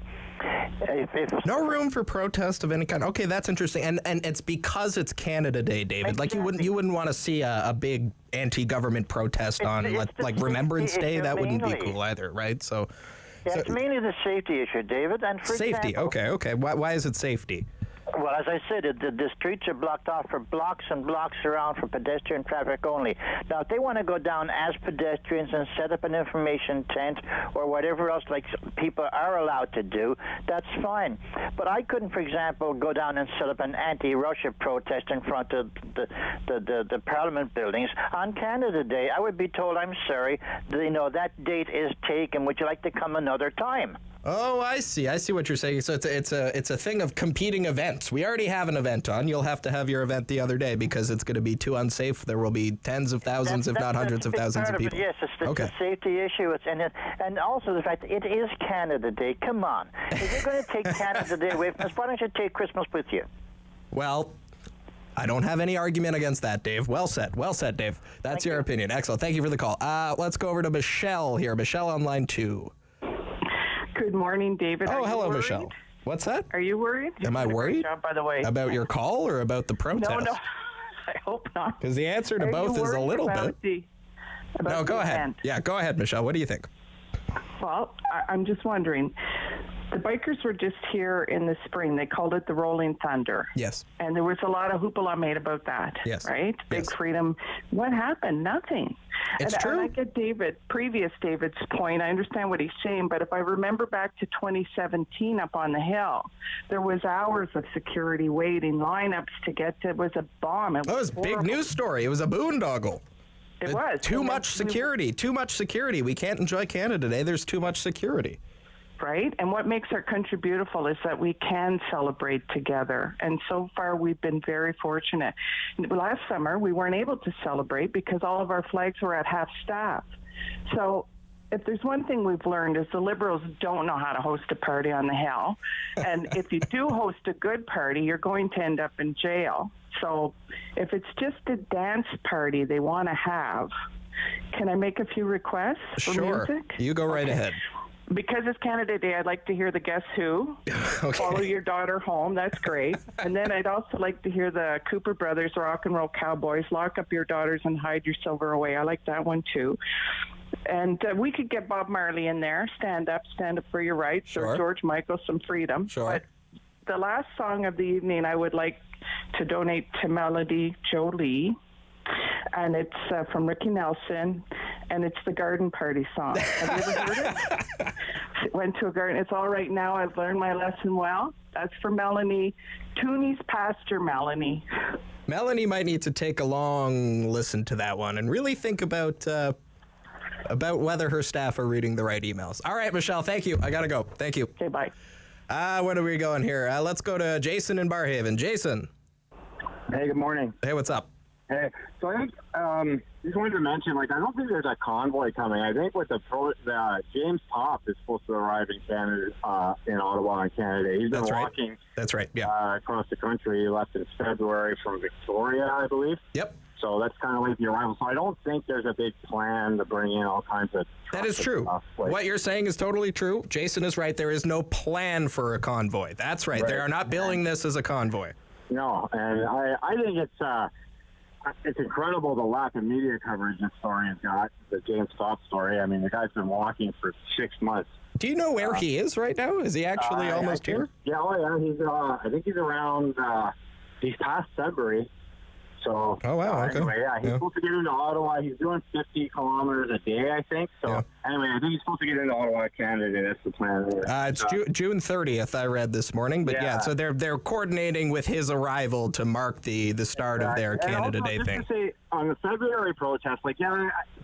No room for protest of any kind. Okay, that's interesting. And it's because it's Canada Day, David.
Exactly.
Like you wouldn't want to see a big anti-government protest on like Remembrance Day. That wouldn't be cool either, right? So
it's mainly the safety issue, David. And for
safety.
Example,
Okay. Why is it safety?
Well, as I said, the streets are blocked off for blocks and blocks around for pedestrian traffic only. Now, if they want to go down as pedestrians and set up an information tent or whatever else like people are allowed to do, that's fine. But I couldn't, for example, go down and set up an anti-Russia protest in front of the Parliament buildings on Canada Day. I would be told, I'm sorry, that date is taken. Would you like to come another time?
Oh, I see what you're saying. So it's a thing of competing events. We already have an event on. You'll have to have your event the other day because it's going to be too unsafe. There will be tens of thousands, if not hundreds of thousands of people.
Yes, it's a safety issue. And also the fact that it is Canada Day. Come on. If you're going to take Canada Day away from us, why don't you take Christmas with you?
Well, I don't have any argument against that, Dave. Well said, Dave. That's your opinion. Excellent. Thank you for the call. Let's go over to Michelle here. Michelle on line 2.
Good morning, David.
Oh, hello, Michelle. What's that?
Are you worried?
Am I worried?
Job, by the way.
About your call or about the protest?
No. I hope not.
Because the answer to both is a little bit. No, go ahead. Yeah, go ahead, Michelle. What do you think?
Well, I'm just wondering. The bikers were just here in the spring. They called it the Rolling Thunder.
Yes.
And there was a lot of hoopla made about that.
Yes.
Right? Big freedom. What happened? Nothing.
It's true.
And I get previous David's point. I understand what he's saying, but if I remember back to 2017 up on the Hill, there was hours of security waiting, lineups to get to. It was a bomb. It was
a big news story. It was a boondoggle.
It was.
Too much security. Too much security. We can't enjoy Canada Day. There's too much security.
Right? And what makes our country beautiful is that we can celebrate together. And so far, we've been very fortunate. Last summer, we weren't able to celebrate because all of our flags were at half staff. So if there's one thing we've learned is the Liberals don't know how to host a party on the Hill. And if you do host a good party, you're going to end up in jail. So if it's just a dance party they want to have, can I make a few requests for music?
You go right ahead.
Because it's Canada Day, I'd like to hear the Guess Who.
Okay.
Follow Your Daughter Home. That's great. And then I'd also like to hear the Cooper Brothers, Rock and Roll Cowboys, Lock Up Your Daughters and Hide Your Silver Away. I like that one, too. And we could get Bob Marley in there. Stand up for your rights.
Sure.
Or George Michael, Some Freedom.
Sure.
But the last song of the evening, I would like to donate to Melody Jolie. And it's from Ricky Nelson, and it's the Garden Party song. Have you ever heard it? Went to a garden. It's all right now. I've learned my lesson well. That's for Melanie. Tooney's pastor, Melanie.
Melanie might need to take a long listen to that one and really think about whether her staff are reading the right emails. All right, Michelle, thank you. I got to go. Thank you.
Okay, bye.
When are we going here? Let's go to Jason in Barhaven. Jason.
Hey, good morning.
Hey, what's up?
Hey, so I think just wanted to mention, I don't think there's a convoy coming. I think with the James Pop is supposed to arrive in Canada, in Ottawa in Canada. He's been walking.
That's right. Yeah.
Across the country. He left in February from Victoria, I believe.
Yep.
So that's kind of like the arrival. So I don't think there's a big plan to bring in all kinds of.
That is true. What you're saying is totally true. Jason is right. There is no plan for a convoy. That's right. They are not billing this as a convoy.
No, and I think it's incredible the lack of media coverage this story has got, the James Pop story. I mean, the guy's been walking for 6 months.
Do you know where he is right now? Is he actually almost here?
Yeah, he's, I think he's around, he's past Sudbury. So,
oh, wow, okay.
Anyway, he's supposed to get into Ottawa. He's doing 50 kilometers a day, I think. So, anyway, I think he's supposed to get into Ottawa, Canada. That's the plan.
It's June 30th, I read this morning. But so they're coordinating with his arrival to mark the start of their Canada Day thing.
To say, on the February protest,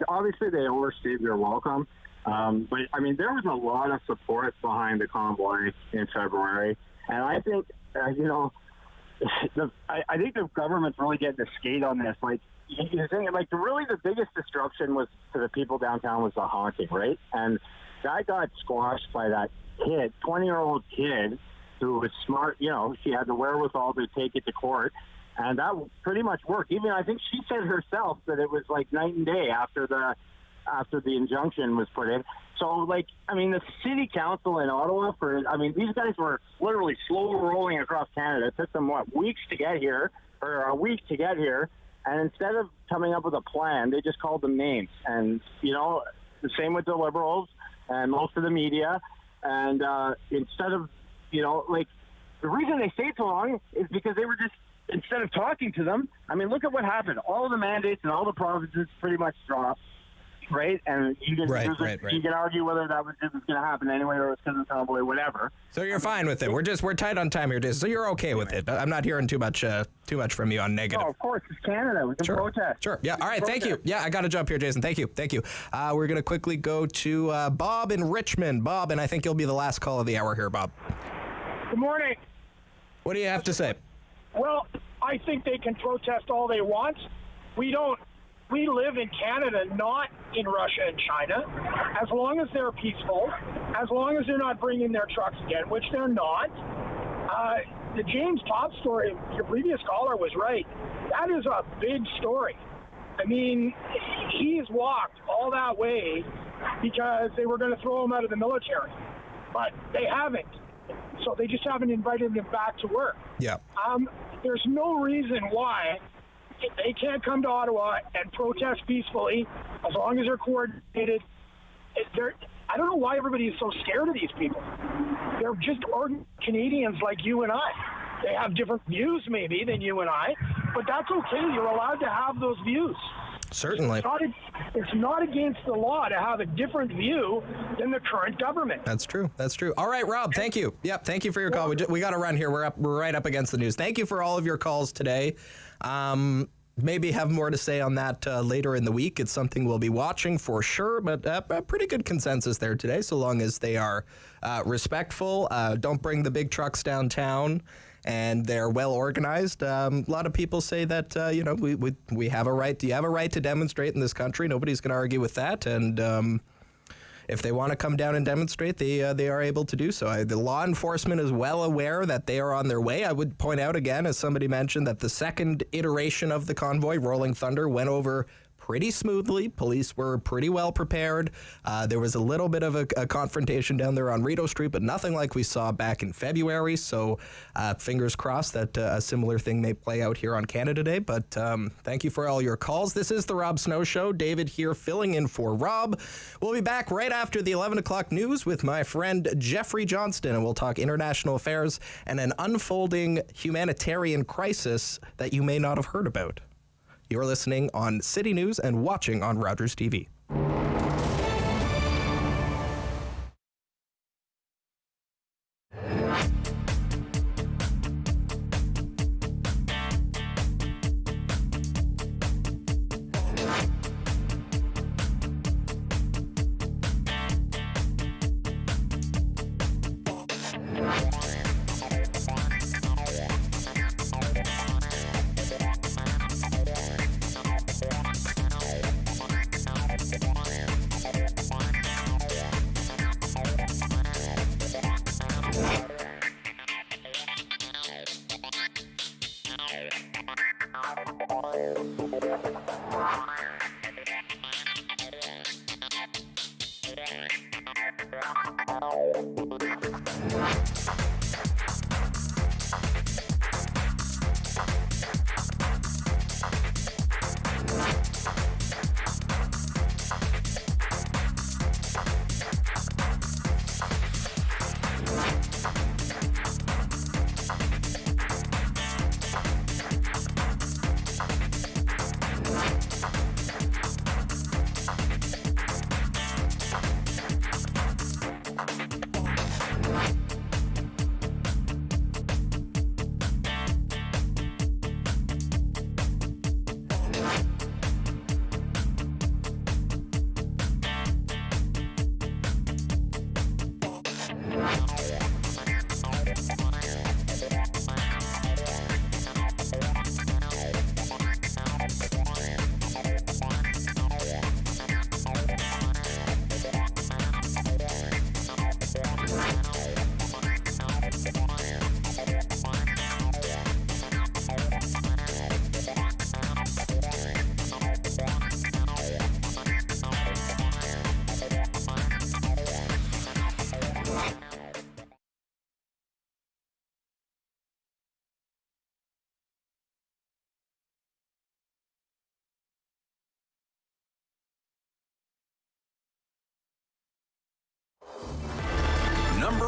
obviously they overstayed their welcome. But, I mean, there was a lot of support behind the convoy in February. And I think, I think the government's really getting to skate on this. The biggest disruption was to the people downtown was the honking, right? And that got squashed by that kid, 20-year-old kid, who was smart. She had the wherewithal to take it to court, and that pretty much worked. Even I think she said herself that it was like night and day after the injunction was put in. So, the city council in Ottawa, these guys were literally slow rolling across Canada. It took them, weeks to get here, or a week to get here. And instead of coming up with a plan, they just called them names. And, the same with the Liberals and most of the media. And instead of, the reason they stayed so long is because they were just, instead of talking to them, look at what happened. All of the mandates and all the provinces pretty much dropped. Right, and you can argue whether that was going to happen anyway or it was because of convoy, whatever.
So you're fine with it. We're tight on time here, Jason. So you're okay with it. I'm not hearing too much from you on negative.
No, of course, it's Canada. We can protest.
Sure. Yeah. All right. Thank you. Yeah, I got to jump here, Jason. Thank you. We're going to quickly go to Bob in Richmond. Bob, and I think you'll be the last call of the hour here, Bob.
Good morning.
What do you have to say?
Well, I think they can protest all they want. We don't. We live in Canada, not in Russia and China. As long as they're peaceful, as long as they're not bringing their trucks again, which they're not. The James Pop story, your previous caller was right. That is a big story. He's walked all that way because they were going to throw him out of the military, but they haven't. So they just haven't invited him back to work.
Yeah.
There's no reason why they can't come to Ottawa and protest peacefully as long as they're coordinated. I don't know why everybody is so scared of these people. They're just ordinary Canadians like you and I. They have different views maybe than you and I, but that's okay. You're allowed to have those views.
Certainly.
It's not against the law to have a different view than the current government.
That's true. All right, Rob, thank you. Yep, thank you for your call. We got to run here. We're right up against the news. Thank you for all of your calls today. Maybe have more to say on that later in the week. It's something we'll be watching for sure, but a pretty good consensus there today, so long as they are respectful, don't bring the big trucks downtown, and they're well organized. A lot of people say that we have a right. You have a right to demonstrate in this country. Nobody's going to argue with that, and if they want to come down and demonstrate, they are able to do so. The law enforcement is well aware that they are on their way. I would point out again, as somebody mentioned, that the second iteration of the convoy, Rolling Thunder, went over pretty smoothly. Police were pretty well prepared. There was a little bit of a confrontation down there on Rideau Street, but nothing like we saw back in February. So fingers crossed that a similar thing may play out here on Canada Day. But thank you for all your calls. This is the Rob Snow Show. David here filling in for Rob. We'll be back right after the 11 o'clock news with my friend Jeffrey Johnston, and we'll talk international affairs and an unfolding humanitarian crisis that you may not have heard about. You're listening on City News and watching on Rogers TV.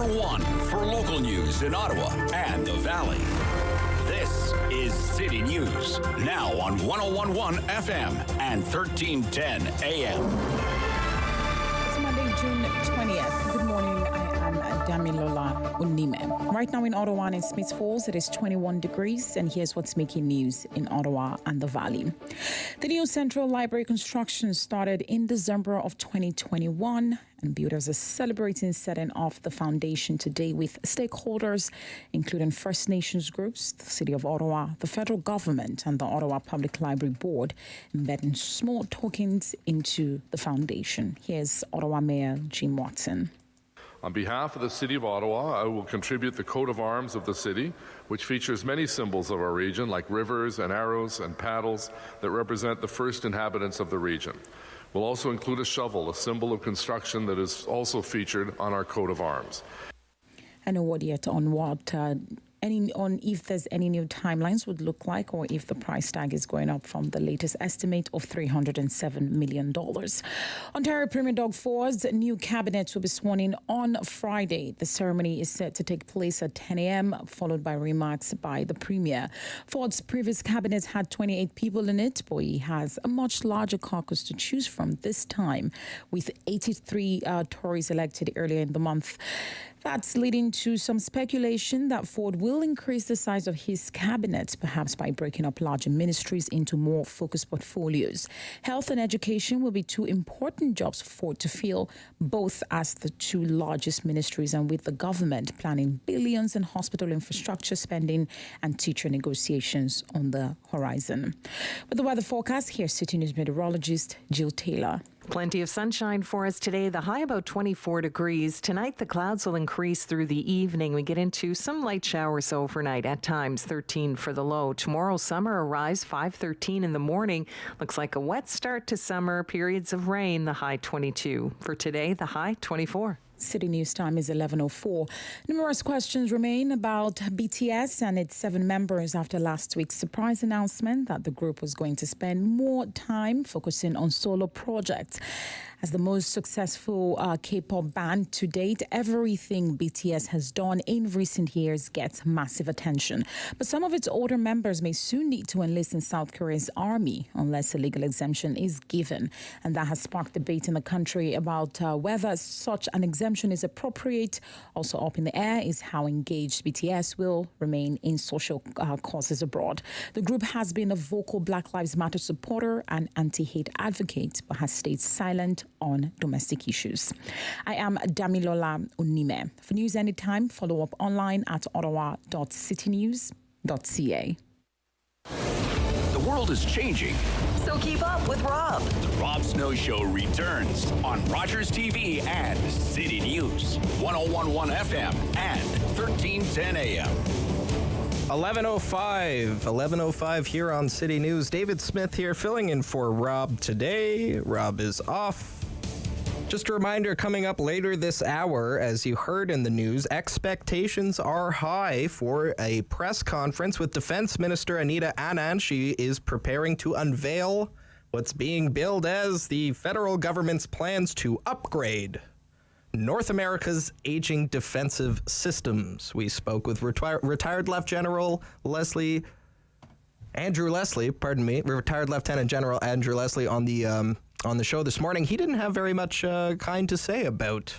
1 for local news in Ottawa and the Valley. This is City News, now on 101.1 FM and 1310 AM.
It's Monday, June 20th. Good morning. I am Damilola Unime. Right now in Ottawa and in Smiths Falls, it is 21 degrees, and here's what's making news in Ottawa and the Valley. The new Central Library construction started in December of 2021, and builders are celebrating setting off the foundation today with stakeholders, including First Nations groups, the City of Ottawa, the federal government, and the Ottawa Public Library Board, embedding small tokens into the foundation. Here's Ottawa Mayor Jim Watson.
On behalf of the City of Ottawa, I will contribute the coat of arms of the city, which features many symbols of our region, like rivers and arrows and paddles that represent the first inhabitants of the region. We'll also include a shovel, a symbol of construction that is also featured on our coat of arms.
And a word yet on what if there's any new timelines would look like, or if the price tag is going up from the latest estimate of $307 million. Ontario Premier Doug Ford's new cabinet will be sworn in on Friday. The ceremony is set to take place at 10 a.m., followed by remarks by the Premier. Ford's previous cabinet had 28 people in it, but he has a much larger caucus to choose from this time, with 83 Tories elected earlier in the month. That's leading to some speculation that Ford will increase the size of his cabinet, perhaps by breaking up larger ministries into more focused portfolios. Health and education will be two important jobs for Ford to fill, both as the two largest ministries, and with the government planning billions in hospital infrastructure spending and teacher negotiations on the horizon. With the weather forecast, here's City News meteorologist Jill Taylor.
Plenty of sunshine for us today, the high about 24 degrees. Tonight, the clouds will increase through the evening. We get into some light showers overnight, at times 13 for the low. Tomorrow, summer, a rise 5:13 in the morning. Looks like a wet start to summer, periods of rain, the high 22. For today, the high 24.
City News time is 11:04. Numerous questions remain about BTS and its 7 members after last week's surprise announcement that the group was going to spend more time focusing on solo projects. As the most successful K-pop band to date, everything BTS has done in recent years gets massive attention. But some of its older members may soon need to enlist in South Korea's army unless a legal exemption is given. And that has sparked debate in the country about whether such an exemption is appropriate. Also up in the air is how engaged BTS will remain in social causes abroad. The group has been a vocal Black Lives Matter supporter and anti-hate advocate, but has stayed silent on domestic issues. I am Damilola Unime. For news anytime, follow up online at ottawa.citynews.ca.
The world is changing.
So keep up with Rob.
The Rob Snow Show returns on Rogers TV and City News, 101.1 FM and 1310 AM.
11:05 here on City News. David Smith here filling in for Rob today. Rob is off. Just a reminder, coming up later this hour, as you heard in the news, expectations are high for a press conference with Defense Minister Anita Anand. She is preparing to unveil what's being billed as the federal government's plans to upgrade North America's aging defensive systems. We spoke with retired Lieutenant General Andrew Leslie on the show this morning. He didn't have very much kind to say about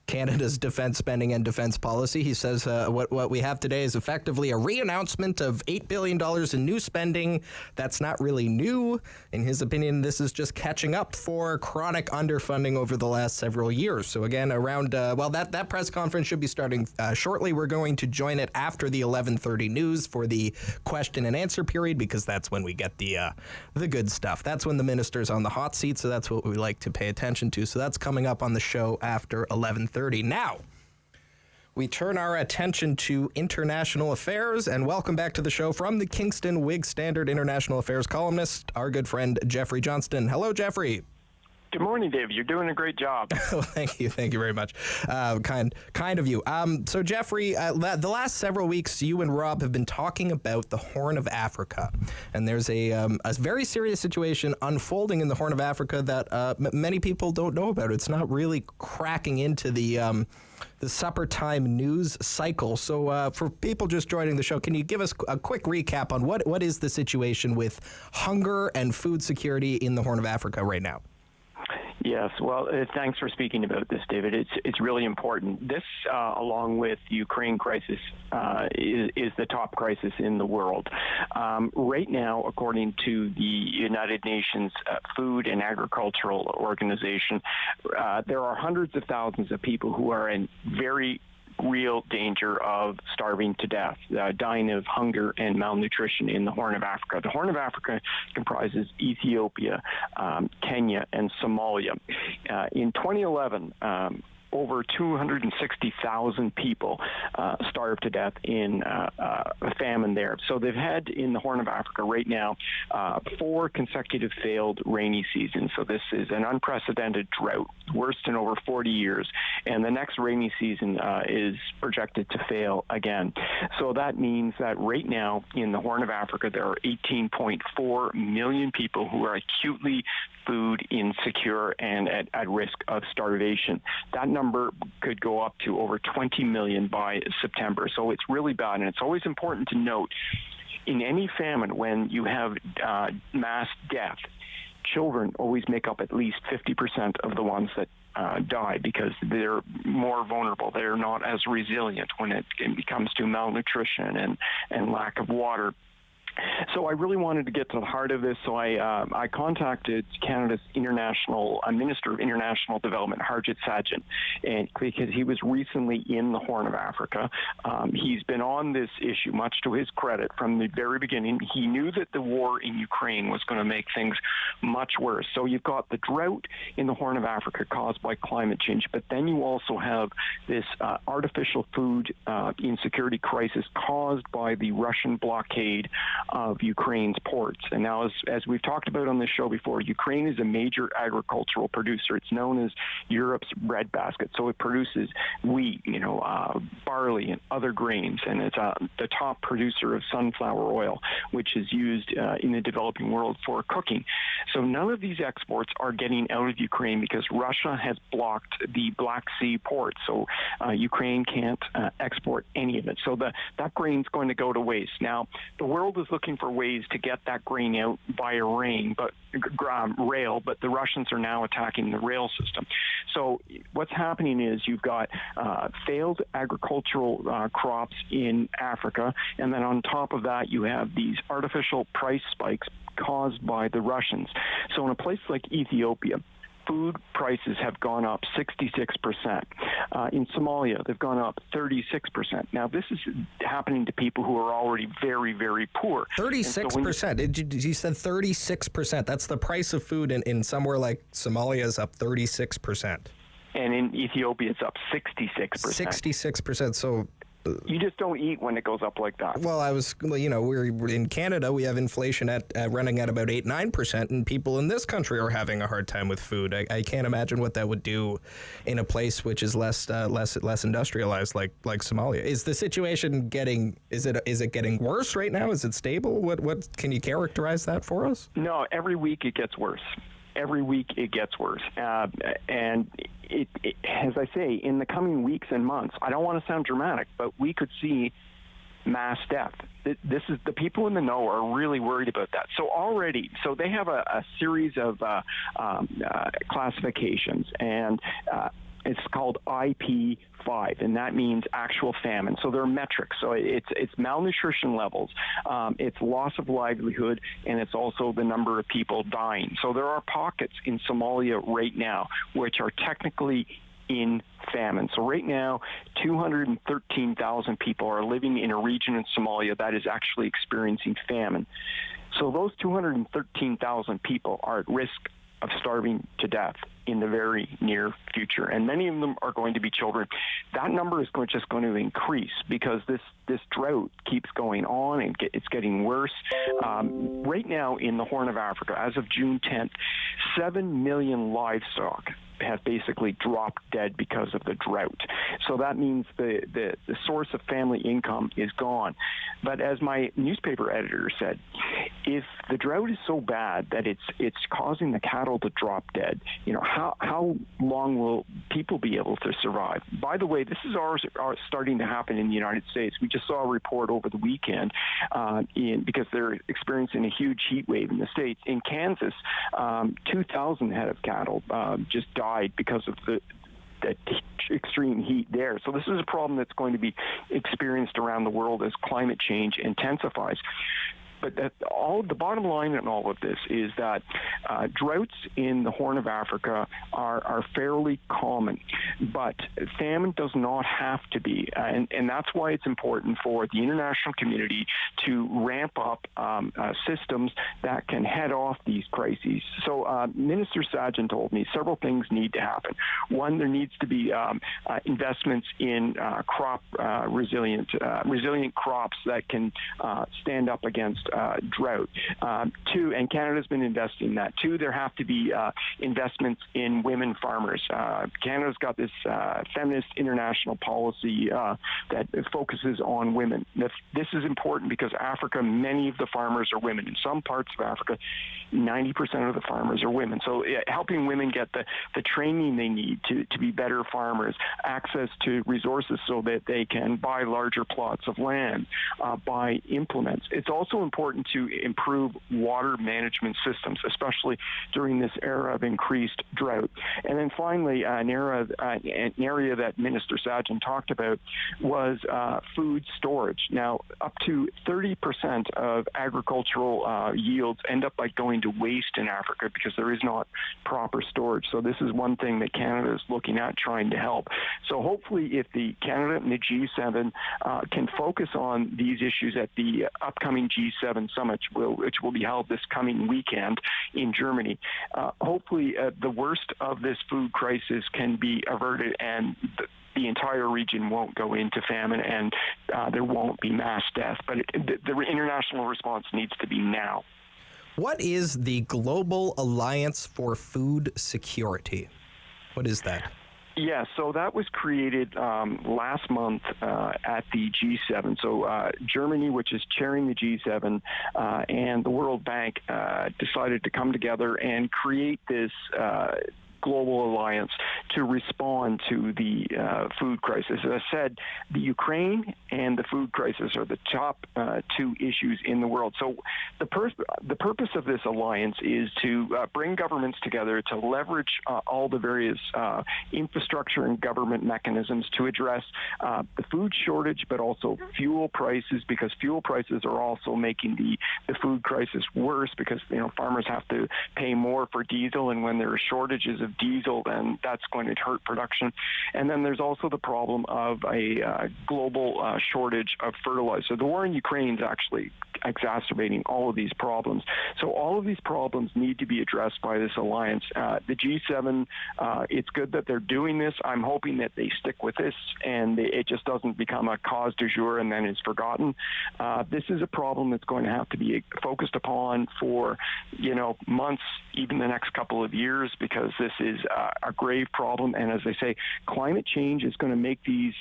Canada's defense spending and defense policy. He says what we have today is effectively a re-announcement of $8 billion in new spending. That's not really new. In his opinion, this is just catching up for chronic underfunding over the last several years. So again, around, that press conference should be starting shortly. We're going to join it after the 11:30 news for the question and answer period, because that's when we get the good stuff. That's when the minister's on the hot seat, so that's what we like to pay attention to. So that's coming up on the show after 11:30. Now, we turn our attention to international affairs, and welcome back to the show from the Kingston Whig Standard international affairs columnist, our good friend Jeffrey Johnston. Hello, Jeffrey.
Good morning, Dave. You're doing a great job.
Thank you very much. Kind of you. So Jeffrey, the last several weeks, you and Rob have been talking about the Horn of Africa, and there's a very serious situation unfolding in the Horn of Africa that many people don't know about. It's not really cracking into the supper time news cycle. So for people just joining the show, can you give us a quick recap on what is the situation with hunger and food security in the Horn of Africa right now?
Yes, well, thanks for speaking about this, David. It's really important. This, along with Ukraine crisis, is the top crisis in the world. Right now, according to the United Nations Food and Agricultural Organization, there are hundreds of thousands of people who are in very real danger of starving to death, dying of hunger and malnutrition in the Horn of Africa. The Horn of Africa comprises Ethiopia, Kenya, and Somalia. In 2011, over 260,000 people starved to death in a famine there. So they've had in the Horn of Africa right now 4 consecutive failed rainy seasons. So this is an unprecedented drought, worst in over 40 years. And the next rainy season is projected to fail again. So that means that right now in the Horn of Africa, there are 18.4 million people who are acutely food insecure and at risk of starvation. That number could go up to over 20 million by September. So it's really bad. And it's always important to note, in any famine, when you have mass death, children always make up at least 50% of the ones that die because they're more vulnerable. They're not as resilient when it comes to malnutrition and lack of water. So I really wanted to get to the heart of this, so I contacted Canada's Minister of International Development, Harjit Sajjan, and because he was recently in the Horn of Africa. He's been on this issue, much to his credit, from the very beginning. He knew that the war in Ukraine was going to make things much worse. So you've got the drought in the Horn of Africa caused by climate change, but then you also have this artificial food insecurity crisis caused by the Russian blockade of Ukraine's ports. And now, as we've talked about on this show before, Ukraine is a major agricultural producer. It's known as Europe's breadbasket. So it produces wheat, barley and other grains, and it's the top producer of sunflower oil, which is used in the developing world for cooking. So none of these exports are getting out of Ukraine because Russia has blocked the Black Sea ports. So Ukraine can't export any of it. So that grain's going to go to waste. Now, the world is looking for ways to get that grain out via rail, but the Russians are now attacking the rail system. So what's happening is you've got failed agricultural crops in Africa, and then on top of that you have these artificial price spikes caused by the Russians. So in a place like Ethiopia, food prices have gone up 66%. In Somalia, they've gone up 36%. Now, this is happening to people who are already very, very poor.
36%? You said 36%. That's the price of food in somewhere like Somalia is up 36%.
And in Ethiopia, it's up 66%.
66%. So
you just don't eat when it goes up like that.
Well, we're in Canada, we have inflation at running at about 8-9%, and people in this country are having a hard time with food. I can't imagine what that would do in a place which is less industrialized like Somalia. Is the situation getting worse right now? Is it stable? What can you characterize that for us?
No, every week it gets worse. Every week it gets worse. And it, as I say, in the coming weeks and months, I don't want to sound dramatic, but we could see mass death. This is the people in the know are really worried about that. So they have a series of classifications, and it's called IP5, and that means actual famine. So there are metrics. So it's malnutrition levels, it's loss of livelihood, and it's also the number of people dying. So there are pockets in Somalia right now which are technically in famine. So right now, 213,000 people are living in a region in Somalia that is actually experiencing famine. So those 213,000 people are at risk of starving to death in the very near future, and many of them are going to be children. That number is just going to increase because this drought keeps going on and it's getting worse. Right now in the Horn of Africa, as of June 10th, 7 million livestock have basically dropped dead because of the drought. So that means the source of family income is gone. But as my newspaper editor said, if the drought is so bad that it's causing the cattle to drop dead, how long will people be able to survive? By the way, this is starting to happen in the United States. We just saw a report over the weekend because they're experiencing a huge heat wave in the States. In Kansas, 2,000 head of cattle just died because of the extreme heat there. So this is a problem that's going to be experienced around the world as climate change intensifies. But the bottom line in all of this is that droughts in the Horn of Africa are fairly common, but famine does not have to be. And that's why it's important for the international community to ramp up systems that can head off these crises. So Minister Sajjan told me several things need to happen. One, there needs to be investments in crop resilient crops that can stand up against drought. Two, and Canada's been investing in that. Two, there have to be investments in women farmers. Canada's got this feminist international policy that focuses on women. This is important because Africa, many of the farmers are women. In some parts of Africa, 90% of the farmers are women. So helping women get the training they need to be better farmers, access to resources so that they can buy larger plots of land, buy implements. It's also important to improve water management systems, especially during this era of increased drought. And then finally, an area that Minister Sajjan talked about was food storage. Now, up to 30% of agricultural yields end up by going to waste in Africa because there is not proper storage. So this is one thing that Canada is looking at trying to help. So hopefully if the Canada and the G7 can focus on these issues at the upcoming G7 summit, which will be held this coming weekend in Germany, hopefully the worst of this food crisis can be averted and the entire region won't go into famine and there won't be mass death. But the international response needs to be now.
What is the Global Alliance for Food Security? What is that?
Yeah, so that was created last month at the G7. So Germany, which is chairing the G7, and the World Bank decided to come together and create this global alliance to respond to the food crisis. As I said, the Ukraine and the food crisis are the top two issues in the world. So the purpose of this alliance is to bring governments together to leverage all the various infrastructure and government mechanisms to address the food shortage, but also fuel prices, because fuel prices are also making the food crisis worse because farmers have to pay more for diesel, and when there are shortages of diesel, then that's going to hurt production. And then there's also the problem of a global shortage of fertilizer. The war in Ukraine is actually exacerbating all of these problems. So all of these problems need to be addressed by this alliance. The G7, it's good that they're doing this. I'm hoping that they stick with this and it just doesn't become a cause du jour and then it's forgotten. This is a problem that's going to have to be focused upon for, months, even the next couple of years, because this is a grave problem. And as I say, climate change is going to make these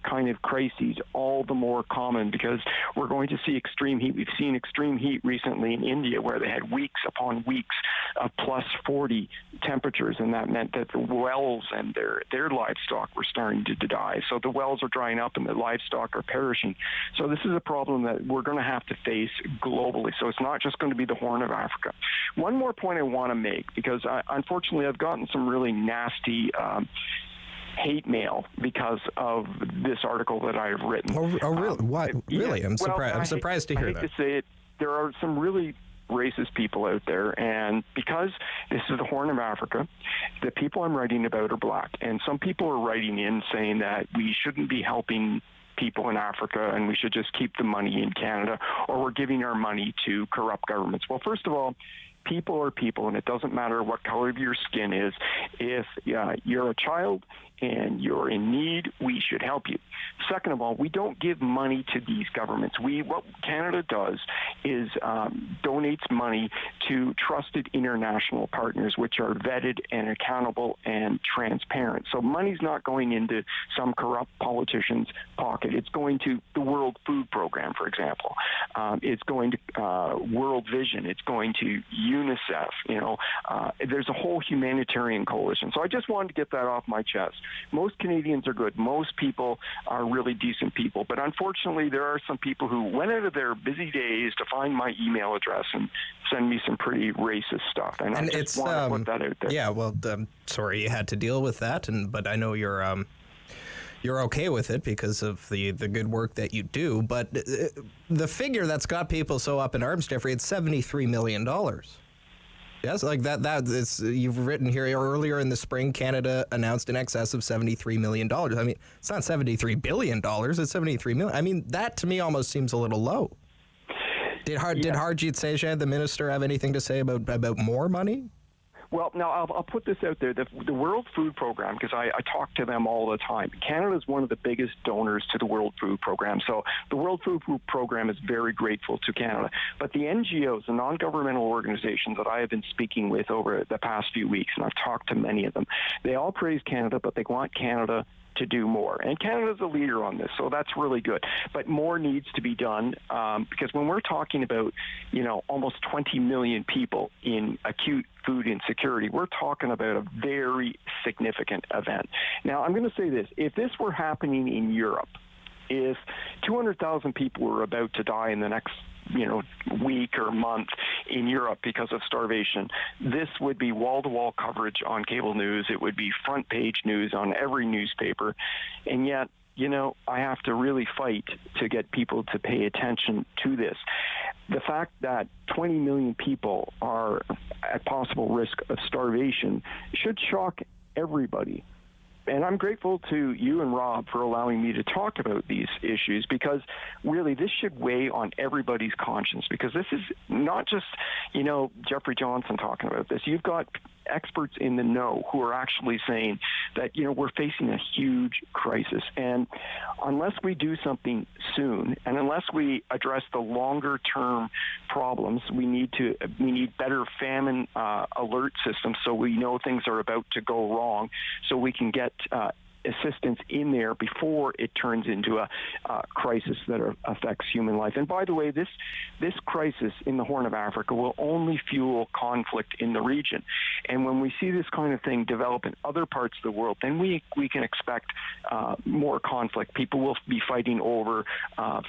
kind of crises all the more common because we're going to see extreme heat. We've seen extreme heat recently in India where they had weeks upon weeks of plus 40 temperatures, and that meant that the wells and their livestock were starting to die. So the wells are drying up and the livestock are perishing. So this is a problem that we're going to have to face globally. So it's not just going to be the Horn of Africa. One more point I want to make, because unfortunately I've gotten some really nasty hate mail because of this article that I've written.
Oh really? What? Really?
Yeah.
I'm surprised. I'm surprised to hear that.
I hate to say it. There are some really racist people out there, and because this is the Horn of Africa, the people I'm writing about are black, and some people are writing in saying that we shouldn't be helping people in Africa and we should just keep the money in Canada, or we're giving our money to corrupt governments. Well, first of all, people are people, and it doesn't matter what color of your skin is. If you're a child and you're in need, we should help you. Second of all, we don't give money to these governments. What Canada does is donates money to trusted international partners, which are vetted and accountable and transparent. So money's not going into some corrupt politician's pocket. It's going to the World Food Program, for example. It's going to World Vision. It's going to UNICEF. There's a whole humanitarian coalition. So I just wanted to get that off my chest. Most Canadians are good. Most people are really decent people. But unfortunately, there are some people who went out of their busy days to find my email address and send me some pretty racist stuff. And I just want to put that out there.
Yeah, well, sorry you had to deal with that, but I know you're okay with it because of the good work that you do. But the figure that's got people so up in arms, Jeffrey, it's $73 million. Yes, like that is, you've written here earlier in the spring, Canada announced in excess of $73 million. I mean, it's not $73 billion, it's $73 million. I mean, that to me almost seems a little low. Did Harjit Sajjan, the minister, have anything to say about more money?
Well, now I'll put this out there. The World Food Program, because I talk to them all the time. Canada is one of the biggest donors to the World Food Program. So the World Food Program is very grateful to Canada. But the NGOs, the non-governmental organizations that I have been speaking with over the past few weeks, and I've talked to many of them, they all praise Canada, but they want Canada to do more. And Canada's a leader on this, so that's really good. But more needs to be done because when we're talking about, almost 20 million people in acute food insecurity, we're talking about a very significant event. Now, I'm going to say this. If this were happening in Europe, if 200,000 people were about to die in the next week or month in Europe because of starvation, this would be wall-to-wall coverage on cable news. It would be front page news on every newspaper. And yet, I have to really fight to get people to pay attention to this. The fact that 20 million people are at possible risk of starvation should shock everybody. And I'm grateful to you and Rob for allowing me to talk about these issues because really this should weigh on everybody's conscience because this is not just, Jeffrey Johnson talking about this. You've got experts in the know who are actually saying that, we're facing a huge crisis. And unless we do something soon and unless we address the longer term problems, we need better famine alert systems so we know things are about to go wrong so we can get assistance in there before it turns into a crisis that affects human life. And by the way, this crisis in the Horn of Africa will only fuel conflict in the region. And when we see this kind of thing develop in other parts of the world, then we can expect more conflict. People will be fighting over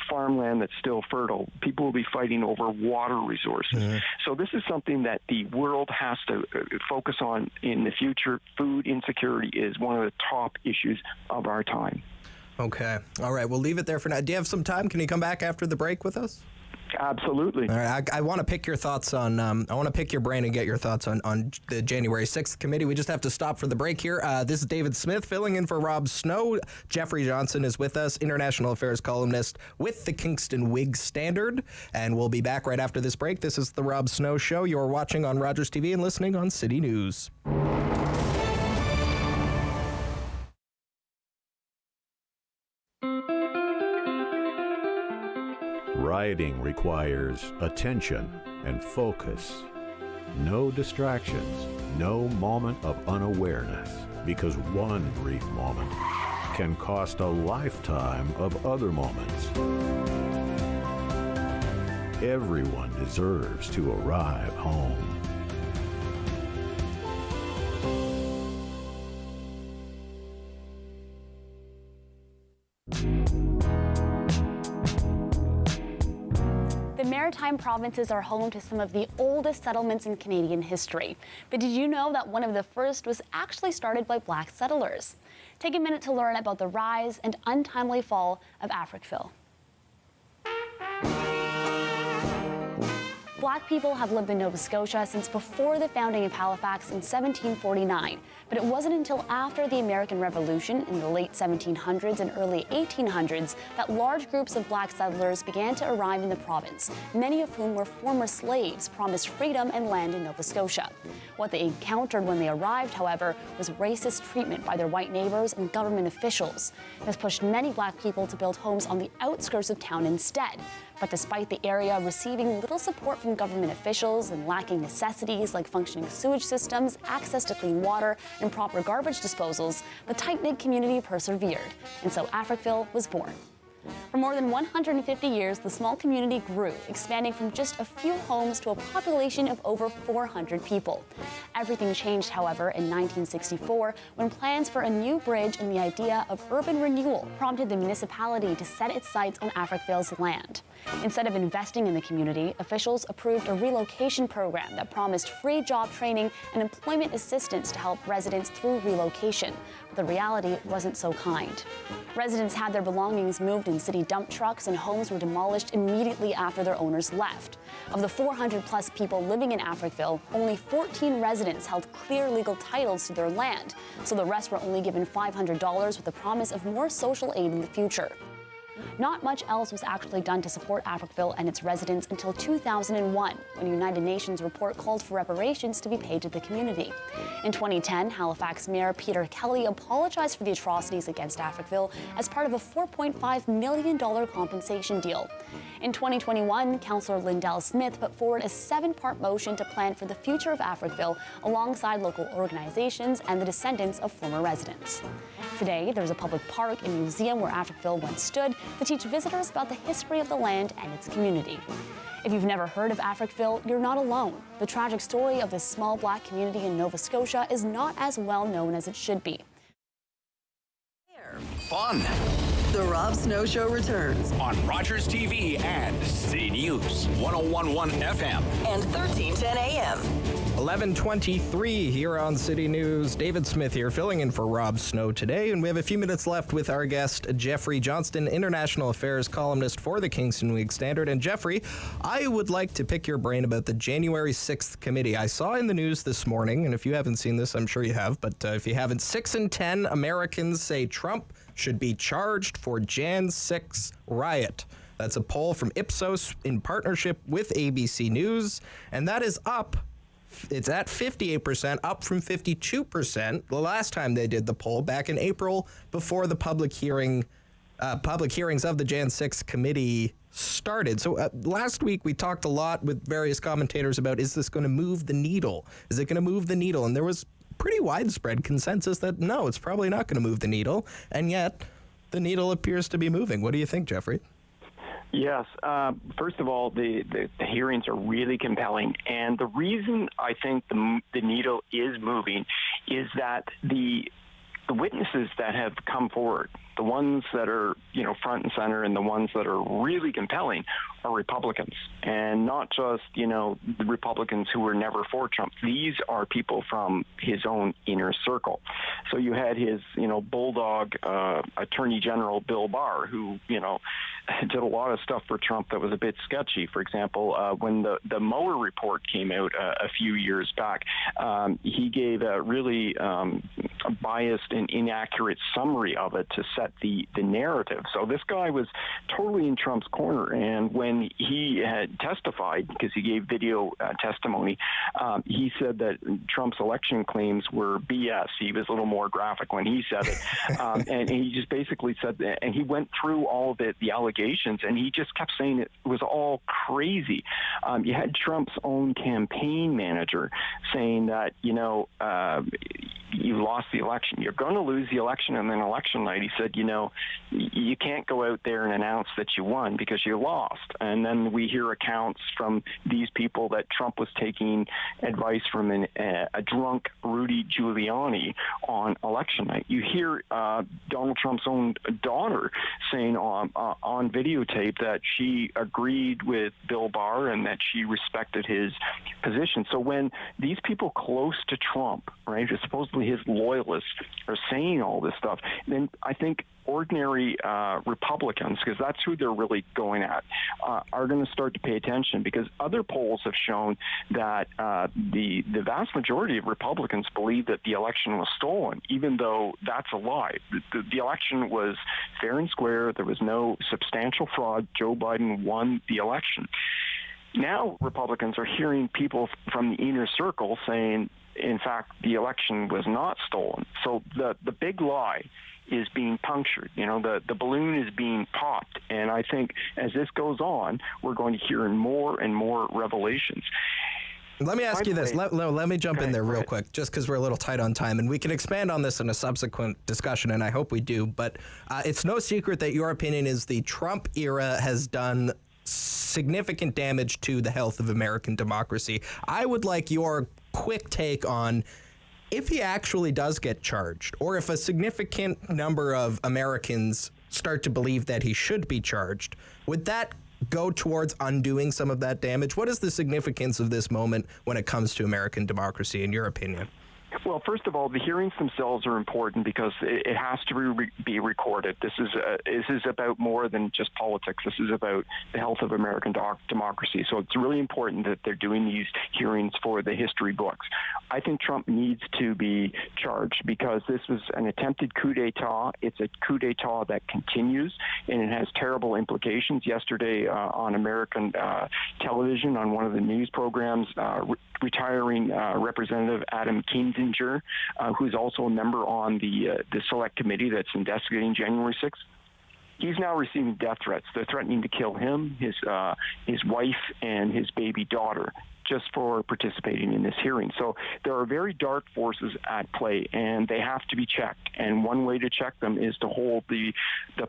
farmland that's still fertile. People will be fighting over water resources. Mm-hmm. So this is something that the world has to focus on in the future. Food insecurity is one of the top issues of our time.
Okay. All right. We'll leave it there for now. Do you have some time? Can you come back after the break with us?
Absolutely.
All right. I want to pick your thoughts on, I want to pick your brain and get your thoughts on the January 6th committee. We just have to stop for the break here. This is David Smith filling in for Rob Snow. Jeffrey Johnson is with us, international affairs columnist with the Kingston Whig Standard. And we'll be back right after this break. This is the Rob Snow Show. You're watching on Rogers TV and listening on City News.
Riding requires attention and focus. No distractions, no moment of unawareness, because one brief moment can cost a lifetime of other moments. Everyone deserves to arrive home.
The Maritime provinces are home to some of the oldest settlements in Canadian history. But did you know that one of the first was actually started by black settlers? Take a minute to learn about the rise and untimely fall of Africville. Black people have lived in Nova Scotia since before the founding of Halifax in 1749, but it wasn't until after the American Revolution in the late 1700s and early 1800s that large groups of Black settlers began to arrive in the province, many of whom were former slaves promised freedom and land in Nova Scotia. What they encountered when they arrived, however, was racist treatment by their white neighbors and government officials. This pushed many Black people to build homes on the outskirts of town instead. But despite the area receiving little support from government officials and lacking necessities like functioning sewage systems, access to clean water, and proper garbage disposals, the tight-knit community persevered, and so Africville was born. For more than 150 years, the small community grew, expanding from just a few homes to a population of over 400 people. Everything changed, however, in 1964 when plans for a new bridge and the idea of urban renewal prompted the municipality to set its sights on Africville's land. Instead of investing in the community, officials approved a relocation program that promised free job training and employment assistance to help residents through relocation. But the reality wasn't so kind. Residents had their belongings moved in city dump trucks and homes were demolished immediately after their owners left. Of the 400-plus people living in Africville, only 14 residents held clear legal titles to their land, so the rest were only given $500 with the promise of more social aid in the future. Not much else was actually done to support Africville and its residents until 2001, when a United Nations report called for reparations to be paid to the community. In 2010, Halifax Mayor Peter Kelly apologized for the atrocities against Africville as part of a $4.5 million compensation deal. In 2021, Councillor Lindell Smith put forward a 7-part motion to plan for the future of Africville alongside local organizations and the descendants of former residents. Today, there's a public park and museum where Africville once stood to teach visitors about the history of the land and its community. If you've never heard of Africville, you're not alone. The tragic story of this small Black community in Nova Scotia is not as well known as it should be.
Fun.
The Rob Snow Show returns
On Rogers TV and City News, 101.1 FM.
and 1310 AM.
11:23 here on City News. David Smith here, filling in for Rob Snow today, and we have a few minutes left with our guest, Jeffrey Johnston, international affairs columnist for the Kingston Week Standard. And Jeffrey, I would like to pick your brain about the January 6th committee. I saw in the news this morning, and if you haven't seen this, I'm sure you have, but if you haven't, 6 in 10 Americans say Trump should be charged for Jan 6 riot. That's a poll from Ipsos in partnership with ABC News, and that is up. It's at 58%, up from 52% the last time they did the poll back in April before the public hearings of the Jan 6 committee started. So last week we talked a lot with various commentators about, is this going to move the needle? Is it going to move the needle? And there was pretty widespread consensus that no, it's probably not going to move the needle. And yet the needle appears to be moving. What do you think, Jeffrey?
Yes. First of all, the hearings are really compelling. And the reason I think the needle is moving is that the witnesses that have come forward, the ones that are, front and center and the ones that are really compelling are Republicans, and not just, the Republicans who were never for Trump. These are people from his own inner circle. So you had his, bulldog Attorney General Bill Barr, who, did a lot of stuff for Trump that was a bit sketchy. For example, when the Mueller report came out a few years back, he gave a really biased and inaccurate summary of it to set the narrative. So this guy was totally in Trump's corner. And when he had testified, because he gave video testimony, he said that Trump's election claims were BS. He was a little more graphic when he said it. And he just basically said that, and he went through all of the allegations, and he just kept saying it was all crazy. You had Trump's own campaign manager saying that, you lost the election. You're going to lose the election, and then election night, he said, you can't go out there and announce that you won because you lost. And then we hear accounts from these people that Trump was taking advice from a drunk Rudy Giuliani on election night. You hear Donald Trump's own daughter saying on videotape that she agreed with Bill Barr and that she respected his position. So when these people close to Trump, right, suppose possibly his loyalists are saying all this stuff, then I think ordinary Republicans, because that's who they're really going at, are going to start to pay attention, because other polls have shown that the vast majority of Republicans believe that the election was stolen, even though that's a lie. The election was fair and square. There was no substantial fraud. Joe Biden won the election. Now Republicans are hearing people from the inner circle saying, in fact, the election was not stolen. So the big lie is being punctured. The balloon is being popped. And I think as this goes on, we're going to hear more and more revelations.
Let me ask you this. Let me jump in there real quick, just because we're a little tight on time, and we can expand on this in a subsequent discussion, and I hope we do. But it's no secret that your opinion is the Trump era has done significant damage to the health of American democracy. I would like your quick take on if he actually does get charged, or if a significant number of Americans start to believe that he should be charged, would that go towards undoing some of that damage? What is the significance of this moment when it comes to American democracy, in your opinion?
Well, first of all, the hearings themselves are important because it has to be recorded. This is about more than just politics. This is about the health of American democracy. So it's really important that they're doing these hearings for the history books. I think Trump needs to be charged because this was an attempted coup d'etat. It's a coup d'etat that continues, and it has terrible implications. Yesterday on American television, on one of the news programs, retiring Representative Adam Kinzinger, who's also a member on the select committee that's investigating January 6th. He's now receiving death threats. They're threatening to kill him, his wife, and his baby daughter just for participating in this hearing. So there are very dark forces at play, and they have to be checked. And one way to check them is to hold the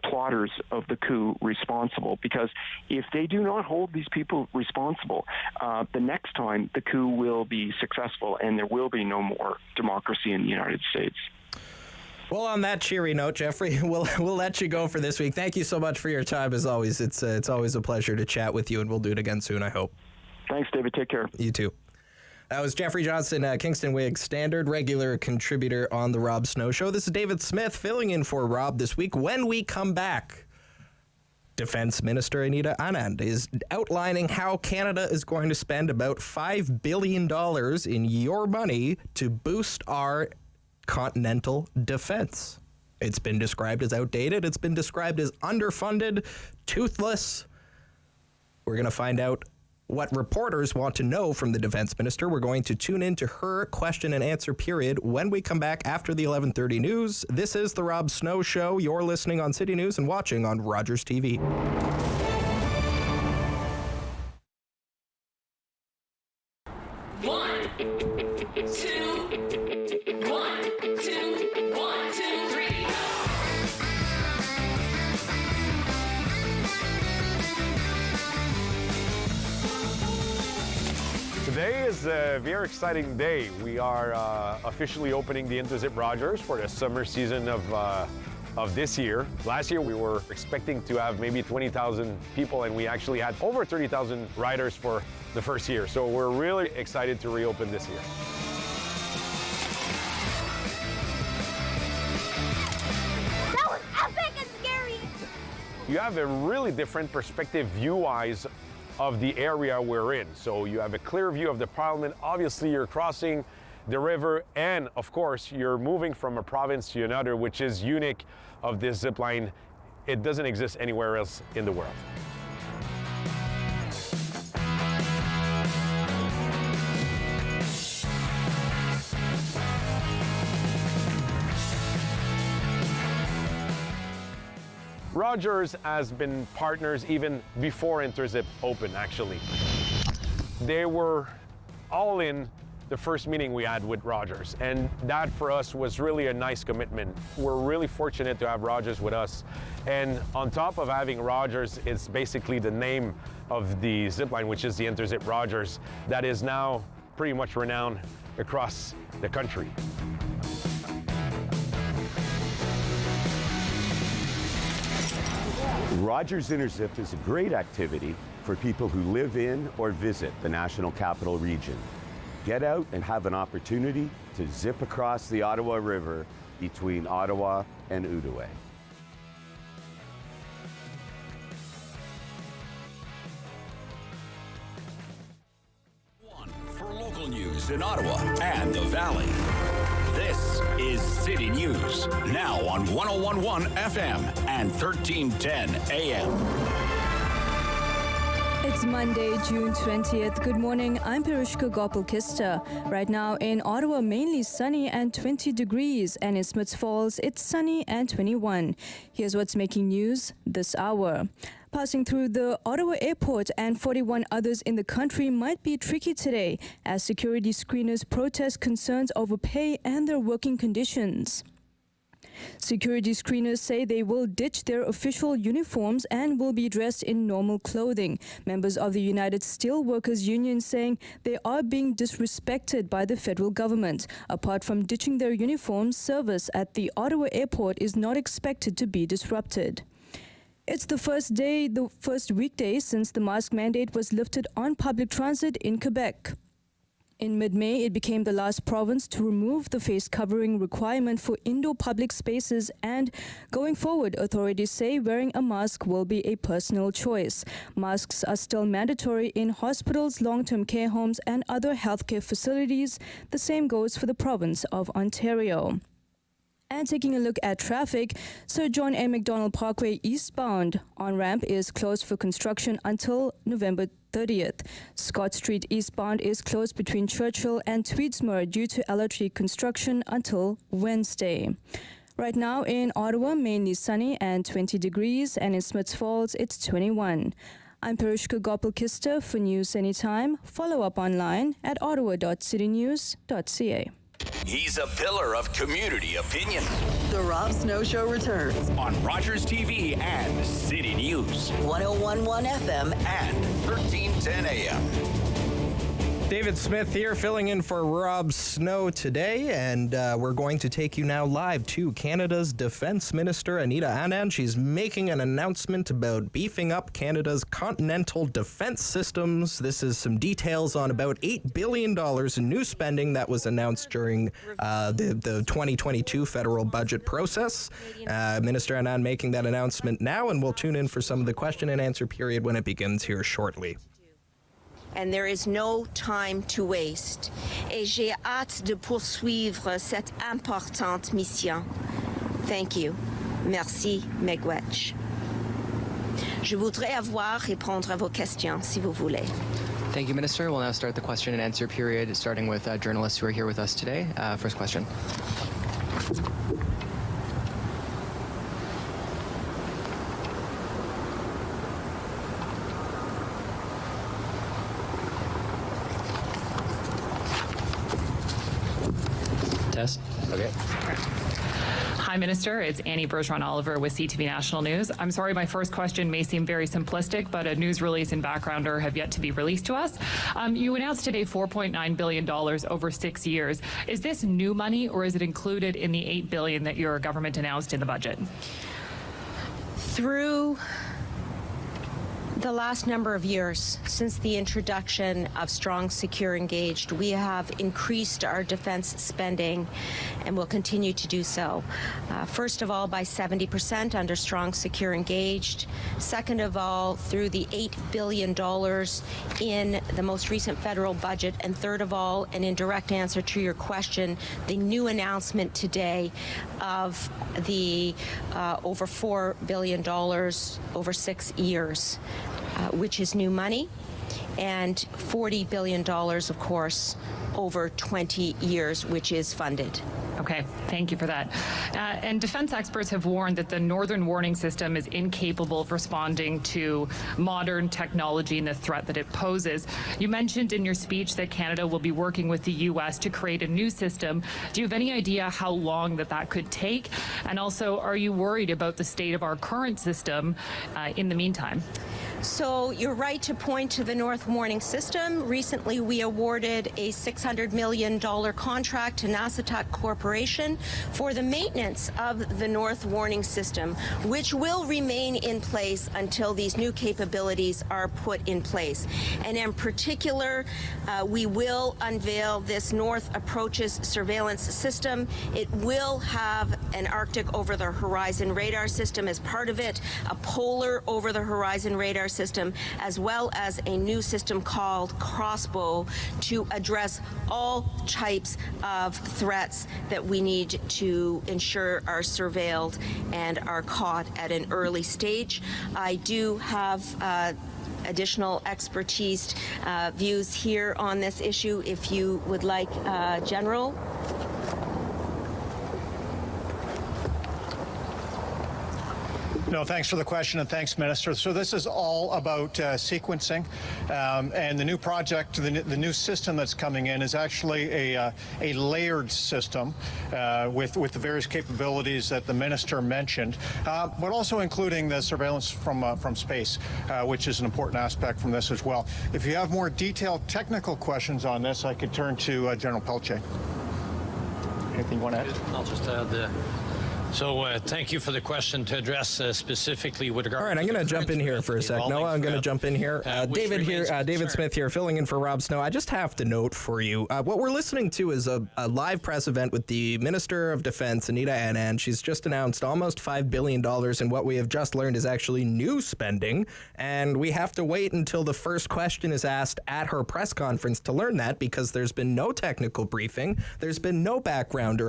plotters of the coup responsible, because if they do not hold these people responsible, the next time the coup will be successful and there will be no more democracy in the United States.
Well, on that cheery note, Jeffrey, we'll let you go for this week. Thank you so much for your time, as always. It's always a pleasure to chat with you, and we'll do it again soon, I hope.
Thanks, David. Take care.
You too. That was Jeffrey Johnson, Kingston Whig Standard, regular contributor on the Rob Snow Show. This is David Smith filling in for Rob this week. When we come back, Defense Minister Anita Anand is outlining how Canada is going to spend about $5 billion in your money to boost our continental defense. It's been described as outdated. It's been described as underfunded, toothless. We're going to find out what reporters want to know from the defense minister. We're going to tune into her question and answer period when we come back after the 11:30 news. This is the Rob Snow Show. You're listening on City News and watching on Rogers TV.
Today is a very exciting day. We are officially opening the Interzip Rogers for the summer season of this year. Last year we were expecting to have maybe 20,000 people, and we actually had over 30,000 riders for the first year. So we're really excited to reopen this year.
That was epic and scary!
You have a really different perspective view-wise of the area we're in. So you have a clear view of the Parliament. Obviously you're crossing the river, and of course you're moving from a province to another, which is unique of this zip line. It doesn't exist anywhere else in the world. Rogers has been partners even before Interzip opened, actually. They were all in the first meeting we had with Rogers, and that for us was really a nice commitment. We're really fortunate to have Rogers with us, and on top of having Rogers, it's basically the name of the zipline, which is the Interzip Rogers, that is now pretty much renowned across the country.
Rogers Interzip is a great activity for people who live in or visit the National Capital Region. Get out and have an opportunity to zip across the Ottawa River between Ottawa and Outaouais.
For local news in Ottawa and the Valley, this is City News, now on 101.1 FM and 1310 AM.
It's Monday, June 20th. Good morning. I'm Pirishka Gopal-Kista. Right now in Ottawa, mainly sunny and 20 degrees, and in Smiths Falls, it's sunny and 21. Here's what's making news this hour. Passing through the Ottawa airport and 41 others in the country might be tricky today as security screeners protest concerns over pay and their working conditions. Security screeners say they will ditch their official uniforms and will be dressed in normal clothing. Members of the United Steelworkers Union saying they are being disrespected by the federal government. Apart from ditching their uniforms, service at the Ottawa airport is not expected to be disrupted. It's the first weekday since the mask mandate was lifted on public transit in Quebec. In mid-May, it became the last province to remove the face covering requirement for indoor public spaces, and going forward, authorities say wearing a mask will be a personal choice. Masks are still mandatory in hospitals, long-term care homes, and other healthcare facilities. The same goes for the province of Ontario. And taking a look at traffic, Sir John A. Macdonald Parkway eastbound on-ramp is closed for construction until November 30th. Scott Street eastbound is closed between Churchill and Tweedsmuir due to LRT construction until Wednesday. Right now in Ottawa, mainly sunny and 20 degrees, and in Smiths Falls, it's 21. I'm Pirishka Gopal-Kista for News Anytime. Follow up online at ottawa.citynews.ca.
He's a pillar of community opinion.
The Rob Snow Show returns
on Rogers TV and City News.
101.1 FM
and 1310 AM.
David Smith here, filling in for Rob Snow today, and we're going to take you now live to Canada's Defense Minister, Anita Anand. She's making an announcement about beefing up Canada's continental defense systems. This is some details on about $8 billion in new spending that was announced during the 2022 federal budget process. Minister Anand making that announcement now, and we'll tune in for some of the question and answer period when it begins here shortly.
And there is no time to waste. Et j'ai hâte de poursuivre cette importante mission. Thank you. Merci, Megwetch. Je voudrais répondre à vos questions, si vous voulez.
Thank you, Minister. We'll now start the question and answer period, starting with journalists who are here with us today. First question.
Test. Okay.
Hi, Minister. It's Annie Bergeron-Oliver with CTV National News. I'm sorry, my first question may seem very simplistic, but a news release and backgrounder have yet to be released to us. You announced today $4.9 billion over 6 years. Is this new money, or is it included in the $8 billion that your government announced in the budget?
Through the last number of years, since the introduction of Strong, Secure, Engaged, we have increased our defense spending and will continue to do so. First of all, by 70% under Strong, Secure, Engaged. Second of all, through the $8 billion in the most recent federal budget. And third of all, and in direct answer to your question, the new announcement today of the over $4 billion over 6 years. Which is new money, and $40 billion, of course, over 20 years, which is funded.
Okay, thank you for that. And defense experts have warned that the Northern Warning System is incapable of responding to modern technology and the threat that it poses. You mentioned in your speech that Canada will be working with the U.S. to create a new system. Do you have any idea how long that could take? And also, are you worried about the state of our current system in the meantime?
So you're right to point to the North Warning System. Recently, we awarded a $600 million contract to Nasittuq Corporation for the maintenance of the North Warning System, which will remain in place until these new capabilities are put in place. And in particular, we will unveil this North Approaches surveillance system. It will have an Arctic over-the-horizon radar system as part of it, a polar over-the-horizon radar system, as well as a new system called Crossbow to address all types of threats that we need to ensure are surveilled and are caught at an early stage. I do have additional expertise views here on this issue if you would like, General.
No, thanks for the question, and thanks, Minister. So this is all about sequencing, and the new project, the new system that's coming in is actually a layered system with the various capabilities that the Minister mentioned, but also including the surveillance from space, which is an important aspect from this as well. If you have more detailed technical questions on this, I could turn to General Pelche. Anything you want to add?
I'll just add So thank you for the question to address specifically with regard.
All right, I'm going to jump in here for a sec. Noah, I'm going to jump in here. David Smith here, filling in for Rob Snow. I just have to note for you, what we're listening to is a live press event with the Minister of Defense, Anita Anand. She's just announced almost $5 billion in what we have just learned is actually new spending, and we have to wait until the first question is asked at her press conference to learn that, because there's been no technical briefing, there's been no background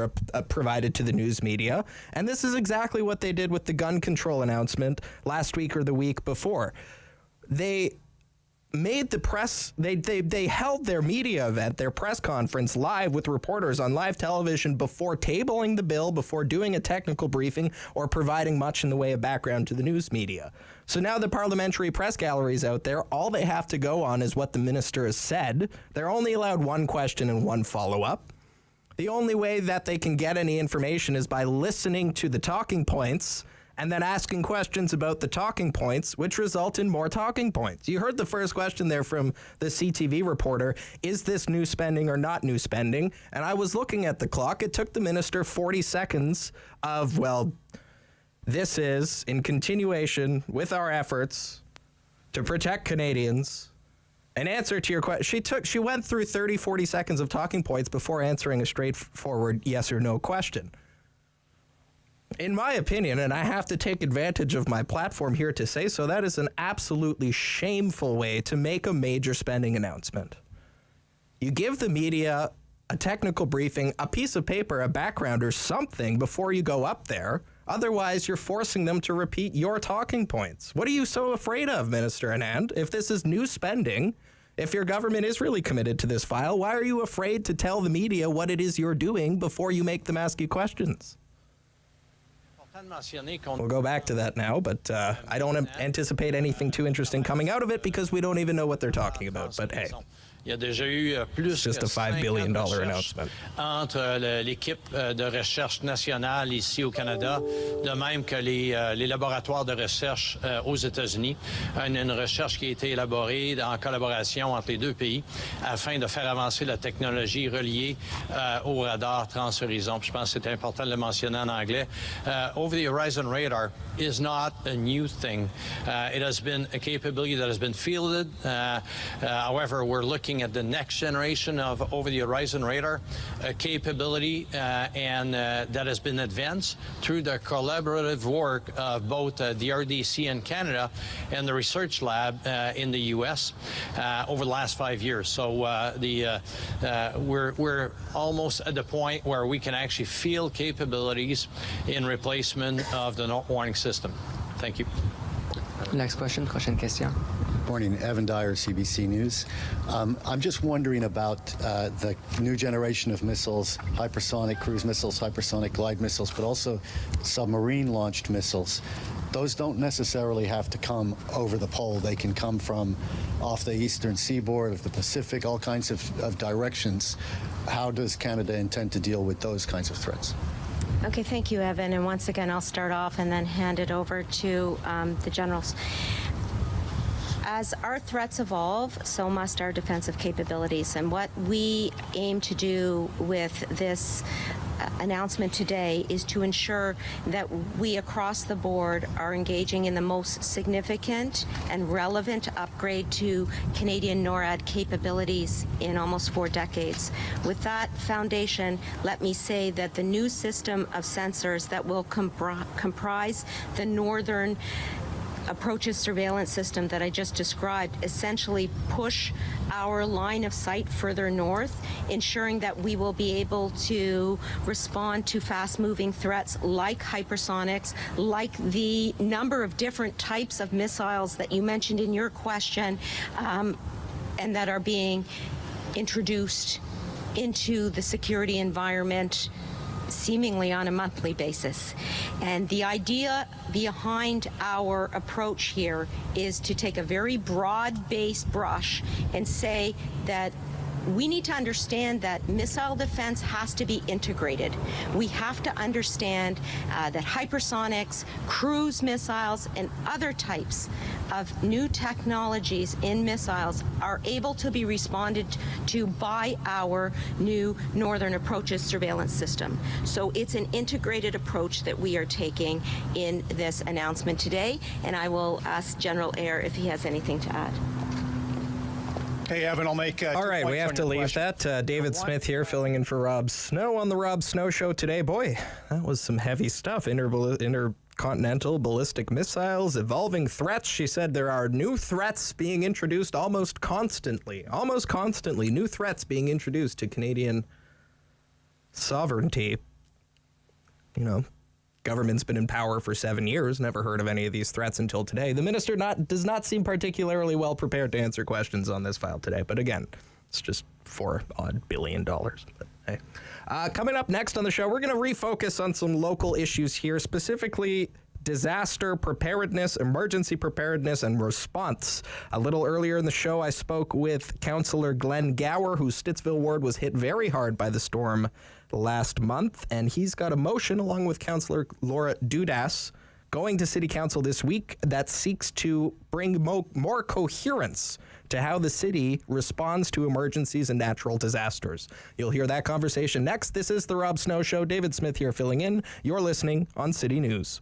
provided to the news media. And this is exactly what they did with the gun control announcement last week or the week before. They made the press, they held their media event, their press conference live with reporters on live television before tabling the bill, before doing a technical briefing or providing much in the way of background to the news media. So now the parliamentary press galleries out there, all they have to go on is what the minister has said. They're only allowed one question and one follow-up. The only way that they can get any information is by listening to the talking points and then asking questions about the talking points, which result in more talking points. You heard the first question there from the CTV reporter, is this new spending or not new spending? And I was looking at the clock. It took the minister 40 seconds of, well, this is in continuation with our efforts to protect Canadians. An answer to your question, she went through 30, 40 seconds of talking points before answering a straightforward yes or no question. In my opinion, and I have to take advantage of my platform here to say so, that is an absolutely shameful way to make a major spending announcement. You give the media a technical briefing, a piece of paper, a background or something before you go up there. Otherwise, you're forcing them to repeat your talking points. What are you so afraid of, Minister Anand? If this is new spending, if your government is really committed to this file, why are you afraid to tell the media what it is you're doing before you make them ask you questions? We'll go back to that now, but I don't anticipate anything too interesting coming out of it because we don't even know what they're talking about. But hey.
Il y a déjà eu plus
just a $5 billion announcement.
Entre l'équipe de recherche nationale ici au Canada, de même que les laboratoires de recherche aux États-Unis. Une recherche qui a été élaborée en collaboration entre les deux pays afin de faire avancer la technologie reliée au radar transhorizon. Je pense que c'est important de le mentionner en anglais. Over the Horizon radar is not a new thing. It has been a capability that has been fielded. However, we're looking at the next generation of over-the-horizon radar capability and that has been advanced through the collaborative work of both the RDC in Canada and the research lab in the U.S. Over the last 5 years. So we're almost at the point where we can actually field capabilities in replacement of the North Warning System. Thank you.
Next question, question.
Morning, Evan Dyer, CBC News. I'm just wondering about the new generation of missiles, hypersonic cruise missiles, hypersonic glide missiles, but also submarine-launched missiles. Those don't necessarily have to come over the pole. They can come from off the eastern seaboard of the Pacific, all kinds of directions. How does Canada intend to deal with those kinds of threats?
Okay, thank you, Evan. And once again, I'll start off and then hand it over to the generals. As our threats evolve, so must our defensive capabilities. And what we aim to do with this announcement today is to ensure that we across the board are engaging in the most significant and relevant upgrade to Canadian Norad capabilities in almost 4 decades. With that foundation, let me say that the new system of sensors that will comprise the Northern Approaches surveillance system that I just described essentially push our line of sight further north, ensuring that we will be able to respond to fast-moving threats like hypersonics, like the number of different types of missiles that you mentioned in your question, and that are being introduced into the security environment seemingly on a monthly basis. And the idea behind our approach here is to take a very broad-based brush and say that we need to understand that missile defense has to be integrated. We have to understand that hypersonics, cruise missiles, and other types of new technologies in missiles are able to be responded to by our new Northern Approaches surveillance system. So it's an integrated approach that we are taking in this announcement today, and I will ask General Eyre if he has anything to add.
Hey, Evan, I'll make
all right, we have to leave that. David Smith here, filling in for Rob Snow on the Rob Snow Show today. Boy, that was some heavy stuff. Intercontinental ballistic missiles, evolving threats. She said there are new threats being introduced almost constantly. Almost constantly, new threats being introduced to Canadian sovereignty. You know, government's been in power for 7 years, never heard of any of these threats until today. The minister does not seem particularly well prepared to answer questions on this file today. But again, it's just $4 billion. But hey. Coming up next on the show, we're going to refocus on some local issues here, specifically disaster preparedness, emergency preparedness, and response. A little earlier in the show, I spoke with Councillor Glenn Gower, whose Stittsville ward was hit very hard by the storm last month, and he's got a motion along with Councillor Laura Dudas going to City Council this week that seeks to bring more coherence to how the city responds to emergencies and natural disasters. You'll hear that conversation next. This is the Rob Snow Show. David Smith here filling in. You're listening on City News.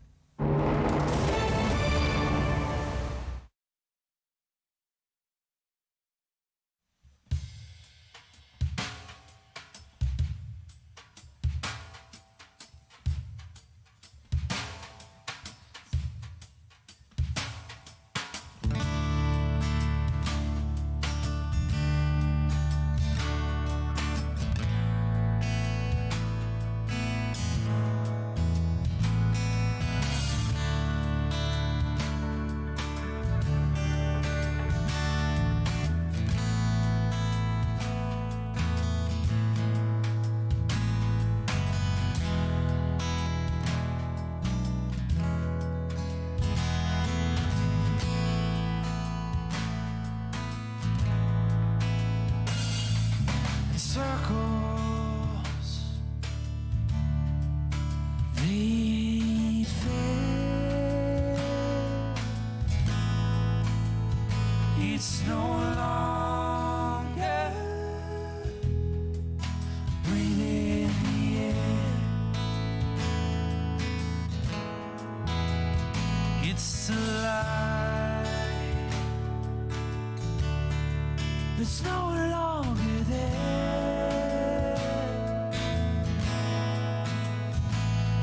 It's no longer there.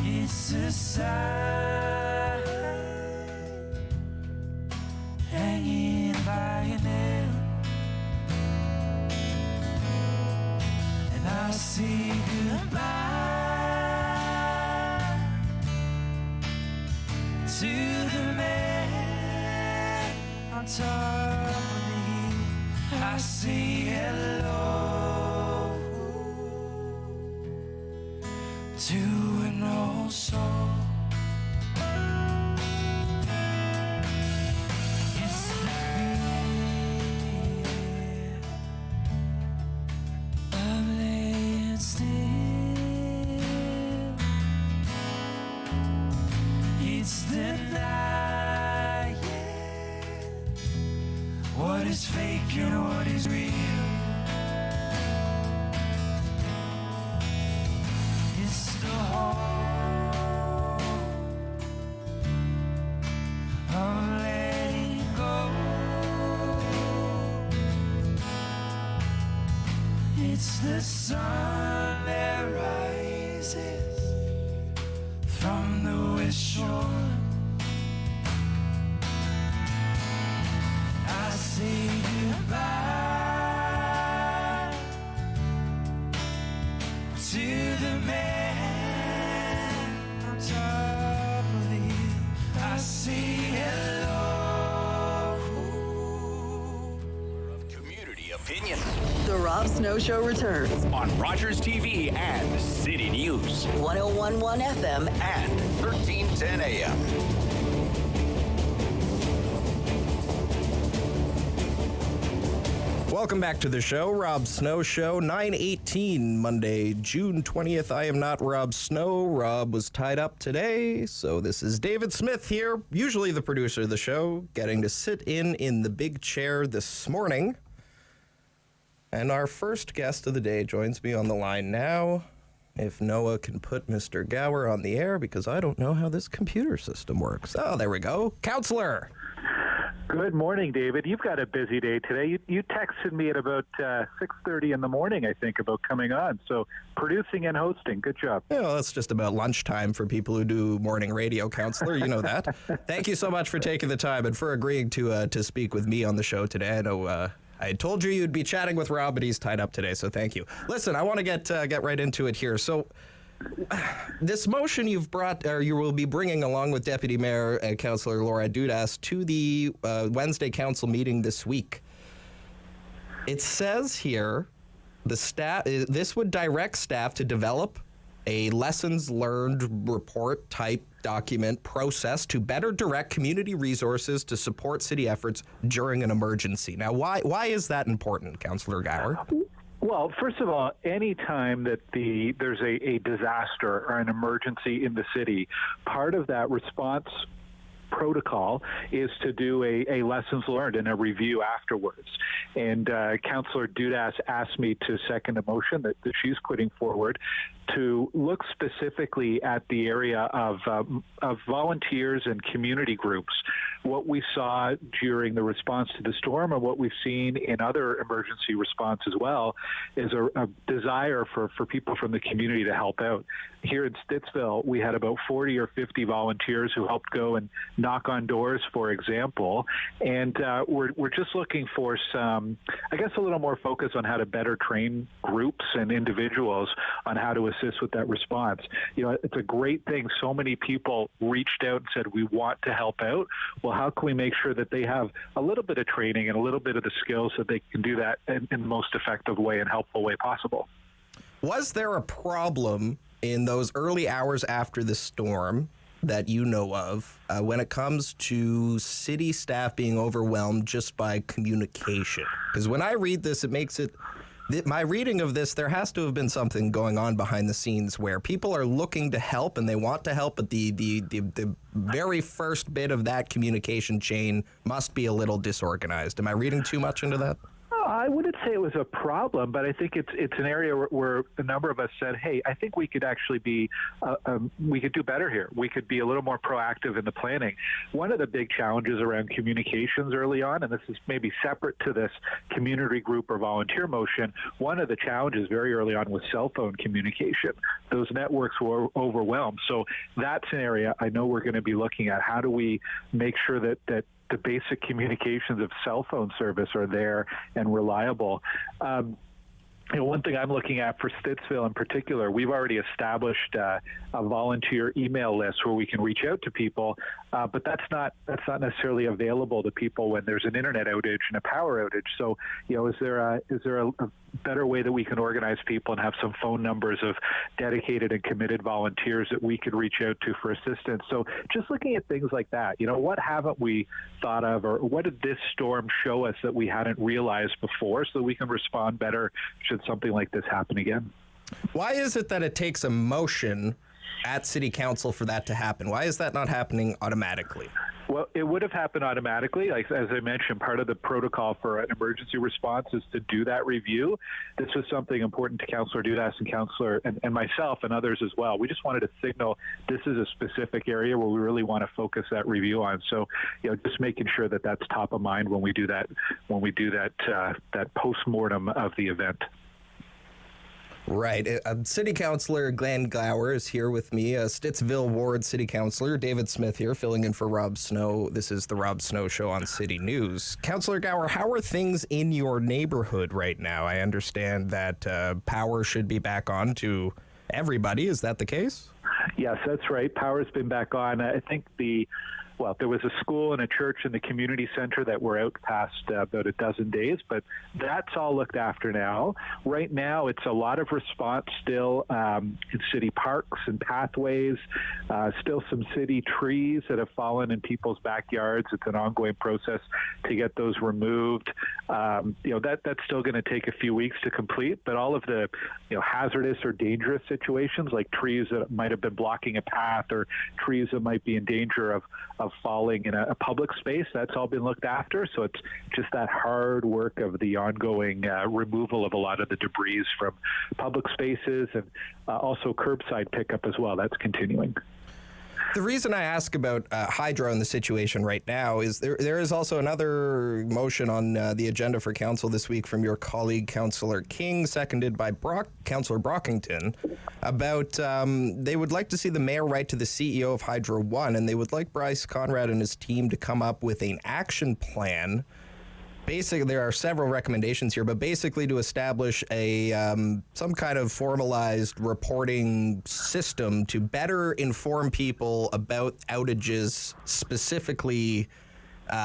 It's a sign hanging by a nail, and I say goodbye to the man on top of the hill. I say hello to an old soul. It's the fear of laying still. It's the night what is fake and what is real. It's the heart of letting go. It's the sun that rises from the west shore. I say goodbye to the man on top of the hill. I say hello.
Of community opinion.
The Rob Snow Show returns
On Rogers TV and City News.
1011 FM
and 1310 AM.
Welcome back to the show, Rob Snow Show, 9/18, Monday, June 20th. I am not Rob Snow. Rob was tied up today, so this is David Smith here, usually the producer of the show, getting to sit in the big chair this morning. And our first guest of the day joins me on the line now. If Noah can put Mr. Gower on the air, because I don't know how this computer system works. Oh, there we go. Counselor.
Good morning, David. You've got a busy day today. You texted me at about 6:30 in the morning, I think, about coming on. So producing and hosting, good job.
Yeah, well, that's just about lunchtime for people who do morning radio, Counselor. You know that. Thank you so much for taking the time and for agreeing to speak with me on the show today. I know I told you you'd be chatting with Rob, but he's tied up today, so thank you. Listen, I want to get right into it here. So this motion you've brought, or you will be bringing along with Deputy Mayor and Councillor Norad to the Wednesday council meeting this week. It says here, this would direct staff to develop a lessons learned report type document process to better direct community resources to support city efforts during an emergency. Now, why is that important, Councillor Gower?
Well, first of all, any time that there's a disaster or an emergency in the city, part of that response protocol is to do a lessons learned and a review afterwards. And Councillor Dudas asked me to second a motion that she's putting forward to look specifically at the area of volunteers and community groups. What we saw during the response to the storm and what we've seen in other emergency response as well is a desire for people from the community to help out. Here in Stittsville, we had about 40 or 50 volunteers who helped go and knock on doors, for example, and we're just looking for some, I guess, a little more focus on how to better train groups and individuals on how to assist with that response. You know, it's a great thing. So many people reached out and said, we want to help out. Well, how can we make sure that they have a little bit of training and a little bit of the skills so they can do that in the most effective way and helpful way possible?
Was there a problem in those early hours after the storm that you know of when it comes to city staff being overwhelmed just by communication? Because when I read this, it makes it, my reading of this, there has to have been something going on behind the scenes where people are looking to help and they want to help, but the very first bit of that communication chain must be a little disorganized. Am I reading too much into that?
I wouldn't say it was a problem, but I think it's an area where a number of us said, hey, I think we could actually be, we could do better here. We could be a little more proactive in the planning. One of the big challenges around communications early on, and this is maybe separate to this community group or volunteer motion, one of the challenges very early on was cell phone communication. Those networks were overwhelmed. So that's an area I know we're going to be looking at. How do we make sure that the basic communications of cell phone service are there and reliable? One thing I'm looking at for Stittsville in particular, we've already established a volunteer email list where we can reach out to people, but that's not necessarily available to people when there's an internet outage and a power outage. So, is there a better way that we can organize people and have some phone numbers of dedicated and committed volunteers that we could reach out to for assistance? So just looking at things like that, what haven't we thought of, or what did this storm show us that we hadn't realized before so that we can respond better should something like this happen again?
Why is it that it takes a motion at City Council for that to happen? Why is that not happening automatically?
Well, it would have happened automatically. Like, as I mentioned, part of the protocol for an emergency response is to do that review. This was something important to Councillor Dudas and Councillor and myself and others as well. We just wanted to signal this is a specific area where we really want to focus that review on. So, just making sure that that's top of mind when we do that that post-mortem of the event.
Right. City Councillor Glenn Gower is here with me. Stittsville Ward City Councillor David Smith here, filling in for Rob Snow. This is the Rob Snow Show on City News. Councillor Gower, how are things in your neighborhood right now? I understand that power should be back on to everybody. Is that the case?
Yes, that's right. Power's been back on. I think there was a school and a church in the community center that were out past about a dozen days, but that's all looked after now. Right now, it's a lot of response still in city parks and pathways, still some city trees that have fallen in people's backyards. It's an ongoing process to get those removed. That's still going to take a few weeks to complete, but all of the hazardous or dangerous situations like trees that might have been blocking a path or trees that might be in danger of falling in a public space, that's all been looked after. So it's just that hard work of the ongoing removal of a lot of the debris from public spaces and also curbside pickup as well. That's continuing.
The reason I ask about hydro and the situation right now is there is also another motion on the agenda for council this week from your colleague, Councillor King, seconded by Councillor Brockington, about they would like to see the mayor write to the CEO of Hydro One, and they would like Bryce Conrad and his team to come up with an action plan. Basically, there are several recommendations here, but basically to establish a some kind of formalized reporting system to better inform people about outages, specifically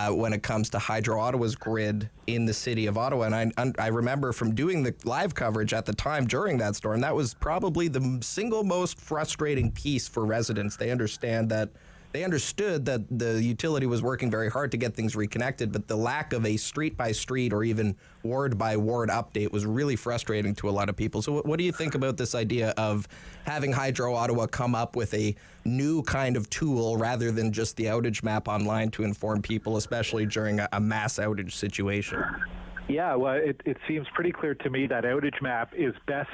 when it comes to Hydro Ottawa's grid in the city of Ottawa. And I remember from doing the live coverage at the time during that storm, that was probably the single most frustrating piece for residents. They understood that the utility was working very hard to get things reconnected, but the lack of a street-by-street or even ward-by-ward update was really frustrating to a lot of people. So what do you think about this idea of having Hydro Ottawa come up with a new kind of tool rather than just the outage map online to inform people, especially during a mass outage situation?
Yeah, well, it seems pretty clear to me that outage map is best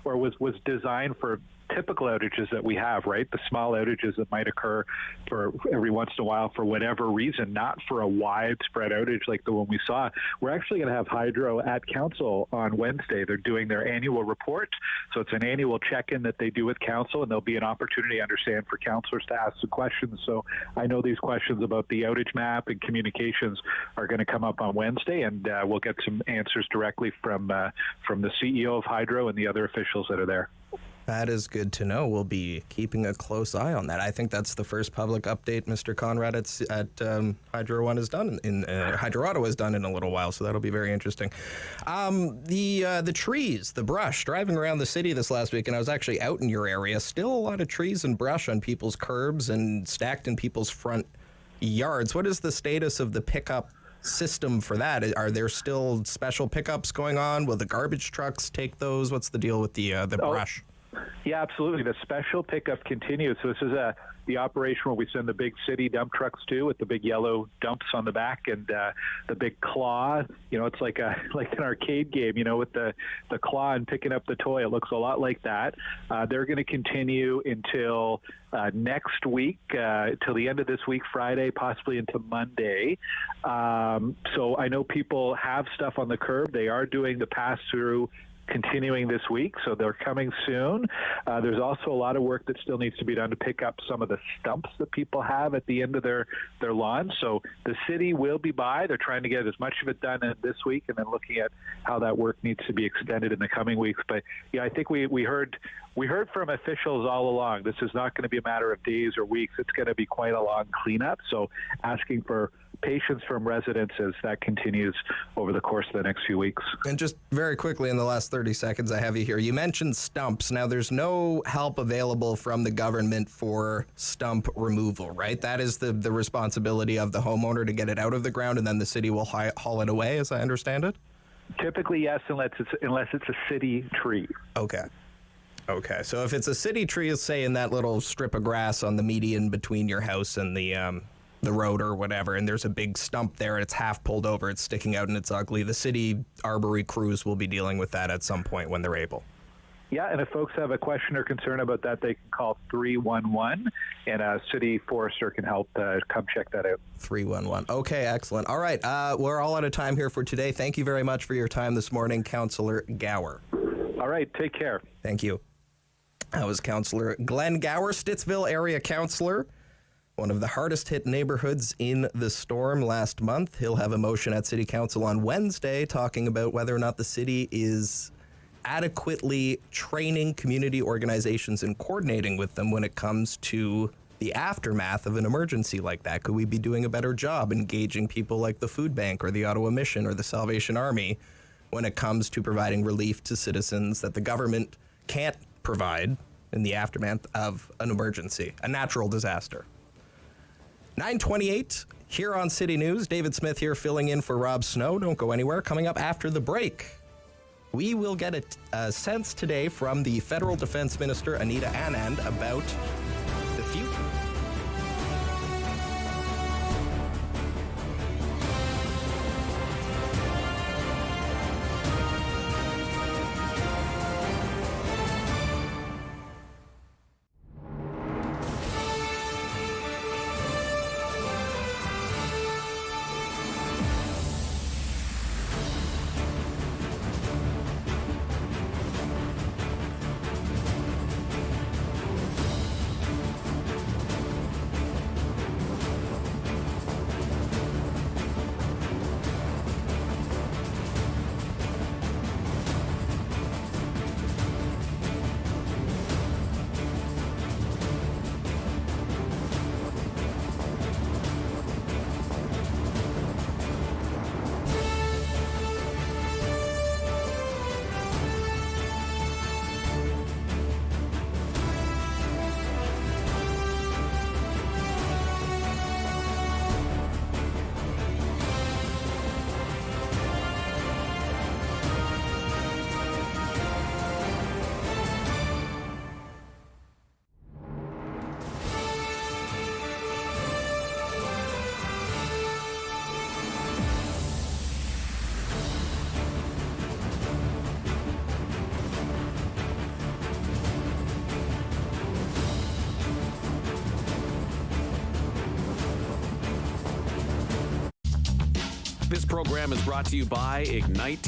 or was designed for typical outages that we have, right? The small outages that might occur for every once in a while for whatever reason, not for a widespread outage like the one we saw. We're actually going to have Hydro at Council on Wednesday. They're doing their annual report. So it's an annual check-in that they do with Council, and there'll be an opportunity, I understand, for councillors to ask some questions. So I know these questions about the outage map and communications are going to come up on Wednesday, and we'll get some answers directly from the CEO of Hydro and the other officials that are there.
That is good to know. We'll be keeping a close eye on that. I think that's the first public update Mr. Conrad at Hydro One has done Hydro Ottawa has done in a little while, so that'll be very interesting. The trees, the brush, driving around the city this last week, and I was actually out in your area, still a lot of trees and brush on people's curbs and stacked in people's front yards. What is the status of the pickup system for that? Are there still special pickups going on? Will the garbage trucks take those? What's the deal with the brush?
Yeah, absolutely. The special pickup continues. So this is the operation where we send the big city dump trucks to, with the big yellow dumps on the back and the big claw. It's like an arcade game, with the claw and picking up the toy. It looks a lot like that. They're going to continue until next week, till the end of this week, Friday, possibly into Monday. So I know people have stuff on the curb. They are doing the pass-through continuing this week, so they're coming soon. There's also a lot of work that still needs to be done to pick up some of the stumps that people have at the end of their lawns. So the city will be by. They're trying to get as much of it done in this week, and then looking at how that work needs to be extended in the coming weeks. But yeah, I think we heard from officials all along, this is not going to be a matter of days or weeks. It's going to be quite a long cleanup. So asking for patience from residents as that continues over the course of the next few weeks.
And just very quickly, in the last 30 seconds I have you here, you mentioned stumps. Now, there's no help available from the government for stump removal, right? That is the responsibility of the homeowner to get it out of the ground, and then the city will haul it away, as I understand it?
Typically, yes, unless it's a city tree.
Okay, so if it's a city tree, say in that little strip of grass on the median between your house and the the road or whatever, and there's a big stump there and it's half pulled over, it's sticking out and it's ugly, the city arbory crews will be dealing with that at some point when they're able.
Yeah, and if folks have a question or concern about that, they can call 311, and a city forester can help come check that out.
311. Okay, excellent. All right, we're all out of time here for today. Thank you very much for your time this morning, Councillor Gower.
All right, take care.
Thank you. That was Councillor Glenn Gower, Stittsville area councillor, one of the hardest hit neighborhoods in the storm last month. He'll have a motion at City Council on Wednesday talking about whether or not the city is adequately training community organizations and coordinating with them when it comes to the aftermath of an emergency like that. Could we be doing a better job engaging people like the Food Bank or the Ottawa Mission or the Salvation Army when it comes to providing relief to citizens that the government can't provide in the aftermath of an emergency, a natural disaster? 9:28 here on City News. David Smith here filling in for Rob Snow. Don't go anywhere. Coming up after the break, we will get a sense today from the Federal Defense Minister, Anita Anand, about the future.
This program is brought to you by Ignite